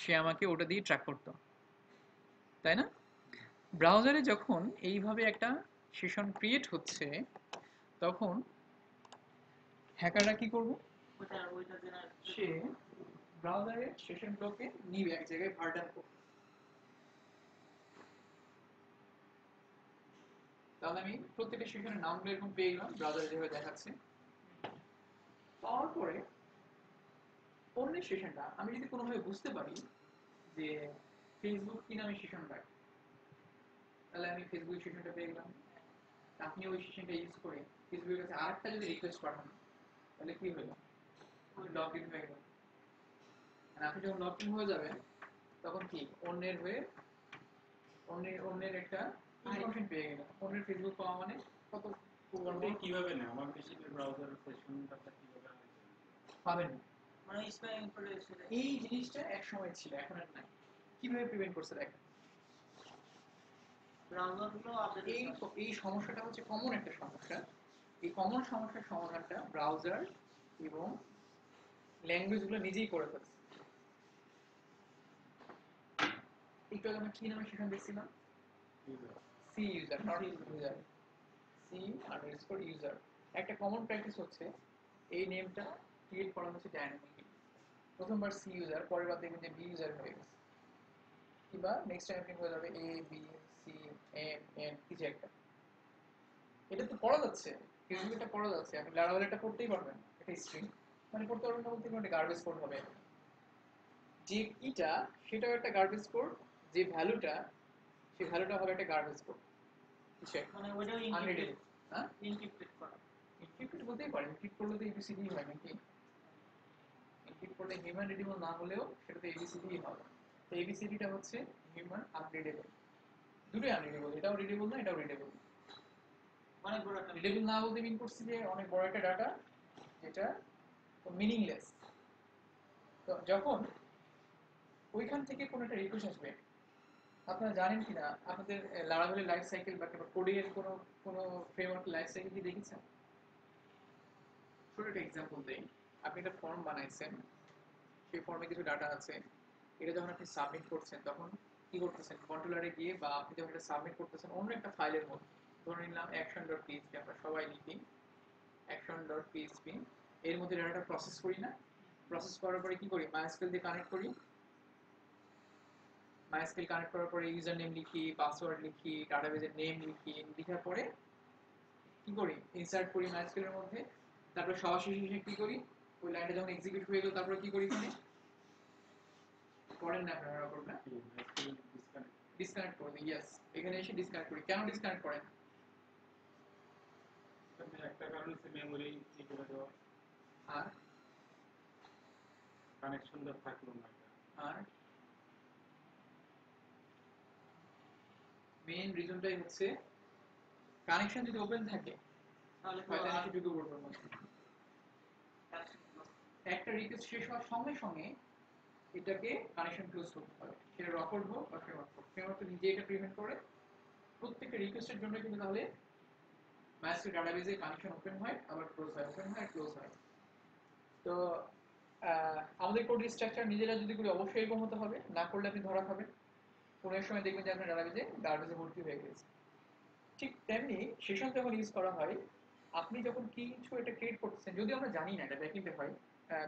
সে আমাকে ওটা দিয়ে ট্র্যাক করতো, তাই না? ব্রাউজারে যখন এইভাবে একটা সেশন ক্রিয়েট হচ্ছে, তখন হ্যাকাররা কি করবে? ওইটা জেনারেট সে ব্রাউজারের সেশনগুলোকে নিবে এক জায়গায় ভার্ডান করবে। তাহলে আমি প্রত্যেকটা সেশনের নামগুলো এরকম পেয়ে গেলাম, ব্রাউজারে যেভাবে দেখাচ্ছে। পাওয়ার পরে অন্যের সেশনটা আমি যদি কোনোভাবে বুঝতে পারি যে ফেসবুক কি নামে সেশন রাখে, তাহলে আমি ফেসবুক সেশনটা পেয়ে গেলাম। আপনি ওই সেশনটা ইউজ করে ফেসবুকের কাছে আরেকটা যদি রিকোয়েস্ট পাঠান, তাহলে কি হলো? লগ ইন হয়ে গেল। আর আপনি যখন লগ ইন হয়ে যাবেন, তখন কি অন্যের হয়ে অন্যের একটা ইনফরমেশন পেয়ে গেলাম। অন্যের ফেসবুক পাওয়া মানে কত ওটা কিভাবে না আমার মেশিনের ব্রাউজার সেশনটা কিভাবে পাবেন না। মানে স্প্যামিং করে সেটা এই জিনিসটা এক সময় ছিল, এখন আর নাই। কিভাবে প্রিভেন্ট করছে দেখেন। ব্রাউজারগুলো আপডেট এই হচ্ছে। এই সমস্যাটা হচ্ছে কমন একটা সমস্যা। এই কমন সমস্যার সমাধানটা ব্রাউজার এবং ল্যাঙ্গুয়েজগুলো নিজেই করে ফেলছে। একটু আগে আমরা কি নামে সেখানে দেখছিলাম, C user, not user, C underscore user. একটা কমন প্র্যাকটিস হচ্ছে এই নেমটা ক্রিয়েট করা হচ্ছে ডাইনামিকলি। প্রথমবার সি ইউজার, পরের বার দেখবেন যে বি ইউজার হয়ে গেছে, কিংবা নেক্সট টাইম হয়ে যাবে A B C M N কিছু একটা। এটা তো পড়া যাচ্ছে, ফেসবুকে পড়া যাচ্ছে, আপনি লারাভেল এটা পড়তেই পারবেন, এটা স্ট্রিং মানে পড়তে পারবেন না বলতে একটা গার্বেজ কোড হবে। যে কিটা সেটাও একটা গার্বেজ কোড, যে ভ্যালুটা সেই ভ্যালুটা হবে একটা গার্বেজ কোড, কিছু একটা মানে ওইটাও আনরিডেবল। হ্যাঁ, ইনক্রিপ্টেড করা। এনক্রিপ্টেড হতেই পারে, এনক্রিপ্ট করলে তো এবিসিডি হয় নাকি? এনক্রিপ্ট করলে হিউম্যান রিডেবল না হলেও সেটা তো এবিসিডি হবে। তো এবিসিডিটা হচ্ছে হিউম্যান আনরিডেবল, দুটোই আনরিডেবল, এটাও রিডেবল না এটাও রিডেবল। অনেক বড় একটা রিডেবল না বলতে মিন করছি যে অনেক বড় একটা ডাটা যেটা মিনিংলেস। তো যখন ওইখান থেকে কোনো একটা রিকোয়েস্ট আসবে, আপনারা জানেন কিনা আপনাদের লারাভেলের লাইফ সাইকেল বা কোডের কোনো কোনো ফ্রেমওয়ার্ক লাইফ সাইকেল কি দেখেছেন? ছোট একটা এক্সাম্পল দেই। আপনি একটা ফর্ম বানাইছেন, সেই ফর্মে কিছু ডাটা আছে, এটা যখন আপনি সাবমিট করছেন তখন কি করতেছেন, কন্ট্রোলারে গিয়ে বা আপনি যখন এটা সাবমিট করতেছেন অন্য একটা ফাইলের মধ্যে, ধরে নিলাম action.php, আমরা সবাই লিখি action.php, এর মধ্যে ডাটাটা প্রসেস করি না? প্রসেস করার পরে কি করি, মাইস্কেল দিয়ে কানেক্ট করি। মাইস্কেল কানেক্ট করার পরে ইউজার নেম লিখি, পাসওয়ার্ড লিখি, ডাটাবেজের নেম লিখি, লিখার পরে কি করি, ইনসার্ট করি মাইস্কেলের মধ্যে। তারপরে সরাসরি শেষে কি করি, ওই লাইনটা যখন এক্সিকিউট হয়ে গেল তারপরে কি করি, এখানে করেন না আপনারা করবেন না, ডিসকানেক্ট করে দিই। ইয়েস, এখানে এসে ডিসকানেক্ট করি। কেন ডিসকানেক্ট করেন? একটা কারণ হচ্ছে মেমোরি ই করে দেওয়া, আর কানেকশনটা থাকলো না এটা। আর মেইন রিজনটাই হচ্ছে কানেকশন যদি ওপেন থাকে তাহলে তো হয়তো আর এসে ঢুকে পড়বে মধ্যে। connection loss। একটা রিকোয়েস্ট শেষ হওয়ার সঙ্গে সঙ্গে এটাকে কানেকশন ক্লোজ করতে হবে, সেটা রকর্ড হোক বা ফ্রেমওয়ার্ক হোক। ফ্রেমওয়ার্ক তো নিজে এটা প্রিভেন্ট করে প্রত্যেকটা রিকোয়েস্টের জন্য, কিন্তু তাহলে MySQL ডাটাবেজে কানেকশন ওপেন হয় আবার ক্লোজ হয়, ওপেন হয় ক্লোজ হয়। তো আমাদের কোড স্ট্রাকচার নিজেরা যদি করি অবশ্যই এরকম হতে হবে, না করলে আপনি ধরা খাবেন। কোনো এক সময় দেখবেন যে আপনার ডাটাবেজে গার্বেজে ভর্তি হয়ে গেছে। ঠিক তেমনি সেশন যখন ইউজ করা হয়, আপনি যখন কিছু এটা ক্রিয়েট করতেছেন, যদি আমরা জানি না এটা ব্যাকএন্ডে হয়,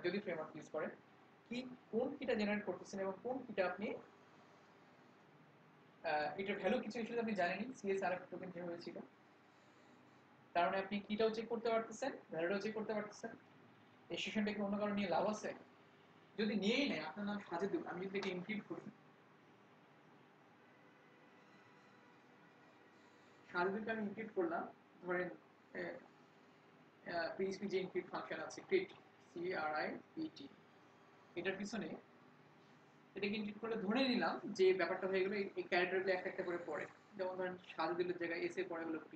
যদি ফ্রেমওয়ার্ক ইউজ করেন, কি কোন কিটা জেনারেট করতেছেন এবং কোন কিটা আপনি এটার ভ্যালু কিছু হিসেবে আপনি জানেনই, CSRF টোকেন যে হয়েছিল, তার মানে আপনি কিটাও চেক করতে পারতেছেন, ভ্যালুটাও চেক করতে পারতেছেন। এই সেশনটা কি অন্য কারো নিয়ে লাভ আছে? যদি নিয়েই নেয়, আপনার নাম সাজেদুল, আমি যদি এটা ইনক্রিপ্ট করি, সাজেদুলকে আমি ইনক্রিপ্ট করলাম, ধরেন PHP যে ইনক্রিপ্ট ফাংশন আছে, ক্রিপ্ট, CRIPT, এটার পিছনে এটাকে ইনক্রিপ্ট করে ধরে নিলাম যে ব্যাপারটা হয়ে গেলো এই ক্যারেক্টারগুলো একটা একটা করে পড়ে। যেমন ধরেন সাজেদুলের জায়গায় এস এর পরে হলো P,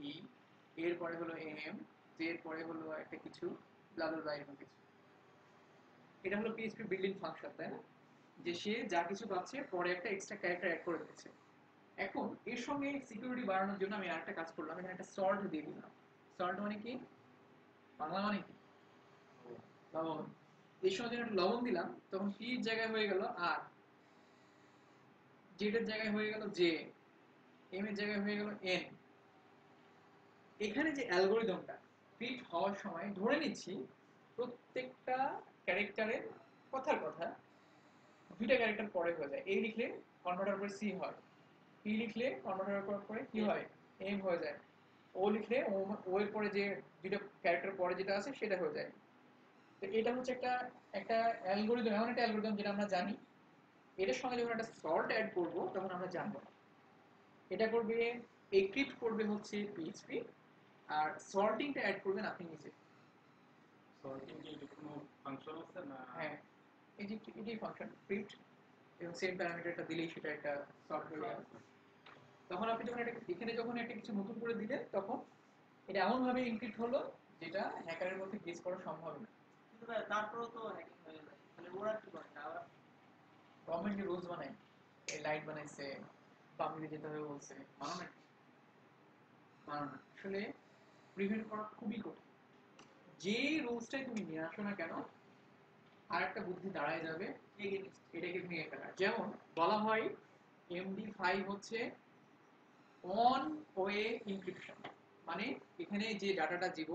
এর পরে হলো M, জে এর পরে হলো একটা কিছু, ব্লা ব্লা ব্লা এরকম কিছু। এটা হলো PHP বিল্ডিং ফাংশন, তাই না? যে সে যা কিছু পাচ্ছে পরে একটা এক্সট্রা ক্যারেক্টার অ্যাড করে দিচ্ছে। এখন এর সঙ্গে সিকিউরিটি বাড়ানোর জন্য আমি আরেকটা কাজ করলাম, এখানে একটা সল্ট দিয়ে দিলাম। সল্ট মানে কি? বাংলা মানে কি? লবণ। এর সঙ্গে যখন লবণ দিলাম তখন পি এর জায়গায় হয়ে গেল আর, জেড এর জায়গায় হয়ে গেল জে, এম এর জায়গায় হয়ে গেল এন। এখানে যে অ্যালগোরিদমটা ফিট হওয়ার সময় ধরে নিচ্ছি প্রত্যেকটা ক্যারেক্টারের কথার কথা দুইটা ক্যারেক্টার পরে হয়ে যায়। এ লিখলে কনভার্টার করে সি হয়, পি লিখলে কনভার্টার করার পরে কি হয়, এম হয়ে যায়। ও লিখলে ও এর পরে যে দুইটা ক্যারেক্টার পরে যেটা আছে সেটা হয়ে যায়। তো এটা হচ্ছে একটা একটা অ্যালগোরিদম, এমন একটা অ্যালগোরিদম যেটা আমরা জানি। এটার সঙ্গে যখন একটা সল্ট অ্যাড করব তখন আমরা জানবো না। এটা করবে এক্রিপ্ট করবে হচ্ছে পিএইচপি, আর সল্টিংটা অ্যাড করবেন আপনি নিজে। সর্টিং কি এটা কোনো ফাংশন আছে না? হ্যাঁ, এই যে এটাই ফাংশন প্রিন্ট, এবং সেম প্যারামিটারটা দিলেই সেটা একটা সল্ট হয়ে যাবে। তখন আপনি যখন এটা এখানে যখন একটা কিছু নতুন করে দিলেন তখন এটা এমন ভাবে এনক্রিপ্ট হলো যেটা হ্যাকারের মধ্যে গেস করা সম্ভব না। কিন্তু ভাই তারপরেও তো হ্যাকিং হয়ে যায়, তাহলে ওরা কি করে আবার? গভর্নমেন্ট যে রুলস বানায়, এই লাইট বানাইছে, পাবলিকে যেতে হবে বলছে, মানো না, মানো না। আসলে প্রিভেন্ট করা খুবই কঠিন। যে রুলসটাই তুমি নিয়ে আসো না কেন, আর একটা বুদ্ধি দাঁড়ায় যাবে এটাকে ভেঙে ফেলা। যেমন বলা হয় MD5 হচ্ছে অন ওয়ে ইনক্রিপশন, মানে এখানে যে ডাটাটা দিব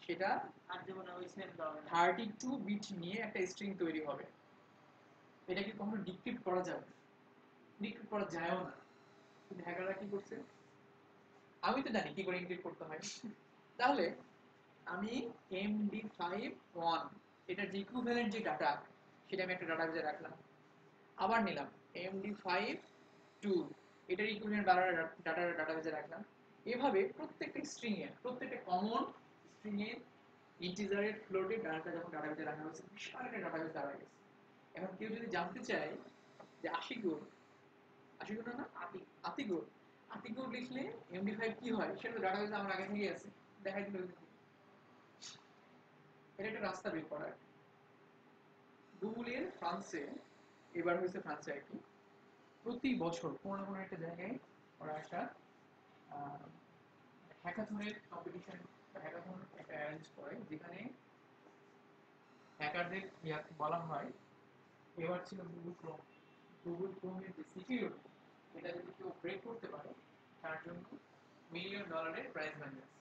সেটা আর জীবনে ওই সেম ধরনের 32 বিট নিয়ে একটা স্ট্রিং তৈরি হবে। এটাকে কখনো ডিক্রিপ্ট করা যাবে, ডিক্রিপ্ট করা যায়ও না। কিন্তু হ্যাকাররা কি করছে, আমি তো জানি কি করে এনক্রিপ্ট করতে হয়। তাহলে আমি MD5 1 এটার যে ইকুইভ্যালেন্ট যে ডাটা সেটা আমি একটা ডাটাবেজে রাখলাম। আবার নিলাম MD5 2, এটার ইকুইভ্যালেন্ট ডাটাবেজে রাখলাম। এভাবে প্রত্যেকটা স্ট্রিং এর, প্রত্যেকটা কমন স্ট্রিং এর ইন্টিজারের ফ্লোটের ডাটা যখন ডাটাবেজে রাখা হয়েছে, বিশাল একটা ডাটাবেজ দাঁড়ায় গেছে। এখন কেউ যদি জানতে চায় যে আশিকুর, আশিকুর না আতিকুর, আতিকুর লিখলে MD5 কি হয়, সেটা ডাটাবেজে আমার আগে থেকেই আছে, দেখাই দিল। এটা একটা রাস্তা বের করার। গুগলের ফ্রান্সে, এবার হয়েছে ফ্রান্সে আর কি, প্রতি বছর কোনো না কোনো একটা জায়গায় ওরা একটা হ্যাকাথনের কম্পিটিশন, হ্যাকাথন একটা অ্যারেঞ্জ করে, যেখানে হ্যাকারদের বলা হয়, এবার ছিল গুগল ক্রোম। গুগল ক্রোমের যে সিকিউরিটি, এটা যদি কেউ ব্রেক করতে পারে তার জন্য $1 মিলিয়ন প্রাইজ মানি আছে।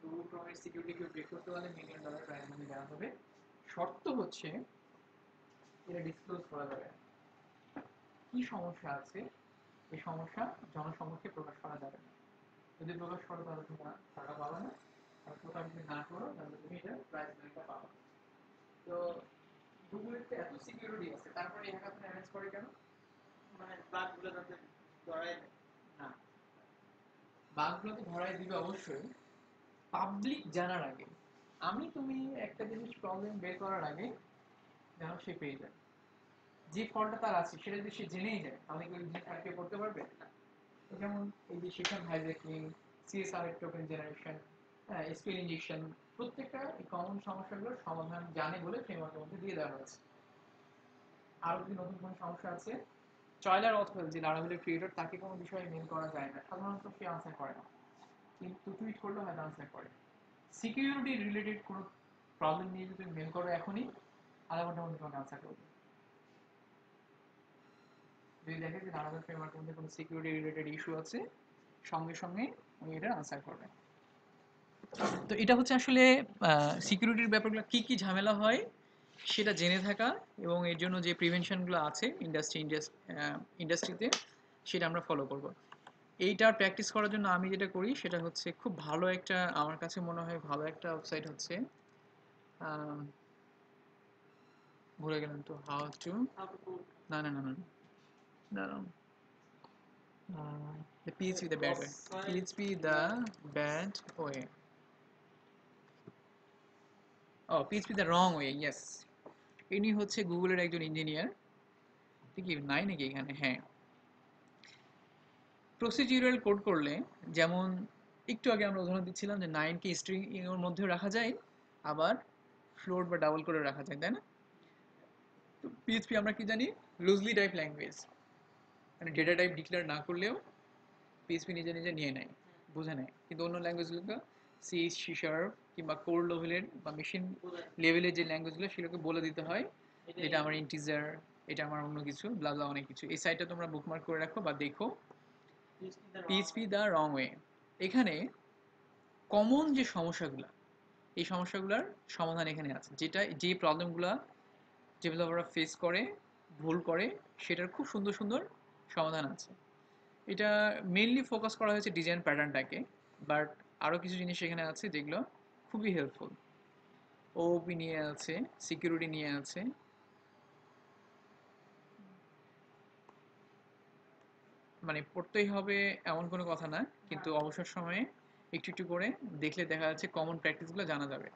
গুগল ক্রোমের সিকিউরিটি কেউ ব্রেক করতে পারলে $1 মিলিয়ন প্রাইজ মানি দেওয়া হবে। শর্ত হচ্ছে এটা ডিসক্লোজ করা যাবে না। কি সমস্যা আছে, এই সমস্যা জনসমক্ষে প্রকাশ করা যাবে না। যদি প্রকাশ করো তাহলে তোমরা টাকা পাবে না, আর প্রকাশ যদি না করো তাহলে তুমি এটা প্রাইজ মানিটা পাবে। তো গুগলের তো এত সিকিউরিটি আছে, তারপরে এই হ্যাকাথন অ্যারেঞ্জ করে কেন? মানে বাগগুলো যাতে ধরায় দেয়। না, বাগগুলো তো ধরায় দিবে অবশ্যই, পাবলিক জানার আগে। আমি তুমি একটা জিনিস প্রবলেম বের করার আগে যেন সে পেয়ে যায়। যে ফলটা তার আছে সেটা যদি সে জেনেই যায় তাহলে কি ওই জিনিস আর কেউ করতে পারবে না। যেমন এই যে session hijacking, CSR token generation, spill injection, প্রত্যেকটা এই কমন সমস্যাগুলোর সমাধান জানে বলে ফ্রেমওয়ার্কের মধ্যে দিয়ে দেওয়া হয়েছে। আরো যদি নতুন কোনো সমস্যা আছে, চয়লার অথওয়েল যে লারাভেলের ক্রিয়েটর, তাকে কোনো বিষয়ে মেল করা যায় না, সাধারণত সে আনসার করে না, কিন্তু টুইট করলেও হয়তো আনসার করে। সিকিউরিটি রিলেটেড কোনো প্রবলেম নিয়ে যদি তুমি মেল করো এখনই, আধা ঘন্টার মধ্যে তোমাকে আনসার করবে। যদি দেখে যে লারাভেল ফ্রেমওয়ার্কের মধ্যে কোনো সিকিউরিটি রিলেটেড ইস্যু আছে, সঙ্গে সঙ্গে উনি এটা আনসার করবে। তো এটা হচ্ছে আসলে সিকিউরিটির ব্যাপারগুলো কি কি ঝামেলা হয় সেটা জেনে থাকা, এবং এর জন্য যে প্রিভেনশনগুলো আছে ইন্ডাস্ট্রিতে সেটা আমরা ফলো করব। এইটার প্র্যাকটিস করার জন্য আমি যেটা করি সেটা হচ্ছে খুব ভালো একটা, আমার কাছে মনে হয় ভালো একটা ওয়েবসাইট হচ্ছে, আম, ভুলে গেলাম তো, how to, How to code. না না না না দাঁড়াও, the PHP the bad way, PHP the bad way, oh PHP the wrong way, yes। ইনি হচ্ছে গুগলের একজন ইঞ্জিনিয়ার, ঠিক কি নাই নাকি এখানে, হ্যাঁ। প্রসিডিউরাল কোড করলে যেমন একটু আগে আমরা উদাহরণ দিচ্ছিলাম যে 9কে স্ট্রিং এর মধ্যেও রাখা যায়, আবার ফ্লোট বা ডাবল করে রাখা যায়, তাই না? তো পিএইচপি আমরা কি জানি, লুজলি টাইপ ল্যাঙ্গুয়েজ, মানে ডেটা টাইপ ডিক্লেয়ার না করলেও পিএইচপি নিজে নিজে নিয়ে নেয়, বুঝে নেয়। কিন্তু অন্য ল্যাঙ্গুয়েজগুলো সি, সি শার্প কিংবা কোর লেভেলের বা মেশিন লেভেলের যে ল্যাঙ্গুয়েজগুলো সেগুলোকে বলে দিতে হয় যেটা আমার ইন্টিজার, এটা আমার অন্য কিছু, ব্লা ব্লা অনেক কিছু। এই সাইটটা তোমরা বুকমার্ক করে রাখো বা দেখো, পিএইচপি দ্য রং ওয়ে। এখানে কমন যে সমস্যাগুলো, এই সমস্যাগুলোর সমাধান এখানে আছে, যেটা যে প্রবলেমগুলো ডেভেলপাররা ফেস করে, ভুল করে, সেটার খুব সুন্দর সুন্দর সমাধান আছে। এটা মেইনলি ফোকাস করা হয়েছে ডিজাইন প্যাটার্নটাকে, বাট আরও কিছু জিনিস এখানে আছে যেগুলো খুবই হেল্পফুল। ওপি নিয়ে আছে, সিকিউরিটি নিয়ে আছে, মানে পড়তেই হবে এমন কোনো কথা না, কিন্তু অবসর সময়ে একটু একটু করে দেখলে দেখা যাচ্ছে কমন প্র্যাকটিসগুলো জানা যাবে।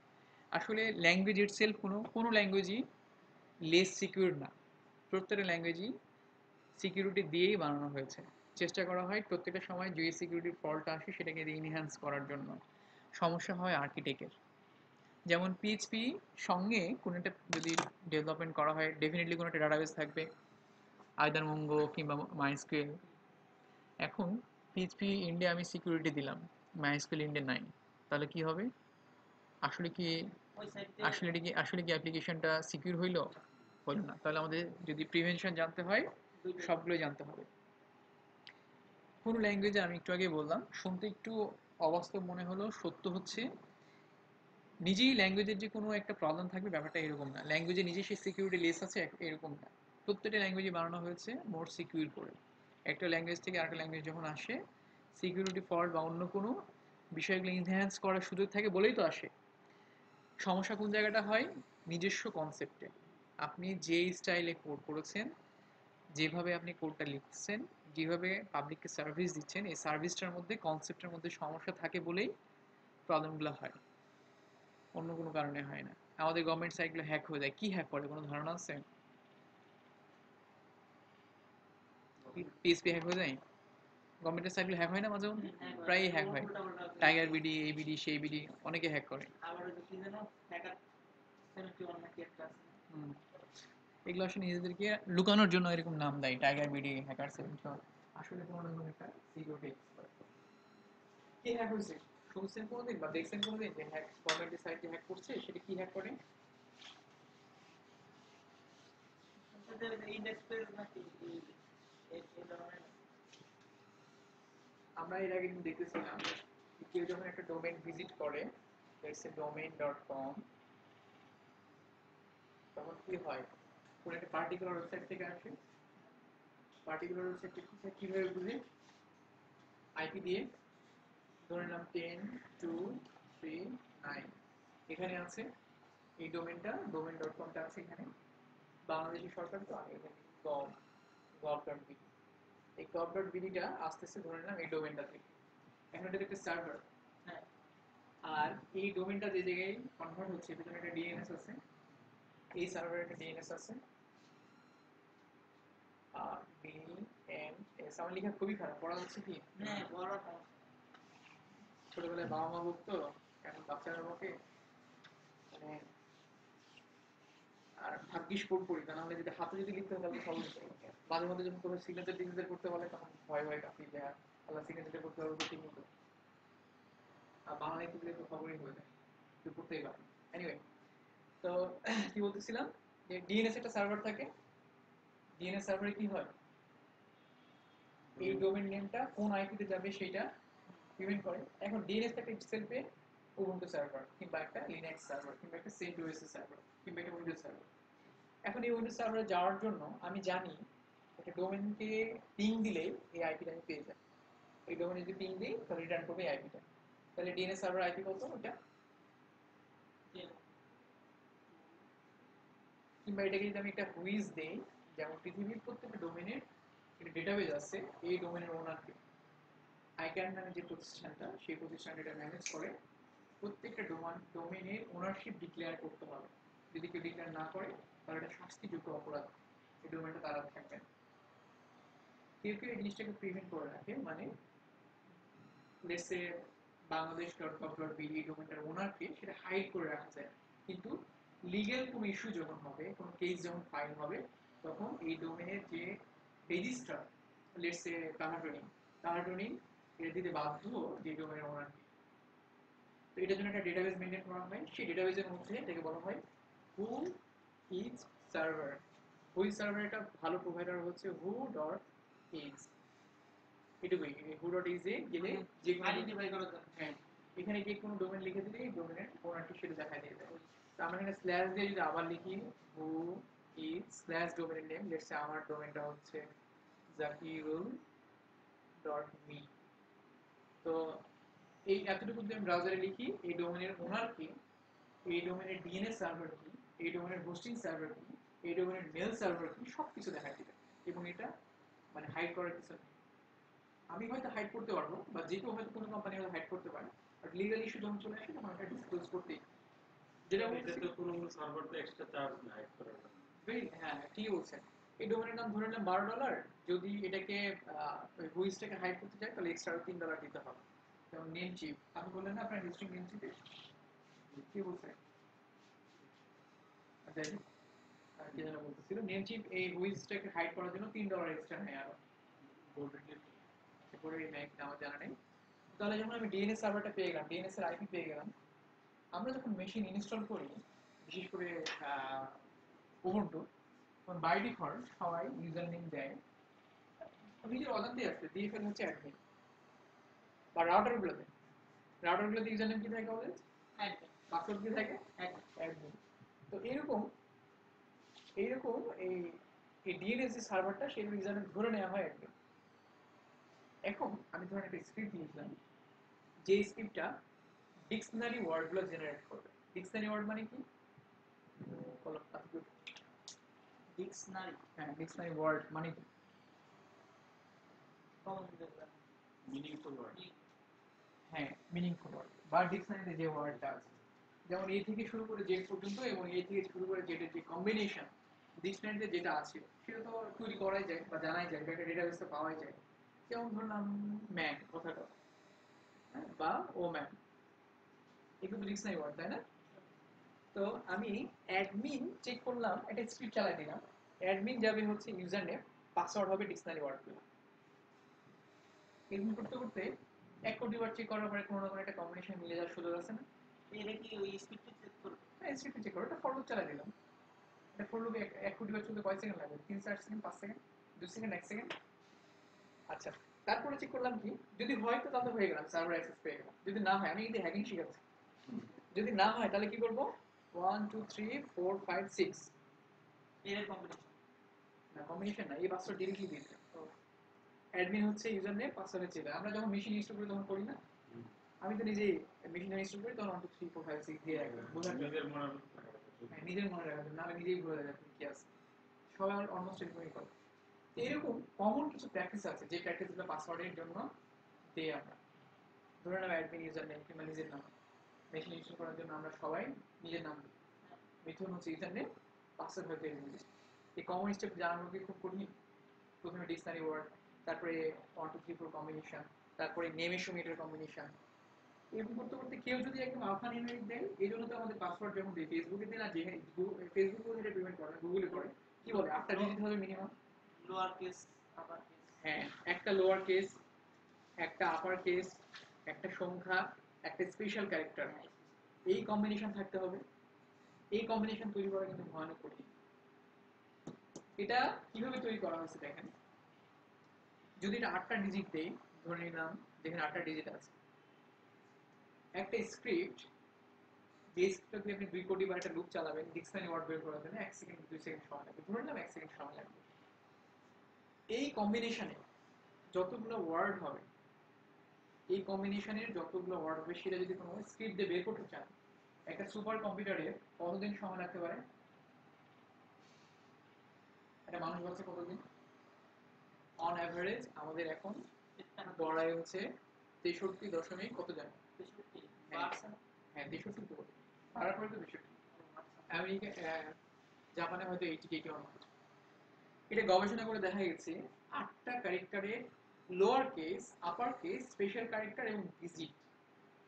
আসলে ল্যাঙ্গুয়েজ ইটসেলফ কোনো কোনো ল্যাঙ্গুয়েজই লেস সিকিউর না, প্রত্যেকটা ল্যাঙ্গুয়েজই সিকিউরিটি দিয়েই বানানো হয়েছে। চেষ্টা করা হয় প্রত্যেকটা সময় যে সিকিউরিটির ফল্ট আসে সেটাকে রিএনহ্যান্স করার জন্য। সমস্যা হয় আর্কিটেক্টের, যেমন পিএইচপি সঙ্গে কোনো একটা যদি ডেভেলপমেন্ট করা হয়, ডেফিনেটলি কোনো একটা ডাটাবেস থাকবে, আইদার মঙ্গো কিংবা মাইস্কুয়েল। এখন পিএইচপি ইন্ডিয়া আমি সিকিউরিটি দিলাম, মাইস্কুয়েল ইন্ডিয়া নাই, তাহলে কি হবে? আসলে কি ওই সাইটে আসলে কি অ্যাপ্লিকেশনটা সিকিউর হইলো? হলো না। তাহলে আমাদের যদি প্রিভেনশন জানতে হয়, দুইটা সবগুলো জানতে হবে। কোনো ল্যাঙ্গুয়েজে আমি একটু আগে বললাম, শুনতে একটু অবাস্তব মনে হলো, সত্য হচ্ছে নিজেই ল্যাঙ্গুয়েজের যে কোনো একটা প্রবলেম থাকবে ব্যাপারটা এরকম না, ল্যাঙ্গুয়েজে নিজে সেই সিকিউরিটি লেস আছে এরকম না। প্রত্যেকটা ল্যাঙ্গুয়েজে বানানো হয়েছে মোর সিকিউর করে। একটা ল্যাঙ্গুয়েজ থেকে আরেকটা ল্যাঙ্গুয়েজ যখন আসে, সিকিউরিটি ফল্ট বা অন্য কোনো বিষয়গুলো ইনহ্যান্স করার সুযোগ থাকে বলেই তো আসে। সমস্যা কোন জায়গাটা হয়? নিজস্ব কনসেপ্টে। আপনি যেই স্টাইলে কোড করেছেন, যেভাবে আপনি কোডটা লিখছেন, যেভাবে পাবলিককে সার্ভিস দিচ্ছেন, এই সার্ভিসটার মধ্যে কনসেপ্টের মধ্যে সমস্যা থাকে বলেই প্রবলেমগুলো হয়, অন্য কোনো কারণে হয় না। আমাদের গভর্নমেন্ট সাইটগুলো হ্যাক হয়ে যায়, কি হ্যাক করে কোনো ধারণা আছে? পিএসপি হ্যাক হয়ে যায়, গভর্নমেন্টের সাইটগুলো হ্যাক হয় না মাঝে মধ্যে, প্রায়ই হ্যাক হয়। টাইগার বিডি, এই বিডি, সেই বিডি, অনেকে হ্যাক করে। আবার ওই যে কি যেন হ্যাকার 71 নাকি একটা আছে না? হুম। এগুলো আসলে নিজেদেরকে লুকানোর জন্য এরকম নাম দেয়, টাইগার বিডি, হ্যাকার সেন্টার। আসলে তোমার ওরকম একটা সিকিউরিটি এক্সপার্ট। কি হ্যাক হয়েছে শুনছেন কোনোদিন বা দেখছেন কোনোদিন যে হ্যাক গভর্নমেন্টের সাইটে হ্যাক করছে? সেটা কি হ্যাক করে? ওদের ইন্ডেক্স পেজ নাকি এই ধরনের আমরা এর আগে কিন্তু দেখতেছিলাম যে কেউ যখন একটা ডোমেইন ভিজিট করে, লেটস সে domain.com, তখন কি হয়, কোনো একটা পার্টিকুলার ওয়েবসাইট থেকে আসে, পার্টিকুলার ওয়েবসাইটটা কিভাবে বুঝে? আইপি দিয়ে, ধরে নিলাম 10.2.3.9, এখানে আছে এই ডোমেইনটা, domain.com-টা আছে এখানে, বাংলাদেশি সরকার তো আগে এখানে gov.bd, এই gov.bd-টা আসতেছে ধরে নিলাম এই ডোমেইনটা থেকে। এখন এটা একটা সার্ভার, হ্যাঁ আর এই ডোমেইনটা যে জায়গায় কনভার্ট হচ্ছে, পেছনে একটা ডিএনএস আছে, এই সার্ভারে একটা ডিএনএস আছে, ডিএনএস। আমার লেখা খুবই খারাপ, পড়া হচ্ছে কি? হ্যাঁ বড় সমস্যা। ছোটবেলায় বাবা মা বলতো এখন বাচ্চারা বকে, মানে আর ভাগ্যিস পড়ি, তা নাহলে যদি হাতে যদি লিখতে হয় তাহলে সহজ হতো। মাঝে মধ্যে যখন কোনো সিগনেচার টিগনেচার করতে বলে তখন ভয় ভয় কাঁপি যে আল্লাহ সিগনেচার করতে পারবো ঠিক মতো। আর বাংলা লিখতে দিলে তো খবরই হয়ে যায়, কিন্তু করতেই পারে। এনিওয়ে, তো কি বলতেছিলাম, যে ডিএনএস একটা সার্ভার থাকে। ডিএনএস সার্ভারে কি হয়, এই ডোমেন নেমটা কোন আইপিতে যাবে সেটা প্রিভেন্ট করে। এখন ডিএনএস একটা ইটসেলফে উবুন্টু সার্ভার কিংবা একটা লিনাক্স সার্ভার কিংবা একটা সেন্টওএস সার্ভার কিংবা একটা উইন্ডোজ সার্ভার। এখন এই উইন্ডোজ সার্ভারে যাওয়ার জন্য আমি জানি একটা ডোমেনকে পিং দিলেই এই আইপিটা আমি পেয়ে যাই। এই ডোমেনে যদি পিং দিই তাহলে রিটার্ন করবে এই আইপিটা। তাহলে ডিএনএস সার্ভার আইপি কত ওটা, কিংবা এটাকে যদি আমি একটা হুইজ দেই, যেমন পৃথিবীর প্রত্যেকটা ডোমেনের একটা ডেটাবেজ আছে, এই ডোমেনের ওনারকে আইক্যান নামে যে প্রতিষ্ঠানটা, সেই প্রতিষ্ঠানটা এটা ম্যানেজ করে। প্রত্যেকটা ডোমেনের ওনারশিপ ডিক্লেয়ার করতে হবে। যদি কেউ ডিক্লেয়ার না করে তাহলে এটা শাস্তিযোগ্য অপরাধ, এই ডোমেনটা তারা থাকবে না। কেউ কেউ এই জিনিসটাকে প্রিভেন্ট করে রাখে, মানে লেটস সে bangladesh.gov.bd ডোমেনটার ওনারকে সেটা হাইড করে রাখা যায়। কিন্তু লিগ্যাল কোনো ইস্যু যখন হবে, কোনো কেস যখন ফাইল হবে, তখন এই ডোমেনের যে রেজিস্ট্রার, লেটস সে কানাডোনি এটা দিতে বাধ্য যে ডোমেনের ওনারকে। তো এটার জন্য একটা ডেটাবেস মেনটেন করা হয়, সেই ডেটাবেসের মধ্যে এটাকে বলা হয় who is server. Who is server একটা ভালো প্রোভাইডার হচ্ছে who.is। এটুকুই, who.is এ গেলে যে কোনো আইডেন্টিফাই করা যায়। হ্যাঁ, এখানে গিয়ে কোনো ডোমেন লিখে দিলে এই ডোমেনের ওনারটি সেটা দেখা দিয়ে দেয়। তো আমরা এখানে স্ল্যাশ দিয়ে যদি আবার লিখি হু ইজ স্ল্যাশ ডোমেনের নেম, লেটস সে আমার ডোমেনটা হচ্ছে zakirul.me। তো এই এতটুকু যদি আমি ব্রাউজারে লিখি, এই ডোমেনের ওনার কি, এই ডোমেনের ডিএনএস সার্ভার কি, এই ডোমেনের হোস্টিং সার্ভার কি, এই ডোমেনের মেল সার্ভার কি, সবকিছু দেখাই দিবে। এবং এটা মানে হাইড করার কিছু নেই। আমি হয়তো হাইড করতে পারবো, বা যে কেউ হয়তো কোনো কোম্পানি হয়তো হাইড করতে পারে, বাট লিগাল ইস্যু যখন চলে আসে তখন এটা ডিসক্লোজ করতেই। যেটা এটা তো কোনো সার্ভার তো এক্সট্রা চার্জ না হাইড করার জন্য। হ্যাঁ ঠিক বলছেন। এই ডোমেনের দাম ধরে নিলাম $12, যদি এটাকে হুইজটাকে হাইড করতে চাই তাহলে এক্সট্রা $3 দিতে হবে। যেমন নেম চিপ, আপনি বললেন না আপনার রেজিস্ট্রিং নেম চিপে কি বলছেন, যাই হোক, কি যেন বলতেছিল, নেম চিপ এই হুইজটাকে হাইড করার জন্য $3 এক্সট্রা নেয় আরো। করে আমার জানা নেই। তাহলে যখন আমি ডিএনএস সার্ভারটা পেয়ে গেলাম, ডিএনএস এর আইপি পেয়ে গেলাম, আমরা যখন মেশিন ইনস্টল করি, বিশেষ করে উবুন্টু, তখন বাই ডিফল্ট সবাই ইউজার নেম দেয়, নিজের অজান্তেই আসছে দিয়ে ফেলে হচ্ছে অ্যাডমিন। বা রাউটারগুলোতে ইউজার নেম কি থাকে অলওয়েজ, পাসওয়ার্ড কি থাকে, অ্যাডমিন। তো এইরকম এই ডিএনএস যে সার্ভারটা সেই ইউজার নেম ধরে নেওয়া হয় অ্যাডমিন। এখন আমি ধরেন একটা স্ক্রিপ্ট লিখলাম, যে স্ক্রিপ্টটা ডিকশনারি ওয়ার্ডগুলো জেনারেট করবে। ডিকশনারি ওয়ার্ড মানে কি, ডিকশনারি, হ্যাঁ ডিকশনারি ওয়ার্ড মানে কি, মিনিংফুল ওয়ার্ড। হ্যাঁ মিনিংফুল ওয়ার্ড, বা ডিকশনারিতে যে ওয়ার্ডটা আছে, যেমন এ থেকে শুরু করে জেড পর্যন্ত এবং এ থেকে শুরু করে জেডের যে কম্বিনেশন ডিকশনারিতে যেটা আছে সেটা তো তৈরি করাই যায় বা জানাই যায়, বা একটা ডেটাবেসে পাওয়াই যায়। যেমন ধরলাম ম্যান কথাটা, হ্যাঁ, বা ও ম্যান, এগুলো তো ডিকশনারি ওয়ার্ড তাই না? তো আমি অ্যাডমিন চেক করলাম, একটা স্ক্রিপ্ট চালাই দিলাম, অ্যাডমিন যাবে হচ্ছে ইউজার নেম, পাসওয়ার্ড হবে ডিকশনারি ওয়ার্ডগুলো। এরকম করতে করতে 1 কোটি বার চেক করার পরে কোনো না কোনো একটা কম্বিনেশন মিলে যাওয়ার সুযোগ আছে না? এটা কি ওই স্ক্রিপ্টে চেক করবে? হ্যাঁ স্ক্রিপ্ট চেক করো, এটা ফর লুপ চালাই দিলাম। এটা ফর লুপে 1 কোটি বার চলতে কয় সেকেন্ড লাগবে, 3-4 সেকেন্ড, 5 সেকেন্ড, 2 সেকেন্ড, 1 সেকেন্ড। আচ্ছা, তারপরে চেক করলাম কি, যদি হয় তো তাহলে হয়ে গেলাম, সার্ভার অ্যাক্সেস পেয়ে গেলাম। যদি না হয়, আমি কিন্তু হ্যাকিং শিখাচ্ছি, যদি না হয় তাহলে কি করবো, 1 2 3 4 5 6, এর কম্বিনেশন না কম্বিনেশন না, এই পাসওয়ার্ড ডিরেক্টলি দিতে। অ্যাডমিন হচ্ছে ইউজার নেম, পাসওয়ার্ড হচ্ছে এটা। আমরা যখন মেশিন ইনস্টল করি তখন করি না, আমি তো নিজেই মেশিন ইনস্টল করি তখন 1 2 3 4 5 6 দিয়ে রাখলাম, বোঝার জন্য। নিজের মনে হ্যাঁ নিজের মনে রাখার জন্য, নাহলে নিজেই ভুলে যাবে কি আছে। সবাই অলমোস্ট এরকমই করে। তো এরকম কমন কিছু প্র্যাকটিস আছে যে প্র্যাকটিসগুলো পাসওয়ার্ডের জন্য দেই আমরা। ধরে নাও অ্যাডমিন ইউজার নেম কিংবা নিজের নাম, মেশিন ইনস্টল করার জন্য আমরা সবাই নিজের নাম দিই। মিথুন হচ্ছে ইউজার নেম, পাসওয়ার্ড হয়তো এগুলো। এই কমন স্টেপ জানানো কি খুব কঠিন? প্রথমে ডিকশনারি ওয়ার্ড, তারপরে 1 2 3 4 কম্বিনেশন, তারপরে নেমের সঙ্গে এটার কম্বিনেশন। এরকম করতে করতে কেউ যদি একদম আলফা নিউমেরিক দেয়, এই জন্য তো আমাদের পাসওয়ার্ড যখন দিই ফেসবুকে দিই না, যে ফেসবুকে যেটা পেমেন্ট করে গুগলে করে, কি বলে 8টা ডিজিট হবে minimum. Lower case, upper case. হ্যাঁ, একটা লোয়ার কেস, একটা আপার কেস, একটা সংখ্যা, একটা স্পেশাল ক্যারেক্টার, এই কম্বিনেশন থাকতে হবে। এই কম্বিনেশন তৈরি করা কিন্তু ভয়ানক কঠিন। এটা কিভাবে তৈরি করা হয়েছে দেখেন, যদি এটা 8টা ডিজিট দেই, ধরে নিলাম যেখানে 8টা ডিজিট আছে, একটা স্ক্রিপ্ট, যে স্ক্রিপ্টটা দিয়ে আপনি 2 কোটি বার একটা লুপ চালাবেন ডিকশনারি ওয়ার্ড বের করার জন্য 1 সেকেন্ড 2 সেকেন্ড সময় লাগবে, ধরে নিলাম 1 সেকেন্ড সময় লাগবে। এই কম্বিনেশনে যতগুলো ওয়ার্ড হবে, এই কম্বিনেশনের যতগুলো ওয়ার্ড হবে, সেটা যদি কোনো স্ক্রিপ্ট দিয়ে বের করতে চান, একটা সুপার কম্পিউটারে কতদিন সময় লাগতে পারে? একটা মানুষ বলছে কতদিন অন অ্যাভারেজ? আমাদের এখন গড়াই হচ্ছে 63 দশমিক কত জানো? 63 হ্যাঁ, বাড়ছে না? হ্যাঁ 63 তো বাড়ার পরে তো 63। আমেরিকা, জাপানে হয়তো 80 81। এটা গবেষণা করে দেখা গেছে 8টা ক্যারেক্টারের lower case, upper case, special character এবং ডিজিট,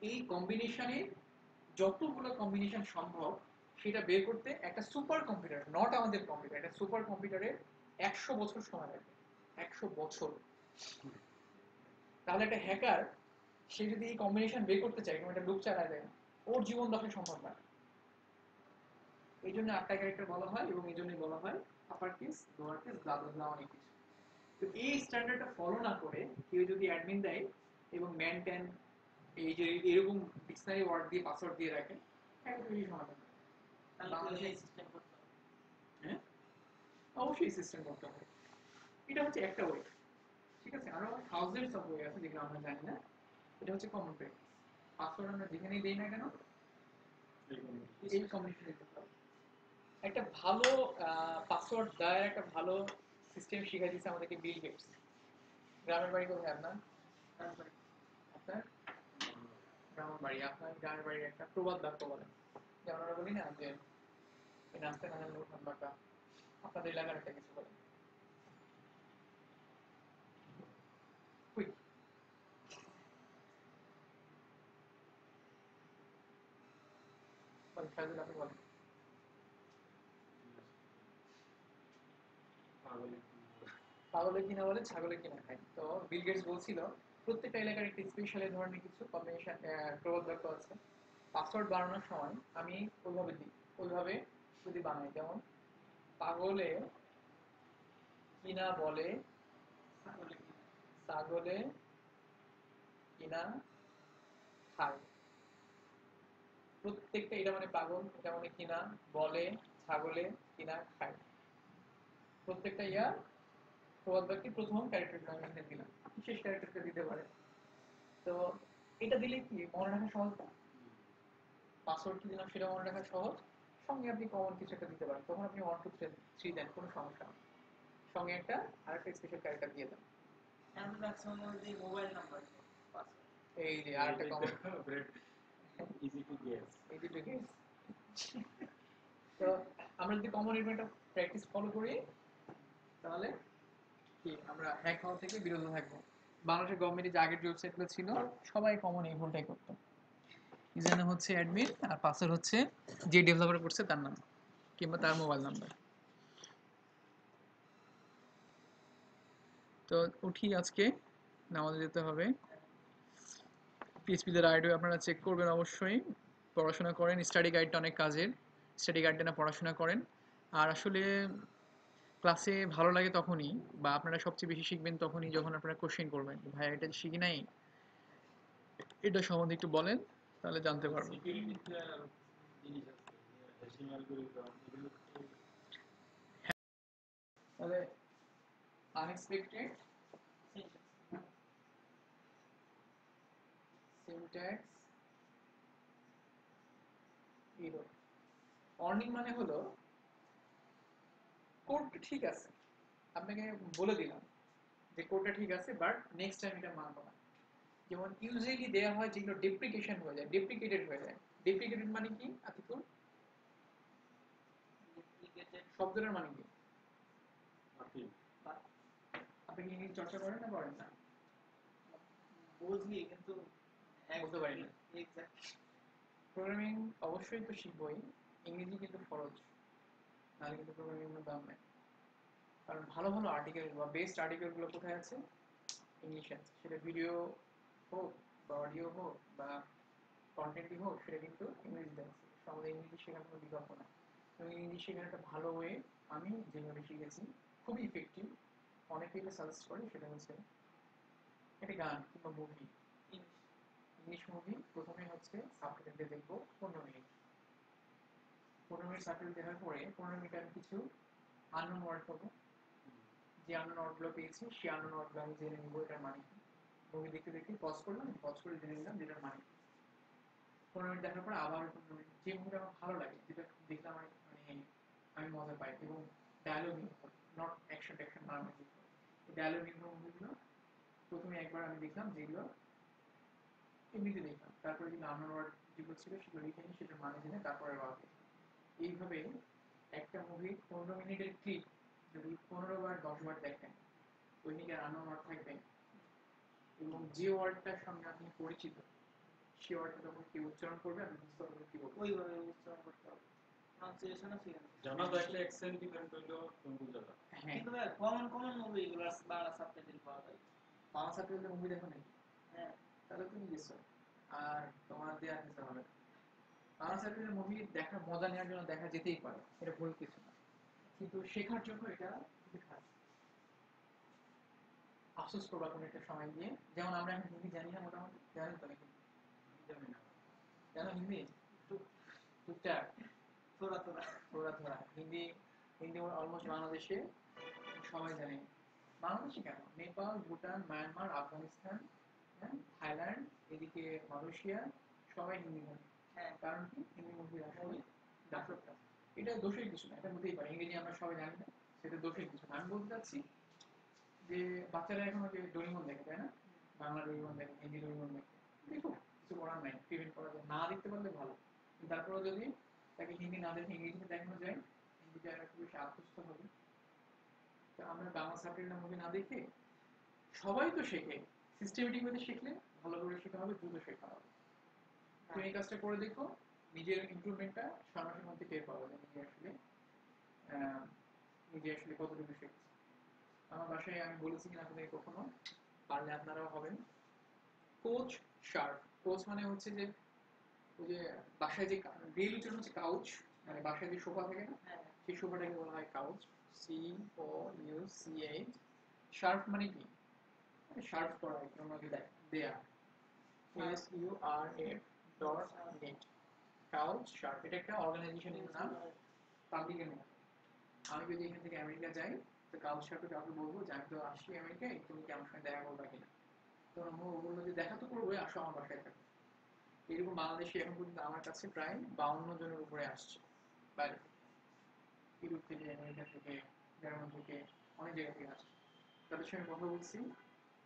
এই কম্বিনেশনে যতগুলো কম্বিনেশন সম্ভব সেটা বের করতে একটা সুপার কম্পিউটার, নট আমাদের কম্পিউটার, একটা সুপার কম্পিউটারের 100 বছর সময় লাগবে। 100 বছর। তাহলে একটা হ্যাকার, সে যদি এই কম্বিনেশন বের করতে চায়, কোনো একটা লুপ চালায় দেয়, ওর জীবন দশা সম্ভব না। এই জন্য 8টা ক্যারেক্টার বলা হয়, এবং এই জন্যই বলা হয় আপার কেস, লোয়ার কেস, ব্লা ব্লা ব্লা, অনেক কিছু। তো এই স্ট্যান্ডার্ডটা ফলো না করে কেউ যদি অ্যাডমিন দেয় এবং ম্যান ট্যান এই যে এরকম ডিকশনারি ওয়ার্ড দিয়ে পাসওয়ার্ড দিয়ে রাখে, একটা তো বেশি সমাধান। তাহলে বাংলাদেশে এই সিস্টেম করতে হবে। হ্যাঁ, অবশ্যই সিস্টেম করতে হবে। এটা হচ্ছে একটা ওয়ে, ঠিক আছে? আরো থাউজেন্ডস অফ ওয়ে আছে যেগুলো আমরা জানি না। এটা হচ্ছে কমন প্র্যাকটিস। পাসওয়ার্ড আমরা যেখানেই দেই না কেন, এই কম্বিনেশন দিতে হবে। একটা ভালো পাসওয়ার্ড দেওয়ার একটা ভালো সিস্টেম শিখা দিচ্ছে আমাদেরকে বিল গেটস। গ্রামের বাড়ি কোথায় আপনার? আপনার গ্রামের বাড়ি, আপনার গ্রামের বাড়ির একটা প্রবাদ বাক্য বলেন, যেমন আমরা বলি না যে এই নাচতে না জানলে উঠান বাঁকা, আপনাদের এলাকার একটা কিছু বলেন। কুইক। বলেন, শাহিদুল, আপনি বলেন। পাগলে কিনা বলে ছাগলে কিনা খায়। তো বিল গেটস বলছিল প্রত্যেকটা এলাকার একটা স্পেশাল ধরনের কিছু কম্বিনেশন প্রবাদ বাক্য আছে। পাসওয়ার্ড বানানোর সময় আমি ওইভাবে দিই, ওইভাবে যদি বানাই, যেমন পাগলে কিনা বলে ছাগলে কিনা খায়। প্রত্যেকটা, এটা মানে পাগল, এটা মানে কিনা বলে, ছাগলে কিনা খায়, প্রত্যেকটা ইয়া প্রবাদ বাক্যের প্রথম ক্যারেক্টারটা আমি এখানে দিলাম, শেষ ক্যারেক্টারটা দিতে পারে। তো এটা দিলে কি মনে রাখা সহজ না? পাসওয়ার্ড কি দিলাম সেটা মনে রাখা সহজ, সঙ্গে আপনি কমন কিছু একটা দিতে পারেন, তখন আপনি 1 2 3 দেন, কোনো সমস্যা নেই। সঙ্গে একটা আরেকটা স্পেশাল ক্যারেক্টার দিয়ে দেন। এখন ম্যাক্সিমাম যে মোবাইল নাম্বার এই যে আরেকটা common, easy to guess. Easy to guess. তো আমরা যদি কমন একটা প্র্যাকটিস ফলো করি, তাহলে কি আমরা হ্যাক হওয়া থেকে বিরত থাকবো। বাংলাদেশের গভর্নমেন্টের যে আগের যে ওয়েবসাইটগুলো ছিল, সবাই কমন এই ভুলটাই করতো। ইউজার নাম হচ্ছে অ্যাডমিন, আর পাসওয়ার্ড হচ্ছে যে ডেভেলপার করছে তার নাম কিংবা তার মোবাইল নাম্বার। তো উঠি, আজকে নামাজে যেতে হবে। পিএইচপি তে রাইট ওয়ে আপনারা চেক করবেন অবশ্যই, পড়াশোনা করেন, স্টাডি গাইডটা অনেক কাজের, স্টাডি গাইডটা না পড়াশোনা করেন। আর আসলে ক্লাসে ভালো লাগে তখনই, বা আপনারা সবচেয়ে বেশি শিখবেন তখনই যখন আপনারা কোশ্চেন করবেন, ভাই এটা শিখি নাই, এটা সম্বন্ধে একটু বলেন, তাহলে জানতে পারবো। সিকিউরিটিতে জিনিস আছে, হ্যাশিং অ্যালগরিদম, এগুলো তাহলে আনএক্সপেক্টেড সিনট্যাক্স এরর। ওয়ার্নিং মানে হলো কোড ঠিক আছে, আপনাকে বলে দিলাম যে কোডটা ঠিক আছে, বাট নেক্সট টাইম এটা মানবো না। যেমন ইউজুয়ালি দেওয়া হয় যেগুলো ডেপ্রিকেশন হয়ে যায়, ডেপ্রিকেটেড হয়ে যায়। ডেপ্রিকেটেড মানে কি আতিকুল? শব্দটার মানে কি? বাকি আপনি কি ইংলিশ চর্চা করেন না করেন না? বুঝলি কিন্তু বলতে পারি না। এক্স্যাক্ট প্রোগ্রামিং অবশ্যই তো শিখবই, ইংরেজি কিন্তু খরচ, নাহলে কিন্তু প্রোগ্রামিং কোনো দাম নেই। কারণ ভালো ভালো আর্টিকেল বা বেস্ট আর্টিকেলগুলো কোথায় আছে? ইংলিশে আছে। সেটা ভিডিও হোক বা অডিও হোক বা কন্টেন্টই হোক, সেটা কিন্তু ইংরেজিতে আছে। তো আমাদের ইংরেজি শেখার কোনো বিকল্প না। এবং ইংলিশ শেখার একটা ভালো ওয়ে আমি যেভাবে শিখেছি, খুবই ইফেক্টিভ, অনেকেই এটা সাজেস্ট করে, সেটা হচ্ছে একটা গান কিংবা মুভি, ইংলিশ মুভি প্রথমে হচ্ছে সাবটাইটেল দিয়ে দেখবো 15 মিনিট। 15 মিনিট সাবটাইটেল দেখার পরে 15 মিনিট আমি কিছু আননোন ওয়ার্ড পাবো। যে আননোন ওয়ার্ডগুলো পেয়েছি সেই আননোন ওয়ার্ডগুলো আমি জেনে নিবো এটার মানে কি। মুভি দেখতে দেখতে পজ করলাম, পজ করে জেনে নিলাম যেটার মানে কি। 15 মিনিট দেখার পরে আবার 15 মিনিট, যে মুভিটা আমার ভালো লাগে, যেটা দেখলে আমার মানে আমি মজা পাই এবং ডায়লগ নির্ভর, নট অ্যাকশন ট্যাকশন বানানো নির্ভর, ডায়লগ নির্ভর মুভিগুলো প্রথমে একবার আমি দেখলাম, যেগুলো এমনিতে দেখলাম, তারপরে যেগুলো আননোন ওয়ার্ড যেগুলো ছিল সেগুলো লিখে নিই, সেটার মানে জেনে তারপরে আবার দেখলাম। এইভাবে একটা মুভি 15 মিনিটের ক্লিপ যদি 15 বার 10 বার দেখেন, দৈনিক আর আননোন ওয়ার্ড থাকবে এবং যে ওয়ার্ডটার সঙ্গে আপনি পরিচিত সেই ওয়ার্ডটা যখন কি উচ্চারণ করবে আপনি বুঝতে পারবেন কি বলবো। ওইভাবে উচ্চারণ করতে হবে, প্রনাউন্সিয়েশনও শিখে জানা তো একটা অ্যাকসেন্ট ডিফারেন্ট হইলো তুমি বুঝালা। হ্যাঁ, কিন্তু ভাই কমন কমন মুভি এগুলো বাংলা সাবটাইটেল পাওয়া যায়। বাংলা সাবটাইটেল মুভি দেখো নাকি? হ্যাঁ, তাহলে তুমি গেছো, আর তোমার দেওয়া নিতে হবে না। বাংলা সাবটাইটেল মুভি দেখার মজা নেওয়ার জন্য দেখা যেতেই পারে, এটা ভুল কিছু না, কিন্তু শেখার জন্য এটা খুবই খারাপ। আফসোস করবা কোনো একটা সময় গিয়ে, যেমন আমরা এখন হিন্দি জানি না মোটামুটি, জানেন তো নাকি? জানি না। জানো হিন্দি? টুকটাক থোড়া থোড়া। থোড়া থোড়া হিন্দি। হিন্দি অলমোস্ট বাংলাদেশে সবাই জানে। বাংলাদেশে কেন, নেপাল, ভুটান, মায়ানমার, আফগানিস্তান, হ্যাঁ, থাইল্যান্ড, এদিকে মালয়েশিয়া, সবাই হিন্দি জানে। হ্যাঁ, কারণ কি? হিন্দি মুভি আসলে দেখো এটা দোষের কিছু না, এটা হতেই পারে, ইংরেজি আমরা সবাই জানি না, সেটা দোষের কিছু না। আমি বলতে চাচ্ছি যে বাচ্চারা এখন ওই যে ডোরিমন দেখে, তাই না? বাংলা ডোরিমন দেখে, হিন্দি ডোরিমন দেখে, দেখো কিছু করার নাই, প্রিভেন্ট করা যায় না, দেখতে পারলে ভালো। কিন্তু তারপরেও যদি তাকে হিন্দি না দেখে ইংরেজিতে দেখানো যায়, হিন্দিটা একটু বেশি আত্মস্থ হবে। তো আমরা বাংলা সাবটাইটেল মুভি না দেখে, সবাই তো শেখে, সিস্টেমেটিক ওয়েতে শিখলে ভালো করে শেখা হবে, দ্রুত শেখা হবে। তুমি এই কাজটা করে দেখো, নিজের ইমপ্রুভমেন্টটা 6 মাসের মধ্যে টের পাবো যে নিজে আসলে কতটুকু শিখছি। আমার বাসায় আমি বলেছি কিনা আপনাদের কখনো, পারলে আপনারাও হবেন কোচ শার্প। কোচ মানে হচ্ছে যে ওই যে বাসায় যে রিয়েল টার্ম হচ্ছে কাউচ, মানে বাসায় যে সোফা থাকে না, হ্যাঁ, সেই সোফাটাকে বলা হয় কাউচ। COUCH। শার্প মানে কি? শার্প করা, অন্যকে দেয়া। SURF.net। কাউচ শার্প, এটা একটা অর্গানাইজেশনের নাম, পাবলিকের নাম। আমি যদি এখান থেকে আমেরিকা যাই, তো কাউচ শার্পে কাউকে বলবো যে আমি তো আসছি আমেরিকায়, তুমি কি আমার সঙ্গে দেখা করবা কিনা? তো ও বললো যে দেখা তো করবোই, আসো আমার বাসায় থাকো। এরকম বাংলাদেশি এখন পর্যন্ত আমার কাছে প্রায় 52 জনের উপরে আসছে বাইরে থেকে, ইউরোপ থেকে, আমেরিকা থেকে, জার্মান থেকে, অনেক জায়গা থেকে আসছে। তাদের সঙ্গে কথা বলছি,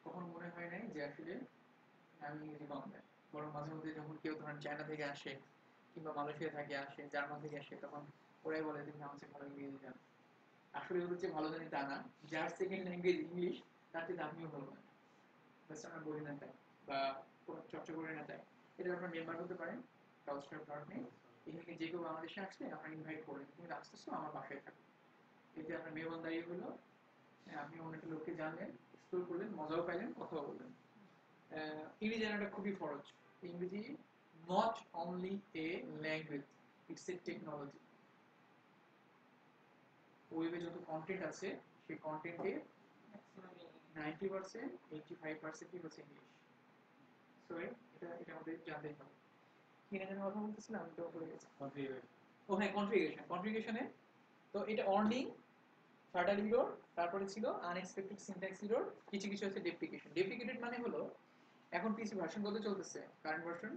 কখনো মনে হয় নাই যে আসলে আমি ইংরেজি কম জানি। বরং মাঝে মধ্যে যখন কেউ ধরেন চায়না থেকে আসে কিংবা মালয়েশিয়া থেকে আসে, জার্মান থেকে আসে, তখন ওরাই বলে যে আমার চেয়ে ভালো ইংরেজি জানো। আসলে ওদের চেয়ে ভালো জানি তা না, যার সেকেন্ড ল্যাঙ্গুয়েজ ইংলিশ তার চেয়ে আপনিও ভালো জানেন, জাস্ট আমরা বলি না তাই বা চর্চা করি না তাই। এটা আপনার মেম্বার হতে পারেন কালচারাল পার্টনে। এখানে যে কেউ বাংলাদেশে আসলে আপনার ইনভাইট করবেন, তুমি আসতেছো আমার বাসায় থাকো, এতে আপনার মেহমানদারি হলো, আপনি অন্য একটা লোককে জানলেন, এক্সপ্লোর করলেন, মজাও পাইলেন, কথাও বললেন। ইংরেজি জানাটা খুবই খরচ। ইংরেজি not only a language, it's a technology. ওয়েবে যত কন্টেন্ট আছে সেই কন্টেন্টে ম্যাক্সিমাম 90%, 85%ই হচ্ছে ইংলিশ। সো এটা আমাদের জানতেই হবে। কি না যেন কথা বলতেছিলাম, আমি তো ভুলে গেছি। ও হ্যাঁ, কনফিগারেশনে তো এটা অর্নিং, ফার্টাইল ইরর, তারপরে ছিল আনএক্সপেক্টেড সিনট্যাক্স ইরর, কিছু কিছু আছে ডেপ্রিকেশন। ডেপ্রিকেটেড মানে হলো এখন পিসি ভার্সন কত চলতেছে? কারেন্ট ভার্সন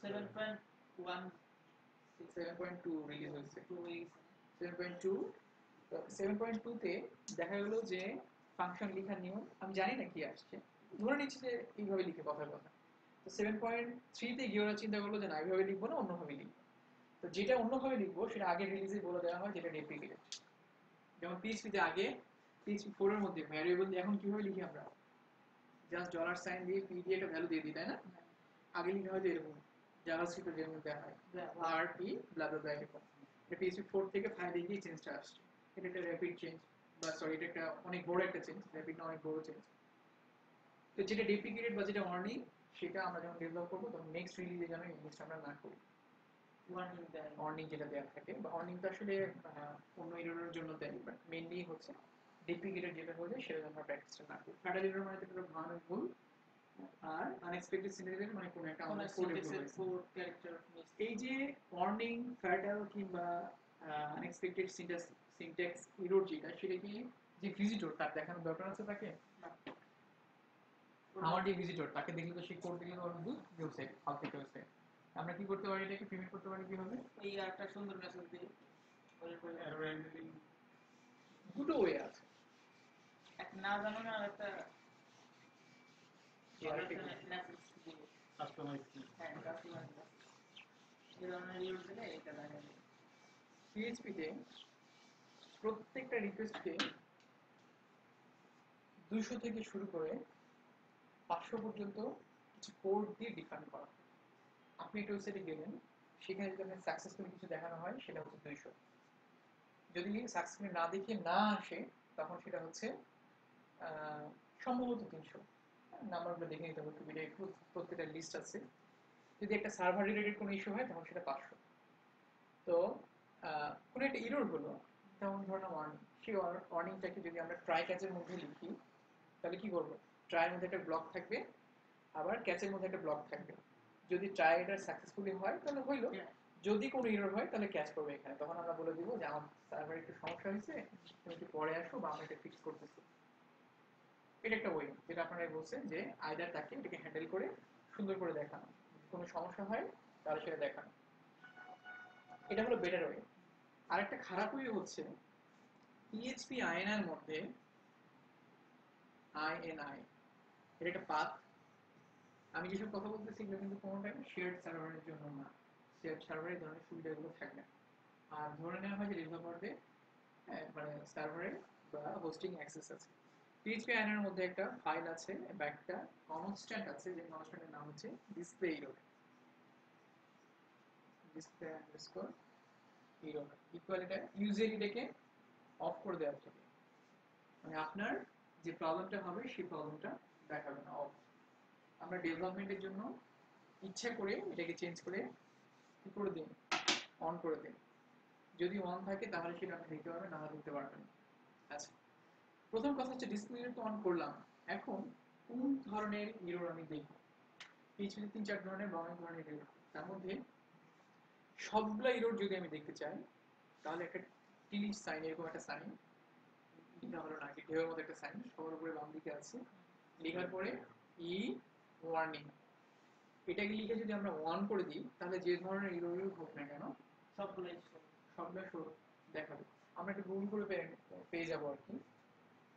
7.1 7.2 রিলিজ হয়েছে। 2 weeks 7.2। তো 7.2 তে দেখা গেল যে ফাংশন লেখার নিয়ম আমি জানি না কি আসছে, ধরে নিচ্ছি যে এইভাবে লিখে কথার কথা। তো 7.3 তে গিয়ে ওরা চিন্তা করলো যে না এইভাবে লিখবো না, অন্যভাবে লিখবো। তো যেটা অন্যভাবে লিখবো সেটা আগের রিলিজে বলে দেওয়া হয়, যেটা ডেপ্রিকেটেড। যেমন PHP তে আগে PHP 4 এর মধ্যে ভ্যারিয়েবল এখন কিভাবে লিখি আমরা, জাস্ট ডলার সাইন দিয়ে পি দিয়ে একটা ভ্যালু দিয়ে দিই, তাই না? আগে লিখা হয় যে এরকম জাভাস্ক্রিপ্টে যেমন দেওয়া হয় আর পি ব্লা ব্লা ব্লা এরকম। এটা PHP 4 থেকে 5 এ গিয়ে চেঞ্জটা আসছে। এটা একটা র্যাপিড চেঞ্জ, বা সরি এটা একটা অনেক বড় একটা চেঞ্জ, র্যাপিড না অনেক বড় চেঞ্জ। তো যেটা ডেপ্রিকেটেড বা যেটা ওয়ার্নিং, সেটা আমরা যখন ডেভেলপ করবো তখন নেক্সট রিলিজে যেন এই জিনিসটা আমরা না করি। ওয়ার্নিং দেয়। ওয়ার্নিং যেটা দেওয়া থাকে, বা ওয়ার্নিং তো আসলে অন্য এররের জন্য দেয়, বাট মেইনলি হচ্ছে ডেপ্রিকেটেড যেটা হলে সেটা যেন আমরা প্র্যাকটিসটা না করি। ফ্যাটাল এরর মানে তো ভাঙানো ভুল, আর আনএক্সপেক্টেড সিনারিও মানে কোনো একটা আমাদের কোডে ভুল হয়েছে। Code character miss. এই যে ওয়ার্নিং, ফ্যাটাল কিংবা আনএক্সপেক্টেড সিনট্যাক্স এরর যেটা, সেটা কি যে ভিজিটর তার দেখানোর দরকার আছে তাকে? আমার যে ভিজিটর তাকে দেখলে তো সে কোড দেখলে তো বলবে যে ওসে ফালতু হয়েছে। আমরা কি করতে পারি, এটাকে প্রিভেন্ট করতে পারি কিভাবে? এই একটা সুন্দর মেসেজ দিয়ে এরর হ্যান্ডলিং দুটো ওয়ে আছে। এক না জানো না একটা মেসেজ দিয়ে কাস্টমাইজ হ্যাঁ কাস্টমার এই ধরনের ইউজ দিলে এটা দেখা যায়। PHP তে প্রত্যেকটা রিকোয়েস্টকে 200 থেকে শুরু করে 500 পর্যন্ত কিছু কোড দিয়ে ডিফাইন করা। আপনি একটা ওয়েবসাইটে গেলেন, সেখানে যদি আপনার সাকসেসফুল কিছু দেখানো হয় সেটা হচ্ছে 200, যদি সাকসেসফুল না দেখিয়ে না আসে তখন সেটা হচ্ছে সম্ভবত 300। নাম্বারগুলো দেখে নিতে হবে, খুবই প্রত্যেকটা লিস্ট আছে। যদি একটা সার্ভার রিলেটেড কোনো ইস্যু হয় তখন সেটা 500। তো কোনো একটা ইরর হলো, যেমন ধরুন ওয়ার্নিং, সেই ওয়ার্নিংটাকে যদি আমরা ট্রাই ক্যাচের মধ্যে লিখি তাহলে কি করবো, ট্রাইয়ের মধ্যে একটা ব্লক থাকবে, আবার ক্যাচের মধ্যে একটা ব্লক থাকবে। যদি ট্রাই এটা সাকসেসফুলি হয় তাহলে হইলো, যদি কোনো এরর হয় তাহলে ক্যাচ করবে এখানে, তখন আমরা বলে দিব যে আমার সার্ভারে একটু সমস্যা হয়েছে, তুমি একটু পরে আসো বা আমরা এটা ফিক্স করতেছি। এটা একটা ওয়ে যেটা আপনারা বলছেন যে আইদার তাকে এটাকে হ্যান্ডেল করে সুন্দর করে দেখানো, কোনো সমস্যা হয় তাহলে সেটা দেখানো। এটা হলো বেটার ওয়ে। আরেকটা খারাপ ওয়ে হচ্ছে PHP INI মধ্যে INI, এটা একটা পাথ। আমি যেসব কথা বলতেছি এগুলো কিন্তু কোনোটাই শেয়ার্ড সার্ভারের জন্য না, শেয়ার্ড সার্ভারে এই ধরনের সুবিধাগুলো থাকবে। আর ধরে নেওয়া হয় যে ডেভেলপারদের মানে সার্ভারে বা হোস্টিং অ্যাক্সেস আছে। PHP INI এর মধ্যে একটা ফাইল আছে বা একটা কনস্ট্যান্ট আছে, যে কনস্ট্যান্টের নাম হচ্ছে display error, display underscore error equal, এটা ইউজুয়ালি এটাকে অফ করে দেওয়া থাকে, মানে আপনার যে প্রবলেমটা হবে সেই প্রবলেমটা দেখাবে না, অফ। আমরা ডেভেলপমেন্টের জন্য ইচ্ছা করে এটাকে চেঞ্জ করে কি করে দিন, অন করে দিন। যদি অন থাকে তাহলে সেটা আপনি দেখতে পারবেন, না হলে দেখতে পারবেন না। আচ্ছা, প্রথম কথা হচ্ছে ডিসপ্লে তো অন করলাম, এখন কোন ধরনের এরর আমি দেখব? পিছনে 3-4 ধরনের বা অনেক ধরনের এরর, তার মধ্যে সবগুলো এরর যদি আমি দেখতে চাই তাহলে একটা টিলিশ সাইন, এরকম একটা সাইন এটা হলো না কি ঢেউয়ের মতো একটা সাইন সবার উপরে বাম দিকে আছে, লেখার পরে ই ওয়ার্নিং, এটাকে লিখে যদি আমরা অন করে দিই তাহলে যে ধরনের এরর হোক না কেন সবগুলোই সবগুলো শো দেখাবে। আমরা একটা গুগল করে পেয়ে যাবো আর কি,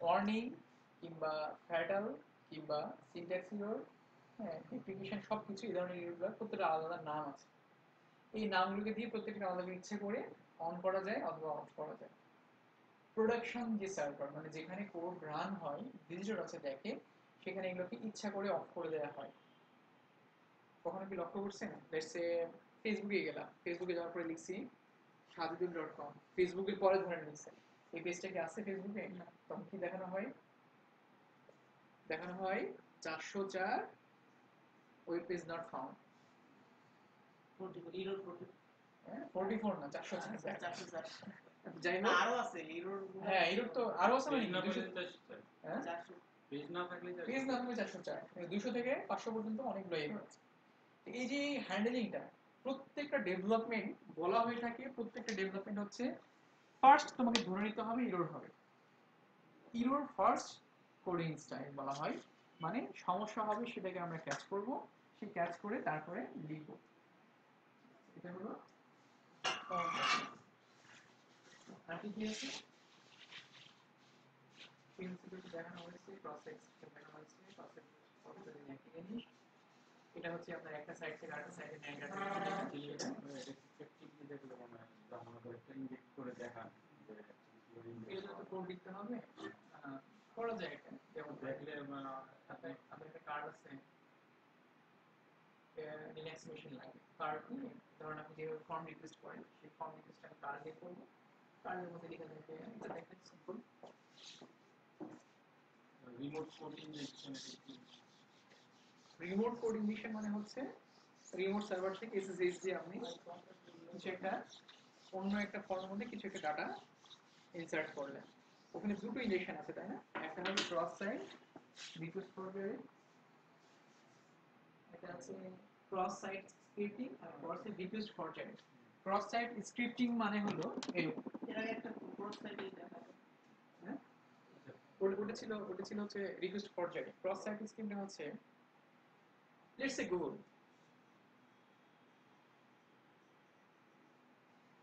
ওয়ার্নিং কিংবা ফ্যাটাল কিংবা সিনট্যাক্স এরর, হ্যাঁ ডেপ্রিকেশন, সব কিছু এই ধরনের এররগুলোর প্রত্যেকটা আলাদা নাম আছে। এই নামগুলোকে দিয়ে প্রত্যেকটা আলাদা ইচ্ছে করে অন করা যায় অথবা অফ করা যায়। প্রোডাকশন যে সার্ভার মানে যেখানে কোড রান হয়, ভিজিটর আছে দেখে, সেখানে এগুলোকে ইচ্ছা করে অফ করে দেওয়া হয়। কখনো কি লক্ষ্য করছেন, লেটস সে ফেসবুকে গেলাম, ফেসবুকে যাওয়ার পরে লিখছি sajidul.com, ফেসবুকের পরে ধরে নিচ্ছে এই পেজটা কি আছে ফেসবুকে, তখন কি দেখানো হয়, দেখানো হয় 404 ওয়েব পেজ নট ফাউন্ড, 44 না 404, যাই হোক আরো আছে এরর, হ্যাঁ এরর তো আরো আছে, মানে হ্যাঁ পেজ না থাকলে পেজ না থাকলে 404, 200 থেকে 500 পর্যন্ত অনেকগুলো এরর আছে। এই যে হ্যান্ডলিংটা প্রত্যেকটা ডেভেলপমেন্ট বলা হয়ে থাকে, প্রত্যেকটা ডেভেলপমেন্ট হচ্ছে ফার্স্ট তোমাকে ধরে নিতে হবে এরর হবে, এরর ফার্স্ট কোডিং স্টাইল বলা হয়, মানে সমস্যা হবে সেটাকে আমরা ক্যাচ করব, সেই ক্যাচ করে তারপরে লিখব। এটা হলো আর কি আছে প্রিন্সিপাল দেখানো হয়েছে, প্রসেস দেখানো হয়েছে, প্রসেস প্রসেস একই জিনিস। এটা হচ্ছে আপনার একটা সাইড থেকে আরেকটা সাইডে ন্যায় ডাটা দেখলে মনে হয় আমরা করে ইনজেক্ট করে দেখা এটা তো কোড লিখতে হবে, করা যায় এটা। যেমন দেখলে আপনার একটা কার্ড আছে, লিনাক্স মেশিন লাগে, কার্ড নিয়ে ধরুন আপনি যেভাবে ফর্ম রিকোয়েস্ট করেন সেই ফর্ম রিকোয়েস্ট আমি কার্ড দিয়ে করবো, কার্ডের মধ্যে লিখে দেবে এটা দেখেন simple. Remote coding remote code injection মানে হচ্ছে রিমোট সার্ভার থেকে এসএসএইচ দিয়ে আপনি কিছু একটা অন্য একটা ফর্মের মধ্যে কিছু একটা ডাটা ইনসার্ট করলেন। ওখানে দুটো ইঞ্জেকশন আছে তাই না, একটা হচ্ছে ক্রস সাইট রিকোয়েস্ট করবে, এটা আছে ক্রস সাইট স্ক্রিপ্টিং আর cross site request forgery. Cross site scripting মানে হলো এরকম, এর আগে একটা ক্রস সাইটে দেখা যায়। হ্যাঁ ওটা ছিল হচ্ছে request forgery. Cross site scripting হচ্ছে লেটস সে গুগল,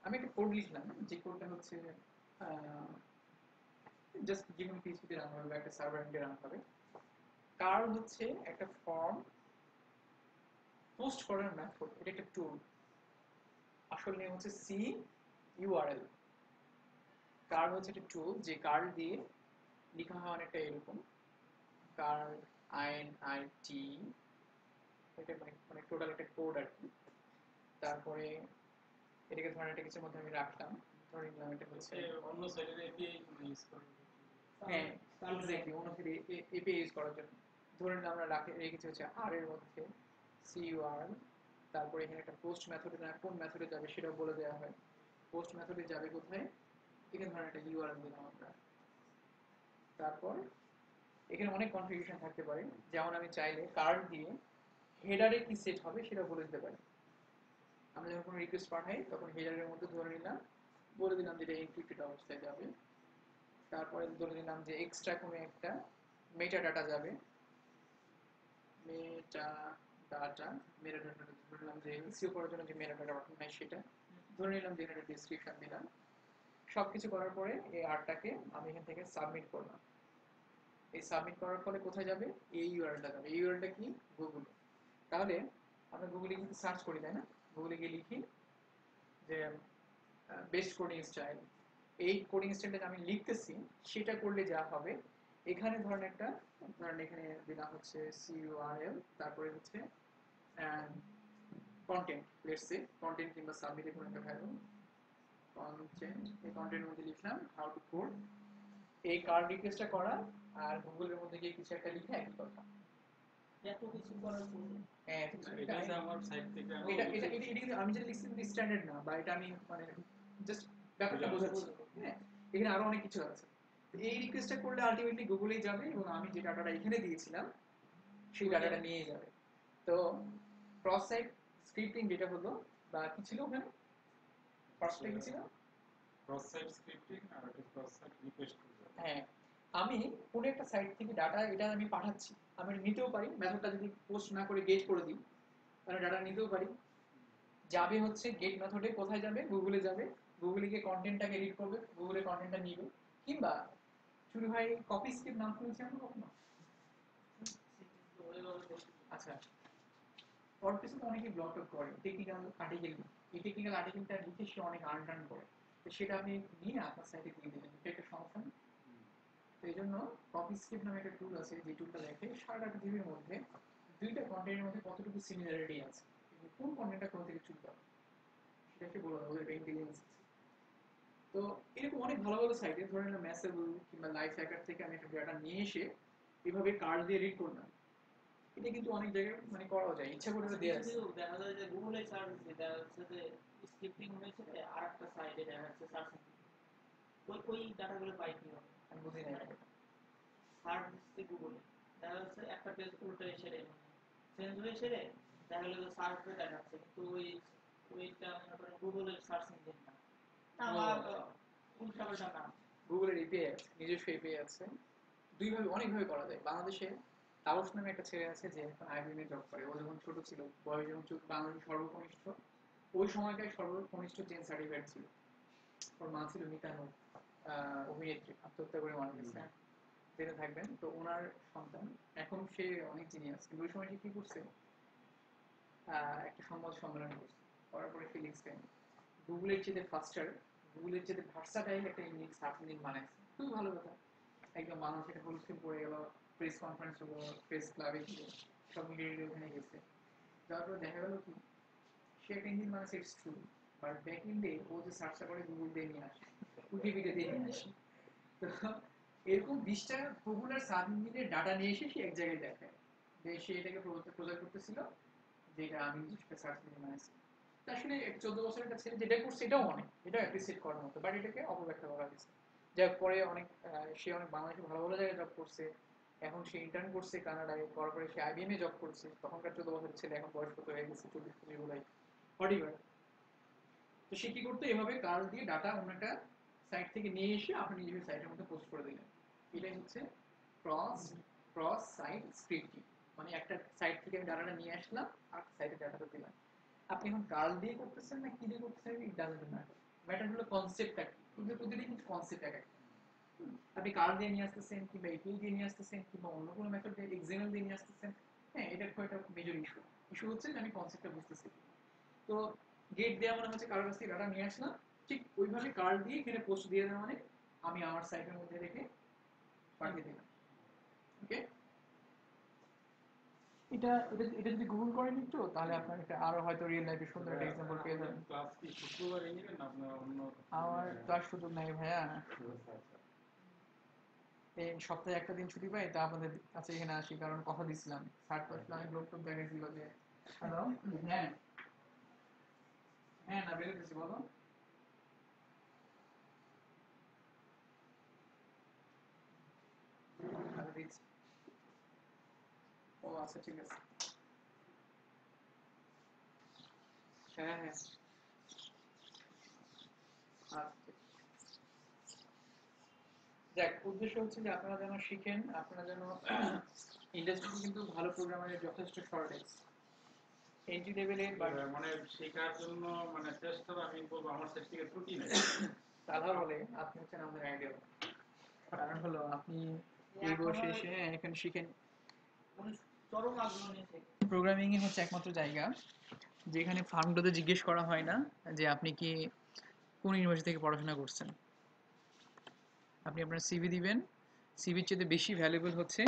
আমি একটা কোড লিখলাম যে কোডটা হচ্ছে জাস্ট যেকোনো পিএইচপিতে রান হবে বা একটা সার্ভার এন্ডে রান হবে। কার হচ্ছে একটা ফর্ম পোস্ট করার মেথড, এটা একটা টুল। আসল নেম হচ্ছে সি ইউআরএল। কার হচ্ছে একটা টুল যে কার দিয়ে লেখা হয় অনেকটা এরকম, কার আইএনআইটি, এটা মানে টোটাল একটা কোড আর কি। তারপরে এটাকে ধরেন একটা কিছুর মধ্যে আমি রাখলাম, ধরে নিলাম এটা হচ্ছে অন্য সাইডের এপিআই ইউজ করে। হ্যাঁ এক্স্যাক্টলি অন্য থেকে এপিআই ইউজ করার জন্য ধরে নিলাম আমরা রেখেছি হচ্ছে আর এর মধ্যে সিইউআরএল। তারপরে এখানে একটা পোস্ট মেথডে কোন মেথডে যাবে সেটাও বলে দেওয়া হয়, পোস্ট মেথডে যাবে কোথায়, এখানে ধরেন একটা ইউআরএল দিলাম আমরা। তারপর এখানে অনেক কনফিগারেশন থাকতে পারে, যেমন আমি চাইলে কার্ড দিয়ে হেডারে কি সেট হবে সেটা বলে দিতে পারি। আমরা যখন কোনো রিকোয়েস্ট পাঠাই তখন হেডারের মধ্যে ধরে নিলাম, বলে দিলাম যেটা এনক্রিপ্টেড অবস্থায় যাবে। তারপরে ধরে নিলাম যে এক্সট্রা কোনো একটা মেটা ডাটা যাবে, মেটা ডাটা ধরে নিলাম যে এসইও করার জন্য যে মেটা ডাটা পাঠানো হয় সেটা ধরে নিলাম যে একটা ডেসক্রিপশন দিলাম। সবকিছু করার পরে এই আরটাকে আমি এখান থেকে সাবমিট করলাম। এই সাবমিট করার ফলে কোথায় যাবে, এই ইউআরএলটা যাবে। এই ইউআরএলটা কি, গুগল। তাহলে আমরা গুগলে কিন্তু সার্চ করি তাই না, গুগলে গিয়ে লিখি যে বেস্ট কোডিং স্টাইল, এই কোডিং স্টাইলটা আমি লিখতেছি সেটা করলে যা হবে, এখানে ধরেন একটা ধরেন এখানে দিলাম হচ্ছে সিইউআরএল, তারপরে হচ্ছে কন্টেন্ট, লেটস সে কন্টেন্ট কিংবা সাবমিটে কোনো একটা ভ্যালু কন্টেন্ট, এই কন্টেন্টের মধ্যে লিখলাম হাউ টু কোড, এই কার্ড রিকোয়েস্টটা করা আর গুগলের মধ্যে গিয়ে কিছু একটা লিখে একই কথা। এত কিছু করার পরে হ্যাঁ এটা হচ্ছে আমার সাইড থেকে আমি এটা এটা এটা কিন্তু আমি যেটা লিখছি কিন্তু স্ট্যান্ডার্ড না, বা এটা আমি মানে জাস্ট ব্যাপারটা বোঝাচ্ছি। হ্যাঁ এখানে আরো অনেক কিছু আছে। এই রিকোয়েস্টটা করলে আলটিমেটলি গুগলেই যাবে এবং আমি যে ডাটাটা এখানে দিয়েছিলাম সেই ডাটাটা নিয়ে যাবে। তো ক্রস সাইট স্ক্রিপ্টিং যেটা হলো, বা কি ছিল ওখানে ফার্স্টে কি ছিল, ক্রস সাইট স্ক্রিপ্টিং আর একটা ক্রস সাইট রিকোয়েস্ট করব। হ্যাঁ আমি কোনো একটা সাইট থেকে ডাটা এটা আমি পাঠাচ্ছি, আমি এটা নিতেও পারি, মেথডটা যদি পোস্ট না করে গেট করে দিই তাহলে ডাটা নিতেও পারি। যাবে হচ্ছে গেট মেথডে, কোথায় যাবে, গুগলে যাবে, গুগলে গিয়ে কন্টেন্টটাকে এডিট করবে, গুগলে কন্টেন্টটা নিবে। কিংবা শুরু হয় কপি স্ক্রিপ্ট, নাম শুনেছি আমরা কখনো? আচ্ছা ওয়ার্ডপ্রেসে তো অনেকে ব্লগ টক করে টেকনিক্যাল আর্টিকেল, এই টেকনিক্যাল আর্টিকেলটা লিখে সে অনেক আর্ন টার্ন করে, তো সেটা আপনি নিয়ে আপনার সাইটে দিয়ে দিলেন, এটা একটা সমস্যা না? তো এই জন্য কপি স্ক্রিপ্ট নামে একটা টুল আছে, যে টুলটা দেখে সারাটা পৃথিবীর মধ্যে দুইটা কন্টেন্টের মধ্যে কতটুকু সিমিলারিটি আছে, কোন কন্টেন্টটা কোথা থেকে চুজ করা সেটাকে বলা হয় ওদের ইন্টেলিজেন্স। তো এরকম অনেক ভালো ভালো সাইটে ধরে নিলাম ম্যাসেবল কিংবা লাইফ হ্যাকার থেকে আমি একটা ডাটা নিয়ে এসে এভাবে কার্ড দিয়ে রিড করলাম, এটা কিন্তু অনেক জায়গায় মানে করা যায়, ইচ্ছা করে দেওয়া আছে। কিছু দেখা যায় যে গুগলে সার্চ দিতে দেখা যাচ্ছে যে স্ক্রিপ্টিং হয়েছে আর একটা সাইটে দেখা যাচ্ছে সার্চ, ওই ডাটাগুলো পাই কি হবে আমি বুঝি না এটা। সার্চ দিচ্ছে গুগলে, দেখা যাচ্ছে একটা পেজ উল্টো সেরে চেঞ্জ হয়ে সেরে দেখা গেলো যে সার্চে দেখাচ্ছে, কিন্তু ওইটা মনে করেন গুগলের সার্চ ইঞ্জিন না, আমার উল্টা পাল্টা নাম। গুগলের এপিআই আছে, নিজস্ব এপিআই আছে, দুইভাবে অনেকভাবে করা যায়। বাংলাদেশে তাপস নামে একটা ছেলে আছে যে এখন আইবিএমে জব করে, ও যখন ছোট ছিল, বয়স যখন বাংলাদেশের সর্বকনিষ্ঠ, ওই সময়কার সর্বকনিষ্ঠ জেন সার্টিফাইড ছিল। ওর মা ছিল মিতানু, অভিনেত্রী, আত্মহত্যা করে মারা গেছে, জেনে থাকবেন। তো ওনার সন্তান, এখন সে অনেক জিনিয়াস, কিন্তু ওই সময় সে কি করছে, একটা সংবাদ সম্মেলন করছে, করার পরে ফিলিংস পেন গুগলের চেয়ে ফাস্টার, গুগলের চেয়ে ভার্সাটাইল একটা ইউনিক সার্চ ইঞ্জিন বানাইছে। খুবই ভালো কথা। একদম মানুষ এটা হুলস্থুল পড়ে গেল, প্রেস কনফারেন্স হলো, প্রেস ক্লাবে গিয়ে সব মিডিয়া ওখানে গেছে, যাওয়ার পর দেখা গেল কি সে একটা ইঞ্জিন বানাচ্ছে, it's true, but back in day ও যে সার্চটা করে গুগল দিয়ে নিয়ে আসে, উইকিপিডিয়া দিয়ে নিয়ে আসে। তো এরকম 20টা পপুলার সাব ইঞ্জিনের ডাটা নিয়ে এসে সে এক জায়গায় দেখায় যে সে এটাকে প্রচার করতেছিল যে এটা আমি একটা সার্চ ইঞ্জিন বানাইছি। তা আসলে 14 বছরের একটা ছেলে যেটা করছে এটাও অনেক, এটাও অ্যাপ্রিসিয়েট করার মতো, বাট এটাকে অপব্যাখ্যা করা হয়েছে। যার পরে অনেক সে অনেক বাংলাদেশে ভালো ভালো জায়গায় জব করছে, এখন সে ইন্টার্ন করছে কানাডায়, করার পরে সে IBM এ জব করছে, তখনকার 14 বছরের ছেলে এখন বয়স কত হয়ে গেছে, 24-25 বলাই হটিবার। তো সে কি করতো, এভাবে কাল দিয়ে ডাটা অন্য একটা সাইট থেকে নিয়ে এসে আপনি নিজের সাইটের মধ্যে পোস্ট করে দিলেন। এটাই হচ্ছে ক্রস ক্রস সাইট স্ক্রিপ্টিং, মানে একটা সাইট থেকে আমি ডাটাটা নিয়ে আসলাম আর সাইটে ডাটাটা দিলাম। আপনি এখন কাল দিয়ে করতেছেন না কি দিয়ে করতেছেন, ইট ডাজন্ট ম্যাটার, ম্যাটার হলো কনসেপ্টটা কি, কিন্তু প্রতিটি কিন্তু কনসেপ্ট এক একটা। আপনি কাল দিয়ে নিয়ে আসতেছেন কিংবা এপিআই দিয়ে নিয়ে আসতেছেন কিংবা অন্য কোনো মেথড দিয়ে এক্সএমএল দিয়ে নিয়ে আসতেছেন, হ্যাঁ এটা খুব একটা মেজর ইস্যু। ইস্যু হচ্ছে যে আমি কনসেপ্টটা বুঝতেছি। তো গেট দেওয়া মানে হচ্ছে কারোর কাছ থেকে ডাটা নিয়ে আসলাম, ঠিক ওইভাবে কার্ড দিয়ে এখানে পোস্ট দিয়ে দেওয়া মানে আমি আমার সাইটের মধ্যে রেখে পাঠিয়ে দিলাম। ওকে, এটা এটা এটা যদি গুগল করেন একটু, তাহলে আপনার এটা আরো হয়তো রিয়েল লাইফে সুন্দর একটা এক্সাম্পল পেয়ে যাবেন। ক্লাস কি শুক্রবার নেবেন না আপনার অন্য? আমার ক্লাস সুযোগ নাই ভাইয়া, এই সপ্তাহে একটা দিন ছুটি পাই, তা আপনাদের কাছে এখানে আসি, কারণ কথা দিছিলাম স্যার তো আসলে অনেক লোক টোক দেখাইছিল যে হ্যালো, হ্যাঁ হ্যাঁ না বেরোতেছি, বলো। আচ্ছা দিচ্ছি। ও আচ্ছা ঠিক আছে, হ্যাঁ হ্যাঁ আচ্ছা। দেখ উদ্দেশ্য হচ্ছে যে আপনারা যেন শিখেন, আপনারা যেন ইন্ডাস্ট্রিতে কিন্তু ভালো প্রোগ্রামারের যথেষ্ট শর্টেজ, এন্ট্রি লেভেলে বা মানে শেখার জন্য মানে চেষ্টা আমি বলবো আমার সেট থেকে ত্রুটি নেই। তালা বলে আপনি হচ্ছেন আমাদের আইডিয়া। কারণ হলো আপনি এই বয়সে এসে এখানে শিখেন। মানে চরম আগ্রহ নিয়ে শেখে। প্রোগ্রামিং হচ্ছে একমাত্র জায়গা যেখানে ফার্মগুলোতে জিজ্ঞেস করা হয় না যে আপনি কি কোন ইউনিভার্সিটি থেকে পড়াশোনা করছেন। আপনি আপনার সিভি দিবেন, সিভির চেয়ে বেশি ভ্যালুয়েবল হচ্ছে